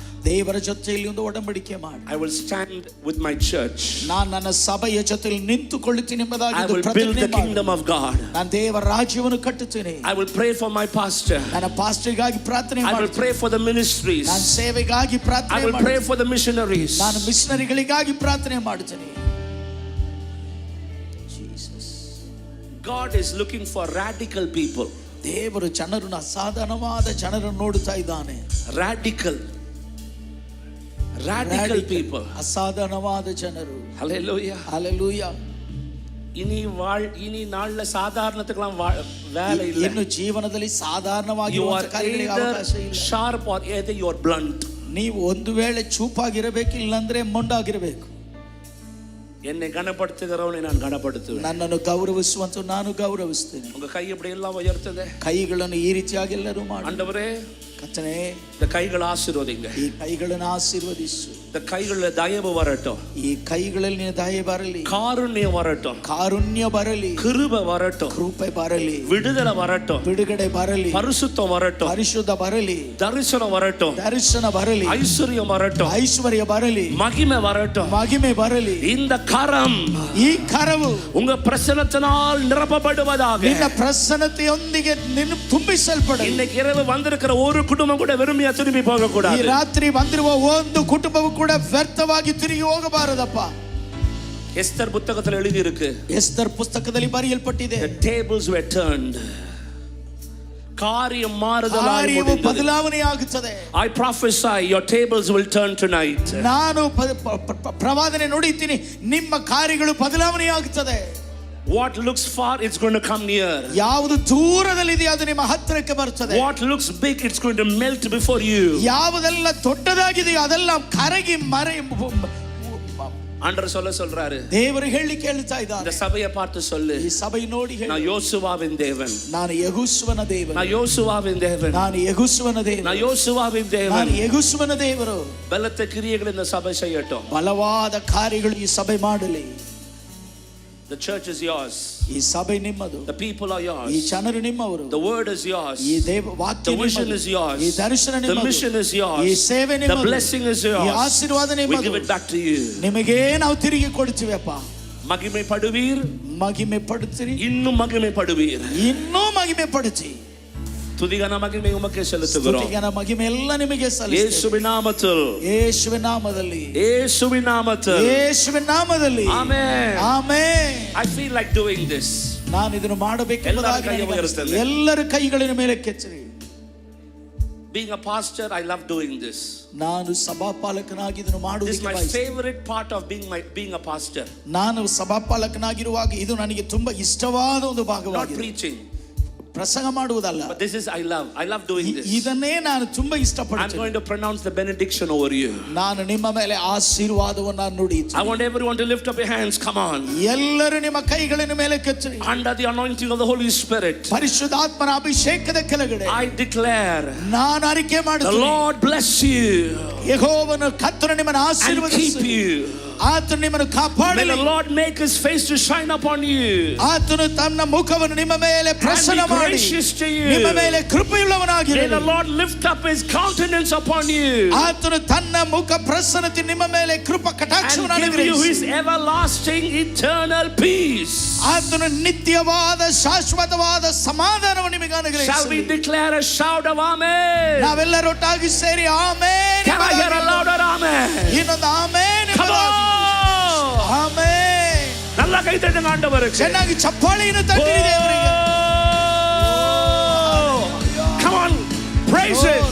[SPEAKER 2] ದೇವರ ಜೊತೆಯಲ್ಲಿ ಒಂದು ಒಡಂಬಡಿಕೆ ಮಾಡಿ.
[SPEAKER 1] I will stand with my church.
[SPEAKER 2] ನಾನು ನನ್ನ ಸಭೆಯ ಜೊತೆಯಲ್ಲಿ ನಿಂತುಕೊಳ್ಳುತ್ತೇನೆ ಎಂಬುದಾಗಿ
[SPEAKER 1] I will build the kingdom of God.
[SPEAKER 2] ನಾನು ದೇವರ ರಾಜ್ಯವನ್ನು ಕಟ್ಟುತ್ತೇನೆ.
[SPEAKER 1] I will pray for my pastor.
[SPEAKER 2] ನನ್ನ ಪಾಸ್ಟರ್ಗಾಗಿ ಪ್ರಾರ್ಥನೆ
[SPEAKER 1] ಮಾಡುತ್ತೇನೆ. I will pray for the ministries.
[SPEAKER 2] ನಾನು ಸೇವೆಗಾಗಿ ಪ್ರಾರ್ಥನೆ
[SPEAKER 1] ಮಾಡುತ್ತೇನೆ. I will pray for the missionaries.
[SPEAKER 2] ನಾನು ಮಿಷನರಿಗಳಿಗಾಗಿ ಪ್ರಾರ್ಥನೆ ಮಾಡುತ್ತೇನೆ. Jesus.
[SPEAKER 1] God is looking for radical people.
[SPEAKER 2] ದೇವರು ಜನರನ್ನು ಅಸಾಧಾರಣವಾದ ಜನರನ್ನು ನೋಡುತ್ತಾ ಇದ್ದಾನೆ. Radical people. ಅಸಾಧಾರಣವಾದ ಜನರು.
[SPEAKER 1] Hallelujah.
[SPEAKER 2] Hallelujah.
[SPEAKER 1] ಇನಿ ನಾಳ ಸಾಧಾರಣತೆಗಳ வேலை ಇಲ್ಲ.
[SPEAKER 2] ಇನ್ನು ಜೀವನದಲ್ಲಿ ಸಾಧಾರಣವಾಗಿರುವ ಕಾರ್ಯಗಳಿಗೆ ಅವಕಾಶ ಇಲ್ಲ.
[SPEAKER 1] Sharp or either you are blunt.
[SPEAKER 2] ನೀವು ಒಂದು ವೇಳೆ ಚೂಪಾಗಿರಬೇಕು, ಇಲ್ಲಂದ್ರೆ ಮೊಂಡಾಗಿರಬೇಕು.
[SPEAKER 1] என்னை கனப்படுத்துகிறவனை நான் கனப்படுத்துவேன்.
[SPEAKER 2] ನನ್ನನ್ನು ಗೌರವಿಸುವಂತ ನಾನು ಗೌರವಿಸುತ್ತೇನೆ.
[SPEAKER 1] உங்க கை இப்படி எல்லாம் உயர்த்துதே.
[SPEAKER 2] ಕೈಗಳನ್ನು ಈ ರೀತಿಯಾಗಿ ಎಲ್ಲರೂ ಮಾಡಿ.
[SPEAKER 1] ஆண்டவரೇ,
[SPEAKER 2] ಕರ್ತನೇ,
[SPEAKER 1] இந்த கைகளை ஆசீர்வதிங்க.
[SPEAKER 2] ಈ ಕೈಗಳನ್ನು ಆಶೀರ್ವದಿಸು.
[SPEAKER 1] இந்த கைகளில் தயவு வரட்டும்.
[SPEAKER 2] ಈ ಕೈಗಳಲ್ಲಿ ನಿನ್ನ ದಯೆ ಬರಲಿ.
[SPEAKER 1] ಕಾರುಣ್ಯ வரட்டும்.
[SPEAKER 2] ಕಾರುಣ್ಯ ಬರಲಿ.
[SPEAKER 1] கிருபை வரட்டும்.
[SPEAKER 2] ಕೃಪೆ ಬರಲಿ.
[SPEAKER 1] விடுதலை வரட்டும்.
[SPEAKER 2] ಬಿಡುಗಡೆ ಬರಲಿ.
[SPEAKER 1] பரிசுத்தம் வரட்டும்.
[SPEAKER 2] ಪರಿಶುದ್ಧ ಬರಲಿ.
[SPEAKER 1] தரிசனம் வரட்டும்.
[SPEAKER 2] ದರ್ಶನ ಬರಲಿ.
[SPEAKER 1] ஐஸ்வர்யம் வரட்டும்.
[SPEAKER 2] ಐಶ್ವರ್ಯ ಬರಲಿ.
[SPEAKER 1] மகிமை வரட்டும்.
[SPEAKER 2] ಮಹಿಮೆ ಬರಲಿ.
[SPEAKER 1] இந்த கரம்,
[SPEAKER 2] ಈ ಕರವು
[SPEAKER 1] உங்க பிரசன்னத்தினால் நிரப்பப்படுவதாக.
[SPEAKER 2] ನಿನ್ನ ಪ್ರಸನ್ನತೆಯೊಂದಿಗೆ ನಿನ್ನ ತುಂಬಿಸಲ್ಪಡಲಿ.
[SPEAKER 1] இன்னைக்கு இரவு வந்திருக்கிற ஒரு குடும்பம் கூட வெறுமையா திரும்பி போக கூடாது.
[SPEAKER 2] ಈ ರಾತ್ರಿ ಬಂದಿರುವ ಒಂದು ಕುಟುಂಬವು ಕೂಡ ವ್ಯರ್ಥವಾಗಿ ತಿರುಗಿ ಹೋಗಬಾರದಪ್ಪ.
[SPEAKER 1] ಎಸ್ತರ್ ಪುಸ್ತಕದಲ್ಲಿ எழுதி இருக்கு.
[SPEAKER 2] ಎಸ್ತರ್ ಪುಸ್ತಕದಲ್ಲಿ ಬರೆಯಲ್ಪಟ್ಟಿದೆ.
[SPEAKER 1] The tables were turned. ಕಾರ್ಯ ಮಾರುದಲಾಗಿ
[SPEAKER 2] ಬದಲಾವಣೆ ಆಗುತ್ತದೆ.
[SPEAKER 1] I prophesy your tables will turn tonight.
[SPEAKER 2] ನಾನು ಪ್ರವಾದನೆ ನುಡಿಯುತ್ತೀನಿ, ನಿಮ್ಮ ಕಾರ್ಯಗಳು ಬದಲಾವಣೆ ಆಗುತ್ತದೆ.
[SPEAKER 1] What looks far, it's going to come near.
[SPEAKER 2] ಯಾವುದು ದೂರದಲ್ಲಿದೆ ಅದು ನಿಮ್ಮ ಹತ್ತಿರಕ್ಕೆ ಬರುತ್ತದೆ.
[SPEAKER 1] What looks big, it's going to melt before you.
[SPEAKER 2] ಯಾವುದೆಲ್ಲ ದೊಡ್ಡದಾಗಿದೆಯೋ ಅದೆಲ್ಲ ಕರಗಿ
[SPEAKER 1] ஆண்டவர் சொல்றாரு.
[SPEAKER 2] ದೇವರು ಹೇಳಿ ಕೇಳ್ತಾ ಇದ್ದಾರೆ.
[SPEAKER 1] இந்த சபையை பார்த்து சொல்லு.
[SPEAKER 2] ಈ ಸಭೆ ನೋಡಿ ಹೇಳು,
[SPEAKER 1] நான் யோசுவாவின் தேவன்.
[SPEAKER 2] ನಾನು ಯೆಹೋಶುವನ ದೇವರು.
[SPEAKER 1] நான் யோசுவாவின் தேவன்.
[SPEAKER 2] ನಾನು ಯೆಹೋಶುವನ ದೇವರು.
[SPEAKER 1] நான் யோசுவாவின் தேவன்.
[SPEAKER 2] ನಾನು ಯೆಹೋಶುವನ ದೇವರು.
[SPEAKER 1] ಬಲத்த ಕ್ರಿಯೆಗಳು இந்த சபை செய்யட்டும்.
[SPEAKER 2] ಬಲವಾದ ಕಾರ್ಯಗಳು ಈ ಸಭೆ ಮಾಡಲಿ.
[SPEAKER 1] The church is yours.
[SPEAKER 2] ಈ ಸಭೆ ನಿಮ್ಮದು.
[SPEAKER 1] The people are yours.
[SPEAKER 2] ಈ ಜನರು ನಿಮ್ಮವರು.
[SPEAKER 1] The word is yours.
[SPEAKER 2] ಈ ವಾಕ್ಯ
[SPEAKER 1] ನಿಮ್ಮದು. The vision is yours.
[SPEAKER 2] ಈ ದರ್ಶನ ನಿಮ್ಮದು.
[SPEAKER 1] The mission is yours.
[SPEAKER 2] ಈ ಸೇವೆ ನಿಮ್ಮದು.
[SPEAKER 1] The blessing is yours.
[SPEAKER 2] ಈ ಆಶೀರ್ವಾದ ನಿಮ್ಮದು.
[SPEAKER 1] We give it back to you.
[SPEAKER 2] ನಿಮಗೆ ನಾವು ತಿರುಗಿ ಕೊಡ್ತೀವಪ್ಪ.
[SPEAKER 1] ಮಹಿಮೆ ಪಡುವೀರ್.
[SPEAKER 2] ಮಹಿಮೆ ಪಡುತ್ತೀರಿ.
[SPEAKER 1] ಇನ್ನೂ ಮಹಿಮೆ ಪಡುವೀರ್.
[SPEAKER 2] ಇನ್ನೂ ಮಹಿಮೆ ಪಡುತ್ತೀರಿ.
[SPEAKER 1] துதிகன மகிமை உமக்கே செலுத்துகிறோம்.
[SPEAKER 2] துதிகன மகிமை எல்லாம் ನಿಮಗೆ ಸಲ್ಲಿಸುತ್ತೇವೆ.
[SPEAKER 1] ಯೇಸುವಿನ ನಾಮದಲ್ಲಿ.
[SPEAKER 2] ಯೇಸುವಿನ ನಾಮದಲ್ಲಿ.
[SPEAKER 1] ಯೇಸುವಿನ ನಾಮದಲ್ಲಿ.
[SPEAKER 2] ಯೇಸುವಿನ ನಾಮದಲ್ಲಿ.
[SPEAKER 1] Amen.
[SPEAKER 2] Amen.
[SPEAKER 1] I feel like doing this.
[SPEAKER 2] ನಾನು ಇದನ್ನು ಮಾಡಬೇಕೆಂಬುದಾಗಿ ಎಲ್ಲರ ಕೈಗಳಿನ ಮೇಲೆ ಕೆಚ್ಚರಿ.
[SPEAKER 1] Being a pastor, I love doing this.
[SPEAKER 2] ನಾನು ಸಭಾಪಾಲಕನಾಗಿ ಇದನ್ನು ಮಾಡುವುದಕ್ಕೆ
[SPEAKER 1] This is my favorite part of being a pastor.
[SPEAKER 2] ನಾನು ಸಭಾಪಾಲಕನಾಗಿರುವಾಗ ಇದು ನನಗೆ ತುಂಬಾ ಇಷ್ಟವಾದ ಒಂದು ಭಾಗವಾಗಿದೆ.
[SPEAKER 1] Not preaching.
[SPEAKER 2] ಪ್ರಸಂಗ ಮಾಡುವುದಲ್ಲ.
[SPEAKER 1] But this is I love doing this.
[SPEAKER 2] ಇದನ್ನೇ ನಾನು ತುಂಬಾ ಇಷ್ಟಪಡುತ್ತೇನೆ.
[SPEAKER 1] I'm going to pronounce the benediction over you.
[SPEAKER 2] ನಾನು ನಿಮ್ಮ ಮೇಲೆ ಆಶೀರ್ವಾದವನ್ನು ನುಡಿಯುತ್ತೇನೆ.
[SPEAKER 1] I want everyone to lift up your hands. Come on.
[SPEAKER 2] ಎಲ್ಲರೂ ನಿಮ್ಮ ಕೈಗಳನ್ನು ಮೇಲೆ ಕೆತ್ತಿರಿ.
[SPEAKER 1] Under the anointing of the Holy Spirit.
[SPEAKER 2] ಪರಿಶುದ್ಧಾತ್ಮನ ಅಭಿಷೇಕದ ಕೆಳಗಡೆ
[SPEAKER 1] I declare.
[SPEAKER 2] ನಾನು ಅರಿಕೆ ಮಾಡುತ್ತೇನೆ.
[SPEAKER 1] The Lord bless you.
[SPEAKER 2] ಯೆಹೋವನು ಕರ್ತನು ನಿಮ್ಮನ್ನು ಆಶೀರ್ವದಿಸಲಿ. ಆತನು ನಿಮ್ಮನ್ನು ಕಾಪಾಡಲಿ.
[SPEAKER 1] May the Lord make his face to shine upon you.
[SPEAKER 2] ಆತನು ತನ್ನ ಮುಖವನ್ನು ನಿಮ್ಮ ಮೇಲೆ ಪ್ರಸನ್ನ ಮಾಡಿ ನಿಮ್ಮ ಮೇಲೆ ಕೃಪೆಯುಳ್ಳವನಾಗಿರಲಿ.
[SPEAKER 1] May the Lord lift up his countenance upon you.
[SPEAKER 2] ಆತನು ತನ್ನ ಮುಖ ಪ್ರಸನ್ನತೆ ನಿಮ್ಮ ಮೇಲೆ ಕೃಪಾ ಕಟಾಕ್ಷವನ್ನು ಅನುಗ್ರಹಿಸಿ.
[SPEAKER 1] And give you his everlasting eternal peace.
[SPEAKER 2] ಆತನು ನಿತ್ಯವಾದ ಶಾಶ್ವತವಾದ ಸಮಾಧಾನವನ್ನು ನಿಮಗೆ ಅನುಗ್ರಹಿಸಲಿ.
[SPEAKER 1] Shall we declare a shout of amen?
[SPEAKER 2] ನಾವೆಲ್ಲರೂ ಒಟ್ಟಾಗಿ ಸೇರಿ amen.
[SPEAKER 1] Can I hear a louder amen?
[SPEAKER 2] ಇನ್ನೊಂದು ಆಮೆನ್.
[SPEAKER 1] Come on.
[SPEAKER 2] ಆಮೆನ್.
[SPEAKER 1] நல்ல ಕೈ ತಟ್ಟಂಗ ಆಂಡವರಿಗೆ.
[SPEAKER 2] ಚೆನ್ನಾಗಿ ಚಪ್ಪಾಳೆಯನ್ನು ತಟ್ಟಿರಿ ದೇವರಿಗೆ.
[SPEAKER 1] Come on, praise him.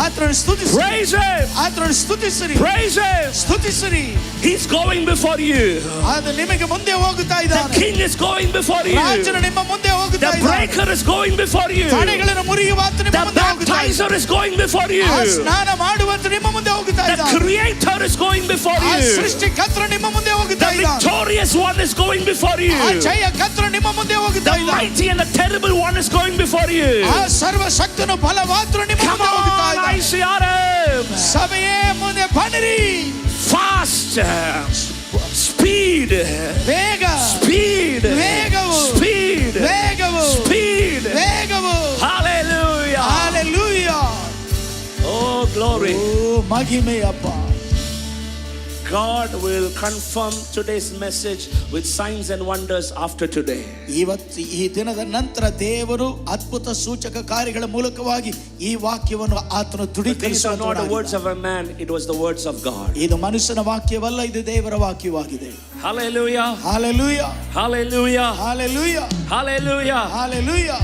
[SPEAKER 2] ಆತನನ್ನು ಸ್ತುತಿಸಿರಿ.
[SPEAKER 1] Praise him.
[SPEAKER 2] ಆತನನ್ನು ಸ್ತುತಿಸಿರಿ.
[SPEAKER 1] Praise him.
[SPEAKER 2] ಸ್ತುತಿಸಿರಿ.
[SPEAKER 1] He's going before you.
[SPEAKER 2] ಆತ ನಿಮಗೆ ಮುಂದೆ ಹೋಗುತ್ತಾ ಇದ್ದಾನೆ.
[SPEAKER 1] The king is going before you.
[SPEAKER 2] ರಾಜನು ನಿಮ್ಮ ಮುಂದೆ ಹೋಗುತ್ತಾ ಇದ್ದಾನೆ.
[SPEAKER 1] The breaker is going before you.
[SPEAKER 2] ತಡೆಗಳನ್ನು ಮುರಿಯುವ ಆತ ನಿಮ್ಮ ಮುಂದೆ ಹೋಗುತ್ತಾ ಇದ್ದಾನೆ.
[SPEAKER 1] The baptizer is going before you.
[SPEAKER 2] ಸ್ನಾನ ಮಾಡುವಂತ ನಿಮ್ಮ ಮುಂದೆ ಹೋಗುತ್ತಾ ಇದ್ದಾನೆ.
[SPEAKER 1] The creator is going before you.
[SPEAKER 2] ಸೃಷ್ಟಿಕರ್ತನು ನಿಮ್ಮ ಮುಂದೆ ಹೋಗುತ್ತಾ ಇದ್ದಾನೆ.
[SPEAKER 1] The victorious one is going before you.
[SPEAKER 2] ಜಯಕರ್ತನು ನಿಮ್ಮ ಮುಂದೆ ಹೋಗುತ್ತಾ ಇದ್ದಾನೆ.
[SPEAKER 1] The mighty and the terrible one is going before you.
[SPEAKER 2] ಸರ್ವಶಕ್ತನು ಬಲವಾತನು ನಿಮ್ಮ ಮುಂದೆ ಹೋಗುತ್ತಾ ಇದ್ದಾನೆ. ಸಭೆಯೇ ಮುಂದೆ ಬನ್ನಿರಿ.
[SPEAKER 1] Fast. Speed.
[SPEAKER 2] ವೇಗ.
[SPEAKER 1] Speed.
[SPEAKER 2] ವೇಗವು.
[SPEAKER 1] Speed.
[SPEAKER 2] ಮಹಿಮೆಯಪ್ಪ.
[SPEAKER 1] God will confirm today's message with signs and wonders after today.
[SPEAKER 2] ಇವತ್ತು ಈ ದಿನದ ನಂತರ ದೇವರು ಅದ್ಭುತ ಸೂಚಕ ಕಾರ್ಯಗಳ ಮೂಲಕವಾಗಿ ಈ ವಾಕ್ಯವನ್ನು ಆತನು
[SPEAKER 1] These are not the
[SPEAKER 2] ದೃಢೀಕರಿಸುವ.
[SPEAKER 1] words of a man, it was the words of God.
[SPEAKER 2] ಇದು ಮನುಷ್ಯನ ವಾಕ್ಯವಲ್ಲ, ಇದು ದೇವರ ವಾಕ್ಯವಾಗಿದೆ.
[SPEAKER 1] Hallelujah.
[SPEAKER 2] Hallelujah.
[SPEAKER 1] Hallelujah.
[SPEAKER 2] Hallelujah.
[SPEAKER 1] Hallelujah.
[SPEAKER 2] Hallelujah.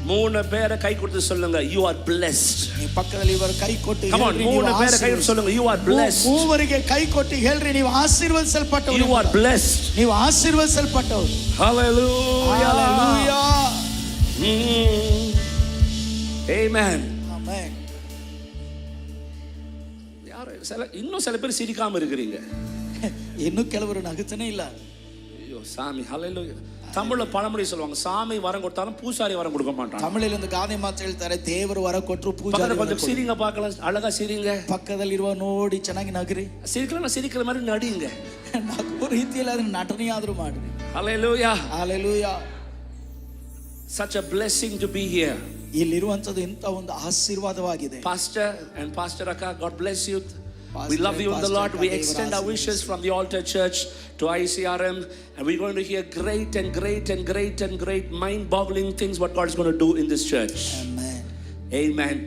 [SPEAKER 1] மூணு பேரை கை கொடுத்து சொல்லுங்க, you are blessed.
[SPEAKER 2] ಈ ಪಕ್ಕದಲ್ಲಿ ಇವರು ಕೈ ಕೊಟ್ಟು
[SPEAKER 1] Come on, மூணு பேரை கை கொடுத்து சொல்லுங்க, you are blessed.
[SPEAKER 2] ಮೂವರಿಗೆ ಕೈ ಕೊಟ್ಟು ಹೇಳ್ರಿ, ನೀವು ಆಶೀರ್ವದಿಸಲ್ಪಟ್ಟವರು.
[SPEAKER 1] You are blessed.
[SPEAKER 2] ನೀವು ಆಶೀರ್ವದಿಸಲ್ಪಟ್ಟವರು.
[SPEAKER 1] Hallelujah.
[SPEAKER 2] Hallelujah.
[SPEAKER 1] Amen.
[SPEAKER 2] Amen.
[SPEAKER 1] இன்னும் சில பேர் சிரிக்காம இருக்கிறீங்க.
[SPEAKER 2] ಇನ್ನು ಕೆಲವರು ನಗುತ್ತಾನೆ ಇಲ್ಲ.
[SPEAKER 1] ஐயோ சாமி, ஹalleluya. தமிழ்ல பழமொழி சொல்லுவாங்க, சாமி வரம் கொடுத்தாலும் பூசாரி வரம் கொடுக்க மாட்டான்.
[SPEAKER 2] ತಮಿಳಲ್ಲಿ ಒಂದು ಗಾದೆ ಮಾತು ಹೇಳ್ತಾರೆ, ದೇವರು ವರ ಕೊಟ್ಟರು ಪೂಜಾರಿ
[SPEAKER 1] கொஞ்சம் சிரிங்க பார்க்கலாம், அழகா சிரிங்க.
[SPEAKER 2] ಪಕ್ಕದಲ್ಲಿರುವ ನೋಡಿ ಚೆನ್ನಾಗಿ ನಗರಿ.
[SPEAKER 1] சிரிக்கலாம், சிரிக்கிற மாதிரி நடிங்க.
[SPEAKER 2] ನಗುವ ರೀತಿಯಲ್ಲಿ ಅದನ್ನ ನಟನೆ ಆದ್ರೂ ಮಾಡ್ರಿ.
[SPEAKER 1] Hallelujah.
[SPEAKER 2] Hallelujah.
[SPEAKER 1] Such a blessing to be here.
[SPEAKER 2] ಇಲ್ಲಿರುವಂತದ್ದು ಇಂಥ ಒಂದು ಆಶೀರ್ವಾದವಾಗಿದೆ.
[SPEAKER 1] Pastor and Pastor Akka, God bless you.
[SPEAKER 2] Pastor
[SPEAKER 1] We love you in the
[SPEAKER 2] Pastor
[SPEAKER 1] Lord.
[SPEAKER 2] Akka,
[SPEAKER 1] We
[SPEAKER 2] Devar
[SPEAKER 1] extend our
[SPEAKER 2] Ashish.
[SPEAKER 1] wishes from the altar church to ICRM, and we're going to hear great and great and great and great mind-boggling things what God is going to do in this church.
[SPEAKER 2] Amen.
[SPEAKER 1] Amen.